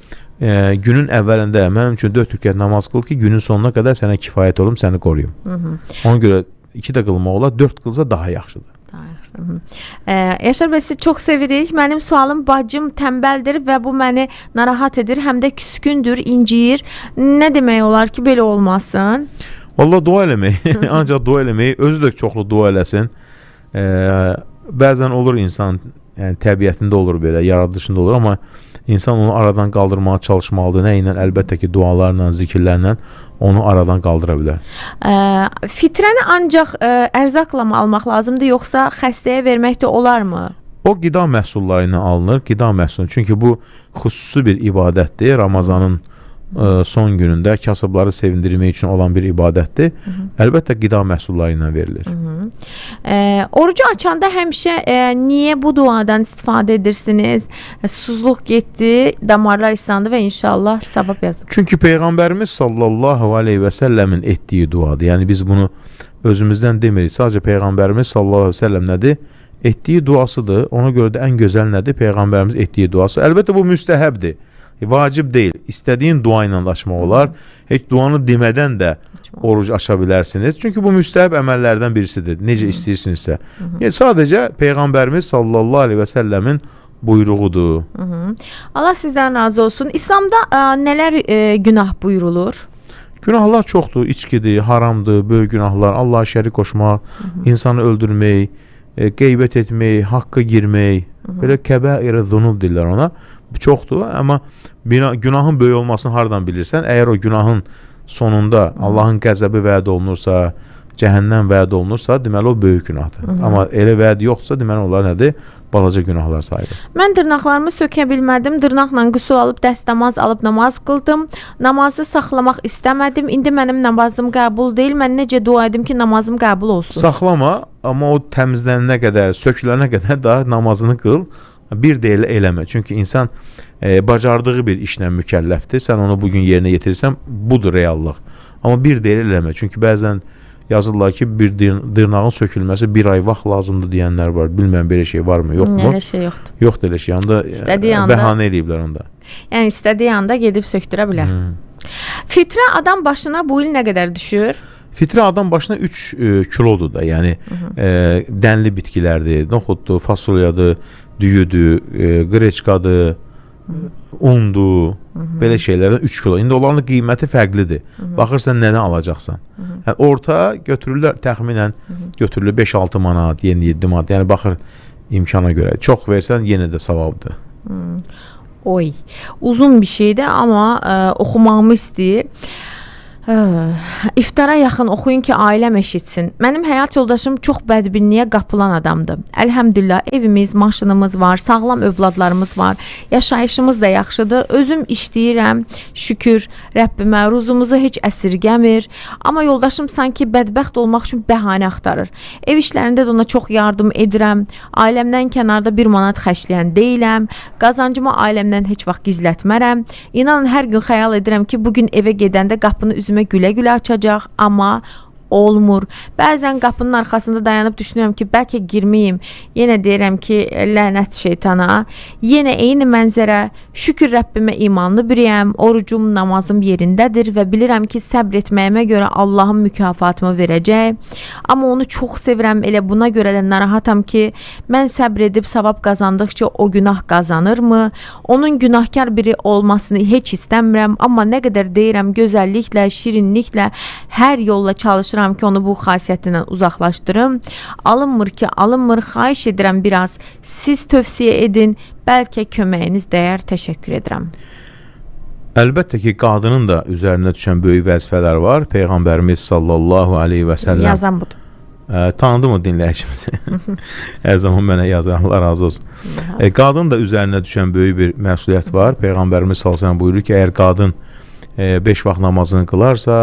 günün əvvəlində mənim üçün 4 rükət namaz qıl ki, günün sonuna qədər sənə kifayət olum, səni qoruyum." Ona görə 2 də qılmaq olar, 4 qılsa daha yaxşıdır. Yaşar bəy, sizi çox sevirik. Mənim sualım, bacım tənbəldir və bu məni narahat edir, həm də küskündür, inciyir. Nə demək olar ki, belə olmasın? Vallahi dua eləmək, ancaq dua eləmək, özü də çoxlu dua eləsin. Bəzən olur insan, yəni təbiətində olur belə, yaradışında olur, amma İnsan onu aradan qaldırmağa çalışmalıdır. Nə ilə? Əlbəttə ki, dualarla, zikirlərlə onu aradan qaldıra bilər. Fitrəni ancaq ərzaqla mı almaq lazımdır, yoxsa xəstəyə vermək də olarmı? O qida məhsulları ilə alınır, qida məhsulları. Çünki bu xüsusi bir ibadətdir. Ramazanın son günündə kasıbları sevindirmək üçün olan bir ibadətdir. Əlbəttə qida məhsulları ilə verilir. Orucu açanda həmişə niyə bu duadan istifadə edirsiniz? Susuzluq getdi, damarlar islandı və inşallah savab yazıb. Çünki Peyğəmbərimiz sallallahu aleyhi və səlləmin etdiyi duadır. Yəni biz bunu özümüzdən demirik. Sadəcə Peyğəmbərimiz sallallahu aleyhi və səlləm nədir? Etdiyi duasıdır. Ona görə də ən gözəl nədir? Peyğəmbərimiz etdiyi duası. Əlbəttə bu müstəhəbdir. Vacib deyil. İstədiyin dua ilə açmaq olar. Heç duanı demədən də oruc aça bilərsiniz. Çünki bu müstəhəb əməllərdən birisidir. Necə istəyirsinizsə. Yəni sadəcə Peyğəmbərimiz sallallahu aleyhi və səlləmin buyruğudur. Allah sizdən razı olsun. İslamda nələr günah buyurulur? Günahlar çoxdur. İçkidir, haramdır, böyük günahlar, Allah'a şərik qoşmaq, insanı öldürmək, qeybət etmək, haqqa girmək, belə kəbəir-i zunub deyirlər ona. Çoxdur, amma günahın böyük olmasını hardan bilirsən? Əgər o günahın sonunda Allahın qəzəbi vəd olunursa, cəhənnəm vəd olunursa, deməli o böyük günahdır. Amma elə vəd yoxdursa, deməli onlar nədir? Balaca günahlar sayılır. Mən dırnaqlarımı sökə bilmədim. Dırnaqla qüsul alıb, dəstəmaz alıb namaz qıldım. Namazı saxlamaq istəmədim. İndi mənim namazım qəbul deyil. Mən necə dua edim ki, namazım qəbul olsun? Saxlama, amma o təmizlənənə qədər, sökülənə qədər daha namazını qıl. Bir də eləmə. Çünki insan bacardığı bir işlə mükəlləfdir. Sən onu bugün yerinə yetirirsən, budur reallıq. Amma bir də eləmə. Çünki bəzən yazırlar ki, bir dırnağın sökülməsi 1 ay vaxt lazımdır deyənlər var. Bilməm belə şey varmı, yoxmu? Elə şey yoxdur. Yoxdur elə şey. Anda bəhanə eləyiblər onda. Yəni istədiyi anda gedib söktürə bilər. Fitrə adam başına bu il nə qədər düşür? Fitrə adam başına 3 kilodur da. Yəni dənli bitkilərdir, noxuddur, fasolyadır, düyüdür, qreçkadır, undur, belə şeylərdən 3 kilo. İndi onların qiyməti fərqlidir. Baxırsan nənə alacaqsan. Yəni, orta götürürlər, təxminən götürülür 5-6 manat, 7 manat. Yəni baxır imkana görə. Çox versən yenə də savabdır. Oy, uzun bir şeydir, amma oxumağımı istəyir. İftara yaxın oxuyun ki, ailəm eşitsin. Mənim həyat yoldaşım çox bədbinliyə qapılan adamdır. Əlhəmdülillah, evimiz, maşınımız var, sağlam övladlarımız var, yaşayışımız da yaxşıdır. Özüm işləyirəm, şükür Rəbbimə, ruzumuzu heç əsirgəmir. Amma yoldaşım sanki bədbəxt olmaq üçün bəhanə axtarır. Ev işlərində də ona çox yardım edirəm. Ailəmdən kənarda 1 manat xərcləyən deyiləm. Qazancımı ailəmdən heç vaxt gizlətmərəm. İnanın, hər gün xəyal edirəm ki, bugün evə gedəndə qapını üzümə gülə-gülə açacaq, amma olmur. Bəzən qapının arxasında dayanıb düşünürəm ki, bəlkə girməyim. Yenə deyirəm ki, lənət şeytana. Yenə eyni mənzərə. Şükür Rəbbimə imanlı biriyəm. Orucum, namazım yerindədir və bilirəm ki, səbr etməyimə görə Allahın mükafatımı verəcək. Amma onu çox sevirəm. Elə buna görə də narahatam ki, mən səbr edib savab qazandıqca o günah qazanırmı? Onun günahkar biri olmasını heç istəmirəm. Amma nə qədər deyirəm, gözəlliklə, şirinliklə hər yolla çalışıram ki, onu bu xasiyyətindən uzaqlaşdırım. Alınmır ki, alınmır. Xahiş edirəm biraz. Siz tövsiyə edin. Bəlkə köməyiniz dəyər. Təşəkkür edirəm. Əlbəttə ki, qadının da üzərinə düşən böyük vəzifələr var. Peyğəmbərimiz sallallahu aleyhi və səlləm yazan budur. Tanıdı mı dinləyicimizi? Hər zaman mənə yazan, Allah razı olsun. Qadının da üzərinə düşən böyük bir məsuliyyət var. Peyğəmbərimiz sallallahu aleyhi və səlləm buyurur ki, əgər qadın 5 vaxt namazını qılarsa,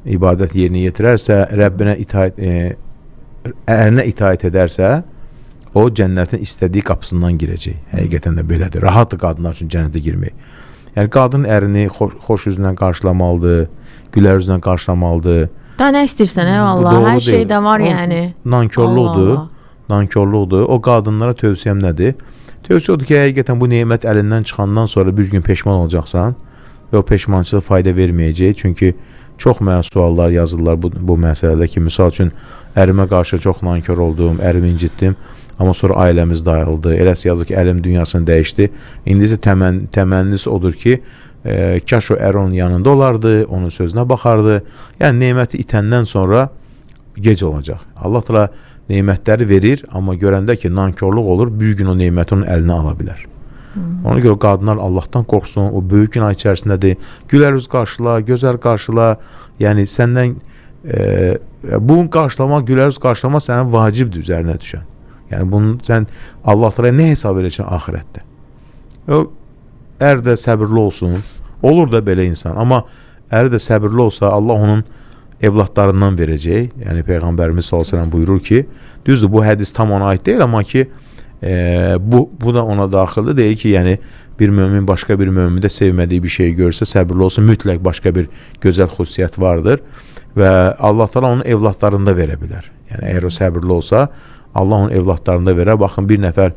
ibadət yerinə yetirərsə, Rəbbinə ərinə itaət edərsə, o cənnətin istədiyi qapısından girəcək. Həqiqətən də belədir. Rahatdır qadınlar üçün cənnətə girmək. Yəni, qadın ərini xoş üzlə qarşılamalıdır, gülər üzlə qarşılamalıdır. Da nə istəyirsən, eyvallah, hər şey də var yəni. Nankörluqdur. O qadınlara tövsiyəm nədir? Tövsiyə odur ki, həqiqətən bu nemət əlindən çıxandan sonra bir gün peşman olacaqsan və o peşmançılıq fayda verməyəcək. Çünki çox mənə suallar yazırlar bu məsələdə ki, misal üçün, ərimə qarşı çox nankör oldum, ərimi incitdim, amma sonra ailəmiz dayıldı. Eləsi yazır ki, əlim dünyasını dəyişdi. İndi isə təmənnisi odur ki, kaş o ər onun yanında olardı, onun sözünə baxardı. Yəni, neməti itəndən sonra gec olacaq. Allah təala nemətləri verir, amma görəndə ki, nankörlük olur, bir gün o neməti onun əlinə ala bilər. Ona görə qadınlar Allahdan qorxsun, o böyük günah içərisindədir. Gülər üz qarşıla, gözəl qarşıla. Yəni, səndən bunu qarşılamaq, gülər üz qarşılamaq sənin vacibdir üzərinə düşən. Yəni, bunu sən Allah təala nə hesab edəcəksən axirətdə? Ər də səbirli olsun. Olur da belə insan. Amma əri də səbirli olsa, Allah onun evlatlarından verəcək. Yəni, Peyğəmbərimiz sallallahu əleyhi və səlləm buyurur ki, düzdür, bu hədis tam ona aid deyil, amma ki, bu da ona daxildir. Deyir ki, yəni, bir mömin başqa bir mömində sevmədiyi bir şey görsə, səbirli olsun, mütləq başqa bir gözəl xüsusiyyət vardır və Allah təala onun evlatlarında verə bilər. Yəni, əgər o səbirli olsa, Allah onun evlatlarında verər. Baxın, bir nəfər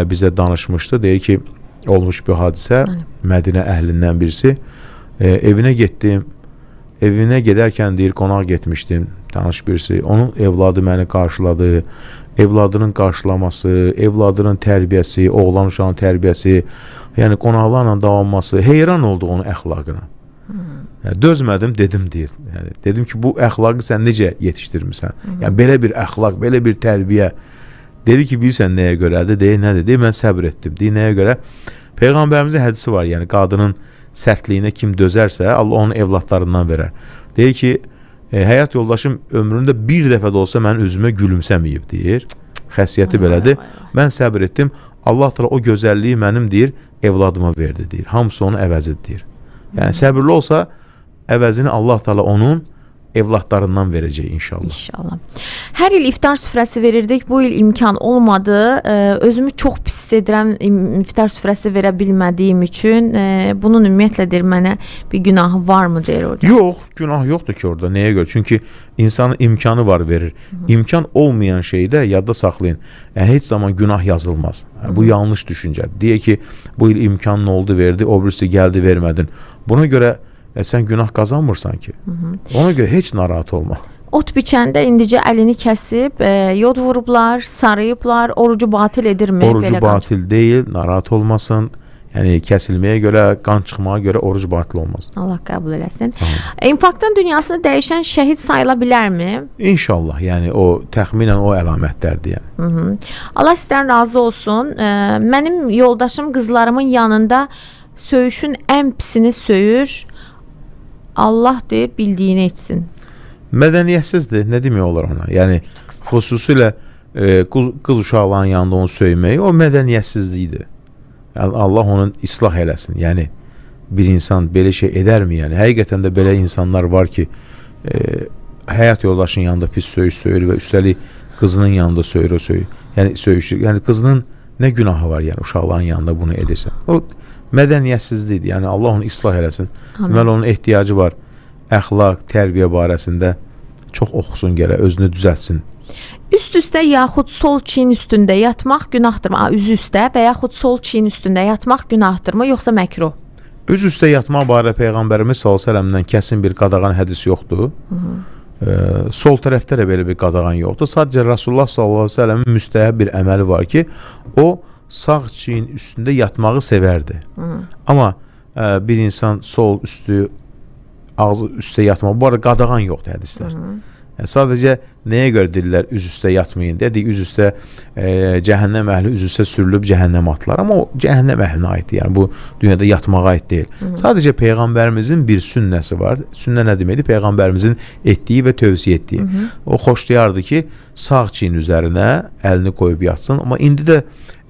bizə danışmışdı, deyir ki, olmuş bir hadisə, Mədinə əhlindən birisi, evinə getdim, evinə gedərkən deyir, qonaq getmişdim, tanış birisi, onun evladı məni qarşıladı, evladının qarşılaması, evladının tərbiyəsi, oğlan uşağının tərbiyəsi, yəni qonaqlarla davranması, heyran oldu onun əxlaqına. Yəni, dözmədim, dedim deyir. Yəni, dedim ki, bu əxlaqı sən necə yetişdirmirsən? Yəni, belə bir əxlaq, belə bir tərbiyə. Dedi ki, bilirsən nəyə görədir? Deyir, nədir? Deyir, mən səbr etdim. Deyir, nəyə görə? Peyğəmbərimizin hədisi var, yəni qadının sərtliyinə kim dözərsə, Allah onun evlatlarından verər. Deyir ki, həyat yoldaşım ömründə bir dəfə də olsa mənim üzümə gülümsəməyib, deyir. Xəssiyyəti belədir. Mən səbr etdim. Allah təala o gözəlliyi mənim, deyir, evladıma verdi, deyir. Hamısı onun əvəzidir, deyir. Yəni, səbirli olsa, əvəzini Allah təala onun evlatlarından verəcək inşallah. İnşallah. Hər il iftar süfrəsi verirdik. Bu il imkan olmadı. Özümü çox pis edirəm iftar süfrəsi verə bilmədiyim üçün. Bunun ümumiyyətlə deyir mənə bir günahı varmı deyir hocam? Yox, günah yoxdur ki orada. Nəyə görə? Çünki insanın imkanı var verir. İmkan olmayan şeydə yadda saxlayın. Yəni heç zaman günah yazılmaz. Bu yanlış düşüncədir. Deyək ki, bu il imkanın oldu, verdi, o birisi gəldi, vermədin. Buna görə sən günah qazanmırsan ki. Ona görə heç narahat olma. Ot biçəndə indicə əlini kəsib, yod vurublar, sarıyıblar, orucu batil edirmi? Orucu batil deyil, narahat olmasın. Yəni kəsilməyə görə, qan çıxmağa görə oruc batil olmaz. Allah qəbul eləsin. İnfarktın dünyasını dəyişən şəhid sayıla bilərmi? İnşallah, yəni o təxminən o əlamətlərdir yəni. Allah sizdən razı olsun. Mənim yoldaşım qızlarımın yanında söyüşün ən pisini söyür. Allah deyir, bildiyini etsin. Mədəniyyətsizdir, nə demək olar ona? Yəni, xüsusilə qız uşaqların yanında onu söymək, o mədəniyyətsizlikdir. Yəni, Allah onun islah eləsin. Yəni, bir insan belə şey edərmi? Yəni, həqiqətən də belə insanlar var ki, həyat yoldaşının yanında pis söyüş söyür və üstəlik qızının yanında söyür o söyür. Yəni, söyüşür. Yəni, qızının nə günahı var, yəni, uşaqların yanında bunu edirsən? O, mədəniyyətsizlikdir. Yəni Allah onu islah eləsin. Deməli onun ehtiyacı var. Əxlaq, tərbiyə barəsində çox oxusun gərək, özünü düzəltsin. Üst-üstə yaxud sol çiyin üstündə yatmaq günahdır. Üzü üstə və yaxud sol çiyin üstündə yatmaq günahdır yoxsa məkruh? Üz üstə yatmaq barədə Peyğəmbərimiz s.ə.v-dən kəsin bir qadağan hədis yoxdur. Sol tərəfdə də belə bir qadağan yoxdur. Sadəcə Rasulullah s.ə.v-in müstəhəb bir əməli var ki, o sağ çiyin üstündə yatmağı sevərdi. Amma bir insan sol üstü, ağzı üstə yatmaq, bu arada qadağan yoxdur hədislər. Yəni, sadəcə nəyə görə deyirlər üz üstə yatmayın dedik, üz üstə cəhənnəm əhli üz üstə sürülüb cəhənnəm atlar. Amma o cəhənnəm əhlinə aiddir. Yəni bu dünyada yatmağa aid deyil. Sadəcə Peyğəmbərimizin bir sünnəsi var. Sünnə nə deməkdir? Peyğəmbərimizin etdiyi və tövsiyə etdiyi. O xoşlayardı ki, sağ çiyin üzərinə əlini qoyub yatsın. Amma indi də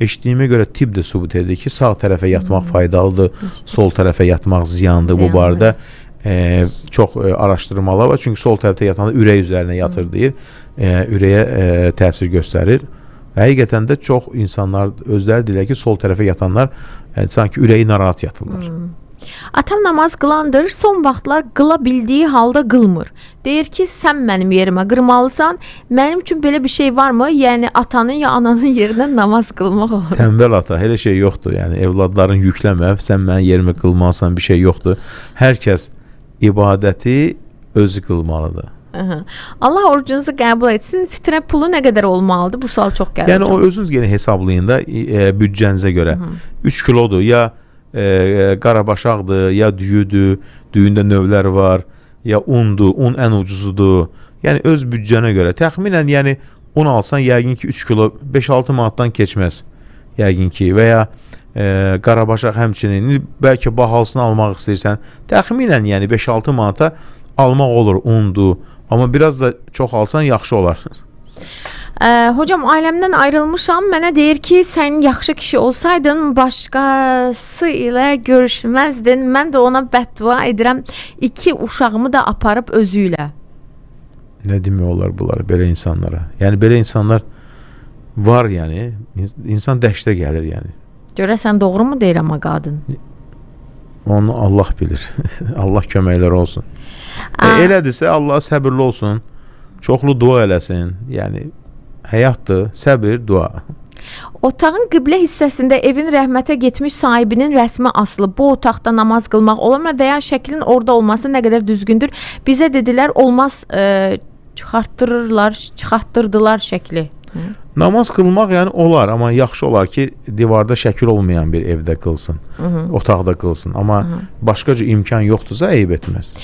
eşitdiyimə görə tibb də sübut edir ki, sağ tərəfə yatmaq faydalıdır, sol tərəfə yatmaq ziyandır. Bu barədə çox araşdırmalar var. Çünki sol tərəfdə yatanda ürək üzərinə yatır deyir. Ürəyə təsir göstərir. Həqiqətən də çox insanlar özləri deyirlər ki, sol tərəfə yatanlar sanki ürəyi narahat yatırlar. Atam namaz qılandır, son vaxtlar qıla bildiyi halda qılmır. Deyir ki, sən mənim yerimə qırmalısan. Mənim üçün belə bir şey varmı? Yəni atanın ya ananın yerinə namaz qılmaq olur. Tənbəl ata, elə şey yoxdur. Yəni evladların yükləmə, sən mənim yerimə qılmalısan, bir şey yoxdur. Hər kəs ibadəti özü qılmalıdır. Allah orucunuzu qəbul etsin. Fitrə pulu nə qədər olmalıdır? Bu sual çox gəlir. Yəni o özünüz yenə hesablayın da büdcənizə görə. 3 kilodur, ya qarabaşaqdır, ya düyüdür, düyündə növlər var, ya undur, un ən ucuzudur. Yəni öz büdcənə görə. Təxminən yəni un alsan yəqin ki 3 kilo 5-6 manatdan keçməz. Yəqin ki və ya qarabaşaq həmçinin bəlkə bahalısını almaq istəyirsən, təxminən yəni 5-6 manata almaq olur undur. Amma biraz da çox alsan yaxşı olar. Hocam ailəmdən ayrılmışam. Mənə deyir ki, sən yaxşı kişi olsaydın başqası ilə görüşməzdin. Mən də ona bəddua edirəm. 2 uşağımı da aparıb özü ilə. Nə demək olar bunlar belə insanlara? Yəni belə insanlar var yəni. İnsan dəhşətə gəlir yəni. Görəsən doğru mu deyir amma qadın? Onu Allah bilir. Allah köməklər olsun. Elədirsə Allah səbirli olsun. Çoxlu dua eləsin. Yəni həyatdır, səbir, dua. Otağın qiblə hissəsində evin rəhmətə getmiş sahibinin rəsmi asılı. Bu otaqda namaz qılmaq olarmı və ya şəklin orada olması nə qədər düzgündür? Bizə dedilər olmaz, çıxartdırdılar şəkli. Namaz qılmaq yəni olar, amma yaxşı olar ki, divarda şəkil olmayan bir evdə qılsın, otaqda qılsın. Amma başqaca imkan yoxdursa eyib etməz.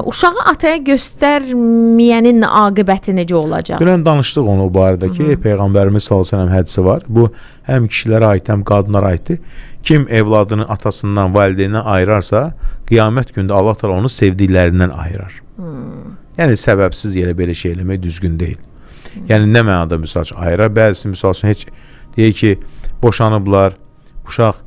Uşağı ataya göstərməyənin aqibəti necə olacaq? Dünən danışdıq onu o barədə ki, Peyğəmbərimiz s.ə.v hədisi var. Bu həm kişilərə aid, həm qadınlara aiddir. Kim evladını atasından, valideynindən ayırarsa, qiyamət gündə Allah təala onu sevdiklərindən ayırar. Yəni səbəbsiz yerə belə şey eləmək düzgün deyil. Yəni nə mənada misal üçün ayırar, bəzisi misal üçün heç deyək ki, boşanıblar, uşaq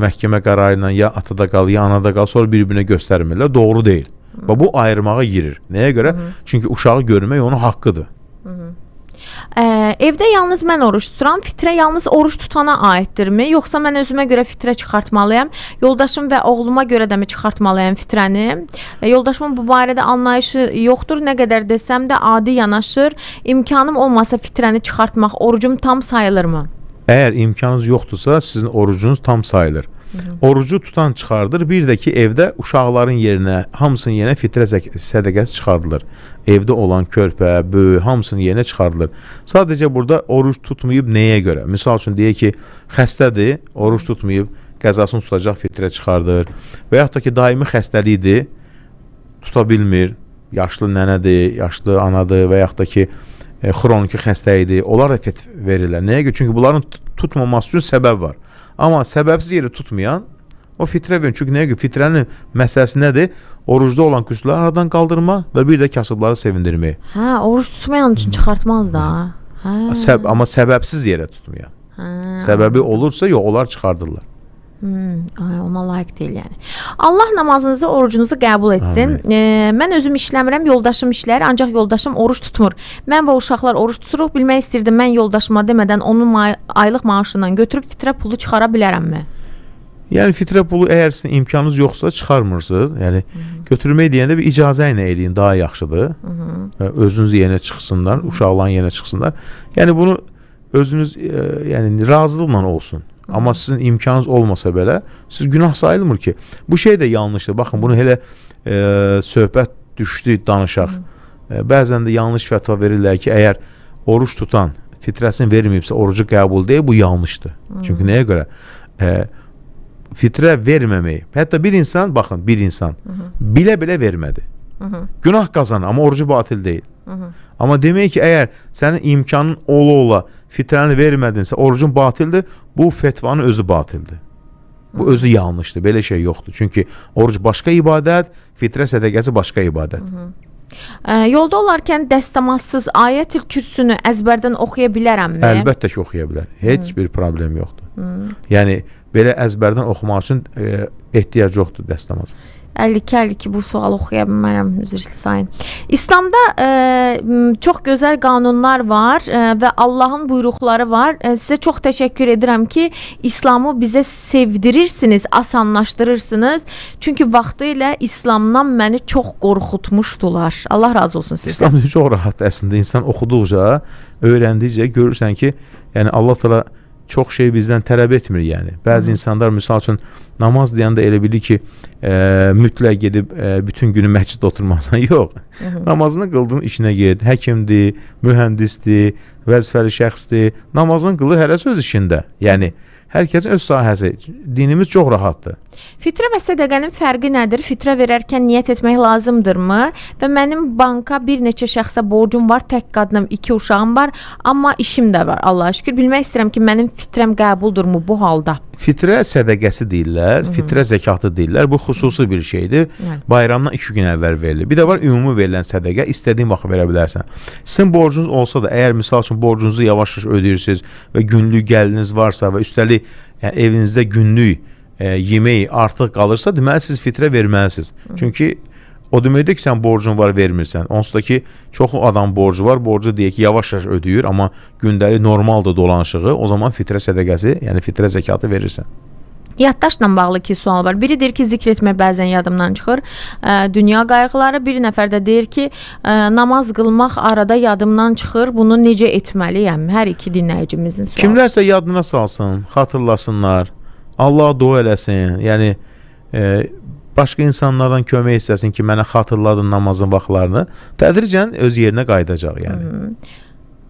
məhkəmə qərarı ilə ya atada qal, ya anada qal, sonra bir-birinə göstərmirlər, doğru deyil. Və bu ayırmağa girir. Nəyə görə? Çünki uşağı görmək onun haqqıdır. Evdə yalnız mən oruç tuturam. Fitrə yalnız oruç tutana aiddirmi? Yoxsa mən özümə görə fitrə çıxartmalıyam? Yoldaşım və oğluma görə də mi çıxartmalıyam fitrəni? Yoldaşımın bu barədə anlayışı yoxdur. Nə qədər desəm də adi yanaşır. İmkanım olmasa fitrəni çıxartmaq orucum tam sayılırmı? Əgər imkanınız yoxdursa, sizin orucunuz tam sayılır. Orucu tutan çıxardır. Bir də ki, evdə uşaqların yerinə, hamısının yerinə fitrə sədəqəsi çıxardılır. Evdə olan körpə, böyük, hamısının yerinə çıxardılır. Sadəcə burada oruc tutmayıb nəyə görə? Misal üçün deyək ki, xəstədir, oruc tutmayıb, qəzasını tutacaq, fitrə çıxardır. Və yaxud da ki, daimi xəstəlikdir, tuta bilmir, yaşlı nənədir, yaşlı anadır və yaxud da ki, xroniki xəstəlikdir, onlar da fit verirlər. Nəyə görə? Çünki bunların tutmaması üçün səbəb var. Amma səbəbsiz yeri tutmayan o fitrə verir. Çünki nəyə görə? Fitrənin məsələsi nədir? Orucda olan qüsurları aradan qaldırmaq və bir də kasıbları sevindirmək. Hə, oruc tutmayan üçün çıxartmaz da. Hə. Amma səbəbsiz yerə tutmayan. Səbəbi olursa, yox, onlar çıxardırlar. Ona layiq deyil yəni. Allah namazınızı, orucunuzu qəbul etsin. Mən özüm işləmirəm, yoldaşım işləyir, ancaq yoldaşım oruç tutmur. Mən və uşaqlar oruç tuturuq. Bilmək istirdim, mən yoldaşıma demədən onun aylıq maaşından götürüb fitrə pulu çıxara bilərəmmi? Yəni fitrə pulu əgər sizin imkanınız yoxsa çıxarmırsınız. Yəni götürmək deyəndə bir icazə ilə eləyin, daha yaxşıdır. Özünüz yerinə çıxsınlar, uşaqların yerinə çıxsınlar. Yəni bunu özünüz yəni razılıqla olsun. Amma sizin imkanınız olmasa belə, siz günah sayılmır ki. Bu şey də yanlışdır. Baxın, bunu elə söhbət düşdü, danışaq. Bəzən də yanlış fətva verirlər ki, əgər oruç tutan fitrəsini verməyibsə, orucu qəbul deyil, bu yanlışdır. Çünki nəyə görə? Fitrə verməməyi. Hətta bir insan, baxın, bir insan bilə-bilə vermədi. Günah qazanır, amma orucu batil deyil. Amma demək ki, əgər sənin imkanın ola-ola fitrəni vermədinsə, orucun batildir, bu fetvanın özü batildir. Bu özü yanlışdır, belə şey yoxdur. Çünki oruc başqa ibadət, fitrə sədəqəsi başqa ibadət. Yolda olarkən dəstəmazsız Ayətül Kürsünü əzbərdən oxuya bilərəmmi? Əlbəttə ki, oxuya bilər. Heç bir problem yoxdur. Yəni, belə əzbərdən oxumaq üçün ehtiyac yoxdur dəstəmaz. 52 bu sual oxuya bilmərəm, üzr istəyin. İslamda çox gözəl qanunlar var və Allahın buyruqları var. Sizə çox təşəkkür edirəm ki, İslamı bizə sevdirirsiniz, asanlaşdırırsınız. Çünki vaxtı ilə İslamdan məni çox qorxutmuşdular. Allah razı olsun sizdən. İslam çox rahat əslində. İnsan oxuduqca, öyrəndikcə görürsən ki, yəni Allah təala çox şey bizdən tələb etmir yəni. Bəzi insanlar misal üçün namaz deyəndə elə bilir ki, mütləq gedib bütün günü məsciddə oturmasan. Yox. Namazını qıldın, işinə get. Həkimdir, mühəndisdir, vəzifəli şəxsdir. Namazını qılır, hərəsi öz işində. Yəni hər kəsin öz sahəsi. Dinimiz çox rahatdır. Fitrə və sədəqənin fərqi nədir? Fitrə verərkən niyyət etmək lazımdırmı? Və mənim banka bir neçə şəxsə borcum var, tək qadınam, 2 uşağım var, amma işim də var. Allah'a şükür. Bilmək istəyirəm ki, mənim fitrəm qəbuldurmu bu halda? Fitrə sədəqəsi deyirlər, fitrə zəkatı deyirlər. Bu xüsusi bir şeydir. Bayramdan 2 gün əvvəl verilir. Bir də var ümumi verilən sədəqə, istədiyin vaxt verə bilərsən. Sizin borcunuz olsa da, əgər misal üçün borcunuzu yavaş-yavaş ödəyirsiniz və günlük gəliriniz varsa və üstəlik yəni, evinizdə günlük yemək artıq qalırsa, deməli siz fitrə verməlisiniz. Çünki o deməkdir ki, sən borcun var, vermirsən. Onsuz da ki, çox adam borcu var, borcu deyək ki, yavaş-yavaş ödəyir, amma gündəlik normaldır dolanışığı, o zaman fitrə sədəqəsi, yəni fitrə zəkatı verirsən. Yaddaşla bağlı 2 sual var. Biri deyir ki, zikr etmək bəzən yadımdan çıxır. Dünya qayğıları. Bir nəfər də deyir ki, namaz qılmaq arada yadımdan çıxır. Bunu necə etməliyəm? Hər iki dinləyicimizin sualı. Kimlərsə yadına salsın, xatırlasınlar. Allah dua eləsin. Yəni başqa insanlardan kömək istəsin ki, mənə xatırladın namazın vaxtlarını. Tədricən öz yerinə qayıdacaq yəni.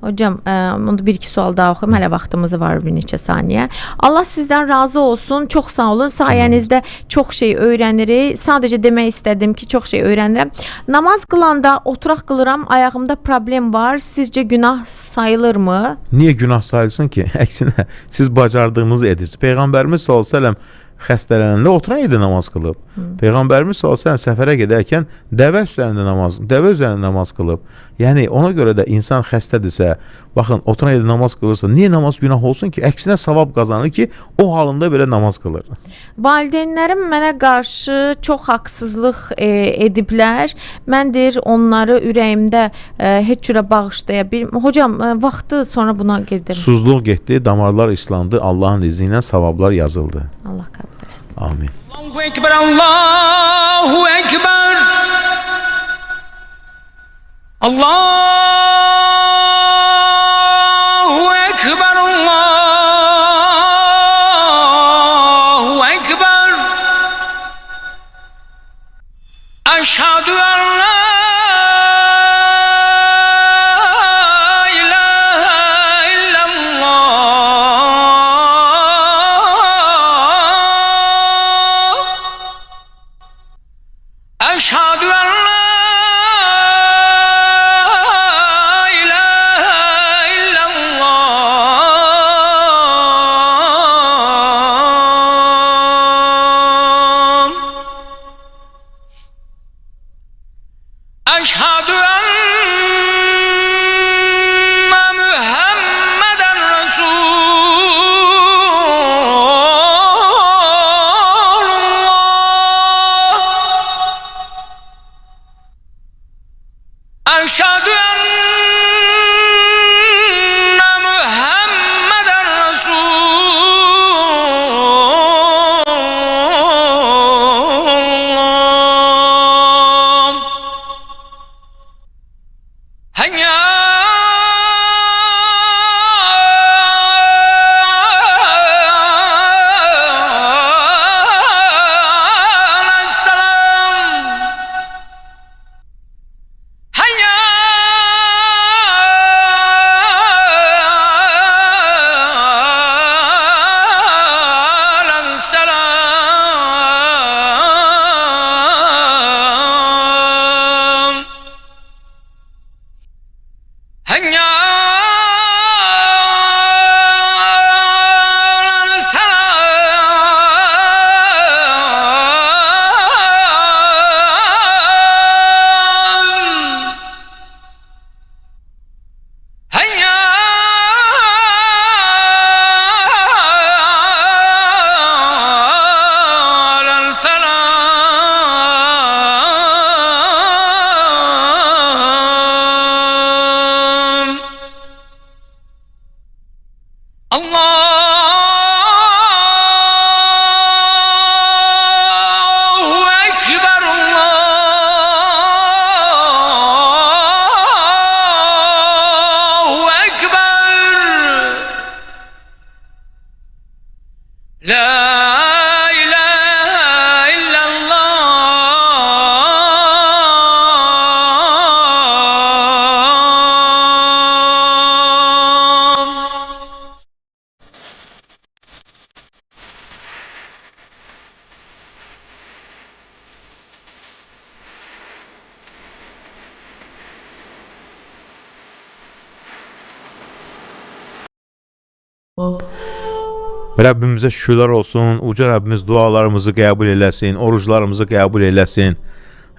Hocam, onda 1-2 sual daha oxuyum. Hələ vaxtımız var bir neçə saniyə. Allah sizdən razı olsun. Çox sağ olun. Sayənizdə çox şey öyrənirik. Sadəcə demək istədim ki, çox şey öyrənirəm. Namaz qılanda oturaq qılıram, ayağımda problem var. Sizcə günah sayılırmı? Niyə günah sayılsın ki? Əksinə, siz bacardığınızı edirsiniz. Peyğəmbərimiz sallallahu əleyhi və səlləm xəstələnəndə oturan yerdə namaz qılıb. Peyğəmbərimiz sallallahu əleyhi və səlləm səfərə gedərkən dəvə üzərində namaz qılıb. Yəni ona görə də insan xəstədirsə, baxın, oturan yerdə namaz qılırsa, niyə namaz günah olsun ki? Əksinə savab qazanır ki, o halında belə namaz qılır. Valideynlərim mənə qarşı çox haqsızlıq ediblər. Mən deyir, onları ürəyimdə heç cürə bağışlaya bilmirəm. Hocam, vaxtı sonra buna gedir. Susuzluq getdi, damarlar islandı, Allahın izni ilə savablar yazıldı. Allah qəbul etsin. Amin. Allahu Ekber, Allahu Ekber. Allahu Ekber, Allahu Ekber. Eşhedü en la أشهد أن لا إله إلا الله أشهد أن محمدا رسول الله أشهد أن محمدا رسول الله هيا على السلام هيا على السلام هيا على السلام هيا على الفلاح الله أكبر الله أكبر لا إله إلا الله Rəbbimizə şükürlər olsun, uca Rəbbimiz dualarımızı qəbul eləsin, oruclarımızı qəbul eləsin.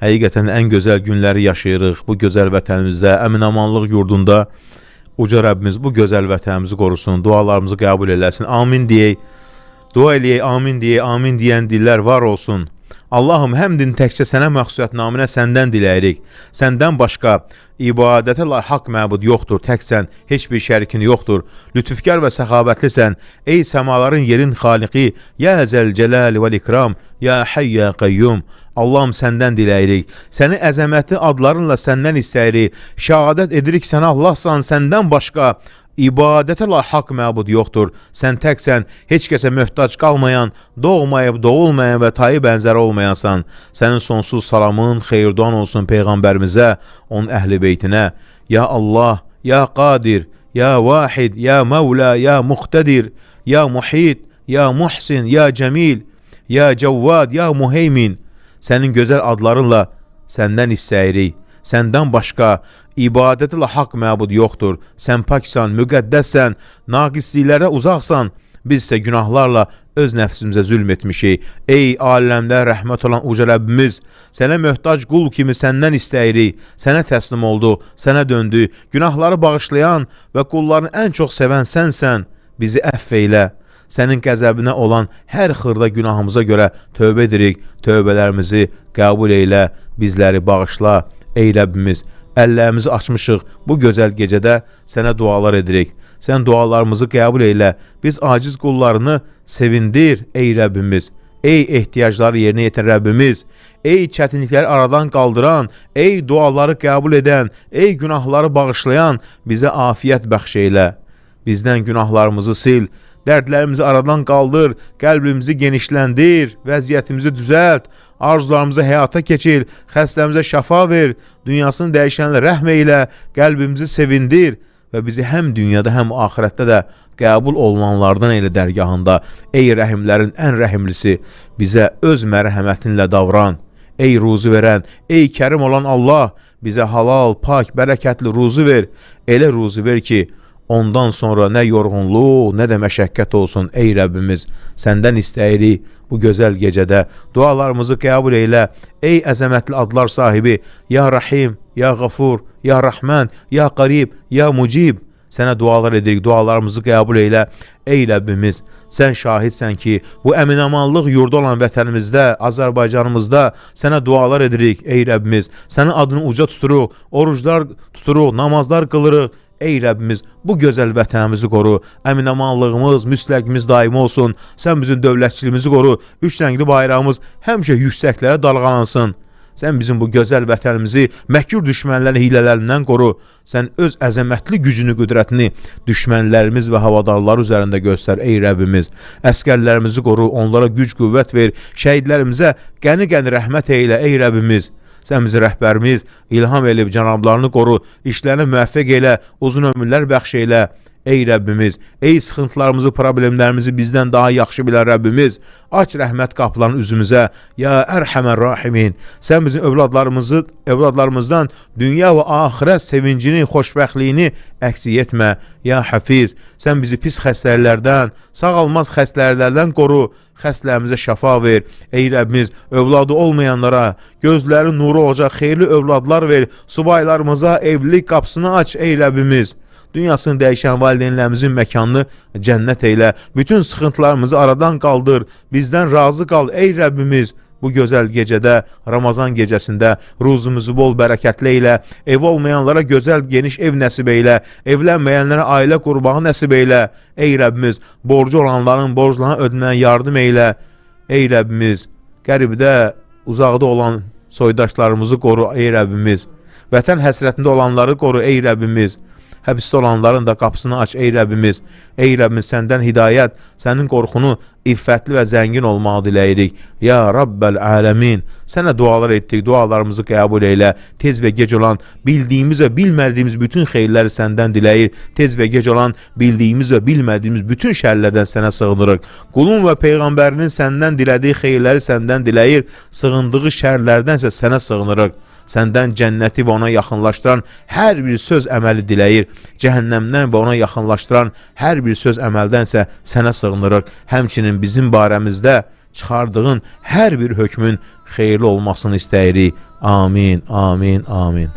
Həqiqətən ən gözəl günləri yaşayırıq bu gözəl vətənimizdə, əmin-amanlıq yurdunda. Uca Rəbbimiz bu gözəl vətənimizi qorusun, dualarımızı qəbul eləsin. Amin deyək, dua eləyək, amin deyək, amin deyən dillər var olsun. Allahım, həmdin təkcə sənə məxsusiyyət naminə səndən diləyirik. Səndən başqa ibadətə haqq məbud yoxdur, təksən, heç bir şərikin yoxdur. Lütfükar və səxavətlisən, ey səmaların yerin xaliqi, ya Zəlcəlal və İkram, ya Hayy ya Qayyum. Allahım, səndən diləyirik. Səni əzəmətli adlarınla səndən istəyirik. Şəhadət edirik sən Allahsan, səndən başqa ibadətə haqq məbud yoxdur. Sən təksən, heç kəsə möhtac qalmayan, doğmayıb, doğulmayan və tayı bənzəri olmayansan. Sənin sonsuz salamın, xeyirduan olsun Peyğəmbərimizə, onun əhl-i beytinə. Ya Allah, ya Qadir, ya Vahid, ya Mevla, ya Muqtedir, ya Muhit, ya Muhsin, ya Cemil, ya Cevvad, ya Muheymin. Sənin gözəl adlarınla səndən istəyirik. Səndən başqa ibadətlə haqq məbud yoxdur. Sən paksan, müqəddəssən, naqisliklərə uzaqsan. Biz isə günahlarla öz nəfsimizə zülm etmişik. Ey aləmdə rəhmət olan uca Rəbbimiz, sənə möhtac qul kimi səndən istəyirik. Sənə təslim oldu, sənə döndü. Günahları bağışlayan və qullarını ən çox sevən sənsən. Bizi əff eylə. Sənin qəzəbinə olan hər xırda günahımıza görə tövbə edirik. Tövbələrimizi qəbul eylə, bizləri bağışla. Ey Rəbbimiz, əllərimizi açmışıq. Bu gözəl gecədə sənə dualar edirik. Sən dualarımızı qəbul eylə. Biz aciz qullarını sevindir, ey Rəbbimiz. Ey ehtiyacları yerinə yetirən Rəbbimiz. Ey çətinlikləri aradan qaldıran, ey duaları qəbul edən, ey günahları bağışlayan, bizə afiyyət bəxş eylə. Bizdən günahlarımızı sil, dərdlərimizi aradan qaldır, qəlbimizi genişləndir, vəziyyətimizi düzəlt, arzularımızı həyata keçir, xəstəmizə şəfa ver, dünyasını dəyişənlə rəhm eylə, qəlbimizi sevindir və bizi həm dünyada, həm axirətdə də qəbul olunanlardan eylə dərgahında. Ey rəhimlərin ən rəhimlisi, bizə öz mərhəmətinlə davran. Ey ruzu verən, ey kərim olan Allah, bizə halal, pak, bərəkətli ruzu ver. Elə ruzu ver ki, ondan sonra nə yorğunluq, nə də məşəqqət olsun. Ey Rəbbimiz, səndən istəyirik bu gözəl gecədə. Dualarımızı qəbul eylə. Ey əzəmətli adlar sahibi, ya Rahim, ya Qafur, ya Rahman, ya Qarib, ya Mucib. Sənə dualar edirik, dualarımızı qəbul eylə. Ey Rəbbimiz, sən şahidsən ki, bu əminamanlıq yurdu olan vətənimizdə, Azərbaycanımızda sənə dualar edirik. Ey Rəbbimiz, sənin adını uca tuturuq, oruclar tuturuq, namazlar qılırıq. Ey Rəbbimiz, bu gözəl vətənimizi qoru, əminamanlığımız, müstəqimiz daimi olsun, sən bizim dövlətçiliyimizi qoru, üç rəngli bayrağımız həmişə yüksəklərə dalğalansın. Sən bizim bu gözəl vətənimizi məhkur düşmənlərin hilələrindən qoru. Sən öz əzəmətli gücünü, qüdrətini düşmənlərimiz və havadarlar üzərində göstər. Ey Rəbbimiz, əskərlərimizi qoru, onlara güc, qüvvət ver, şəhidlərimizə qəni-qəni rəhmət eylə. Ey Rəbbimiz, sən bizi rəhbərimiz, ilham elib cənablarını qoru, işlərini müvəffəq elə, uzun ömürlər bəxş elə. Ey Rəbbimiz, ey sıxıntılarımızı, problemlərimizi bizdən daha yaxşı bilən Rəbbimiz, aç rəhmət qapılarını üzümüzə. Ya Ərhəmər Rahimin, sən bizim övladlarımızdan dünya və axirət sevincini, xoşbəxtliyini əksik etmə. Ya Həfiz, sən bizi pis xəstəliklərdən, sağalmaz xəstəliklərdən qoru, xəstələrimizə şəfa ver. Ey Rəbbimiz, övladı olmayanlara gözlərin nuru olacaq xeyirli övladlar ver. Subaylarımıza evlilik qapısını aç, ey Rəbbimiz. Dünyasını dəyişən valideynlərimizin məkanını cənnət eylə. Bütün sıxıntılarımızı aradan qaldır. Bizdən razı qal, ey Rəbbimiz. Bu gözəl gecədə, Ramazan gecəsində ruzumuzu bol bərəkətli eylə. Ev olmayanlara gözəl geniş ev nəsib eylə. Evlənməyənlərə ailə qurbağı nəsib eylə. Ey Rəbbimiz, borcu olanların borclarını ödəməyə yardım eylə. Ey Rəbbimiz, qəribdə, uzaqda olan soydaşlarımızı qoru, ey Rəbbimiz. Vətən həsrətində olanları qoru, ey Rəbbimiz. Həbsdə olanların da qapısını aç, ey Rəbbimiz. Ey Rəbbimiz, səndən hidayət, sənin qorxunu, iffətli və zəngin olmağı diləyirik. Ya Rabbəl aləmin, sənə dualar etdik, dualarımızı qəbul eylə. Tez və gec olan, bildiyimiz və bilmədiyimiz bütün xeyirləri səndən diləyir. Tez və gec olan, bildiyimiz və bilmədiyimiz bütün şərlərdən sənə sığınırıq. Qulun və Peyğəmbərinin səndən dilədiyi xeyirləri səndən diləyir. Sığındığı şərlərdənsə sənə sığınırıq. Səndən cənnəti və ona yaxınlaşdıran hər bir söz əməli diləyir. Cəhənnəmdən və ona yaxınlaşdıran hər bir söz əməldənsə sənə sığınırıq. Həmçinin bizim barəmizdə çıxardığın hər bir hökmün xeyirli olmasını istəyirik. Amin, amin, amin.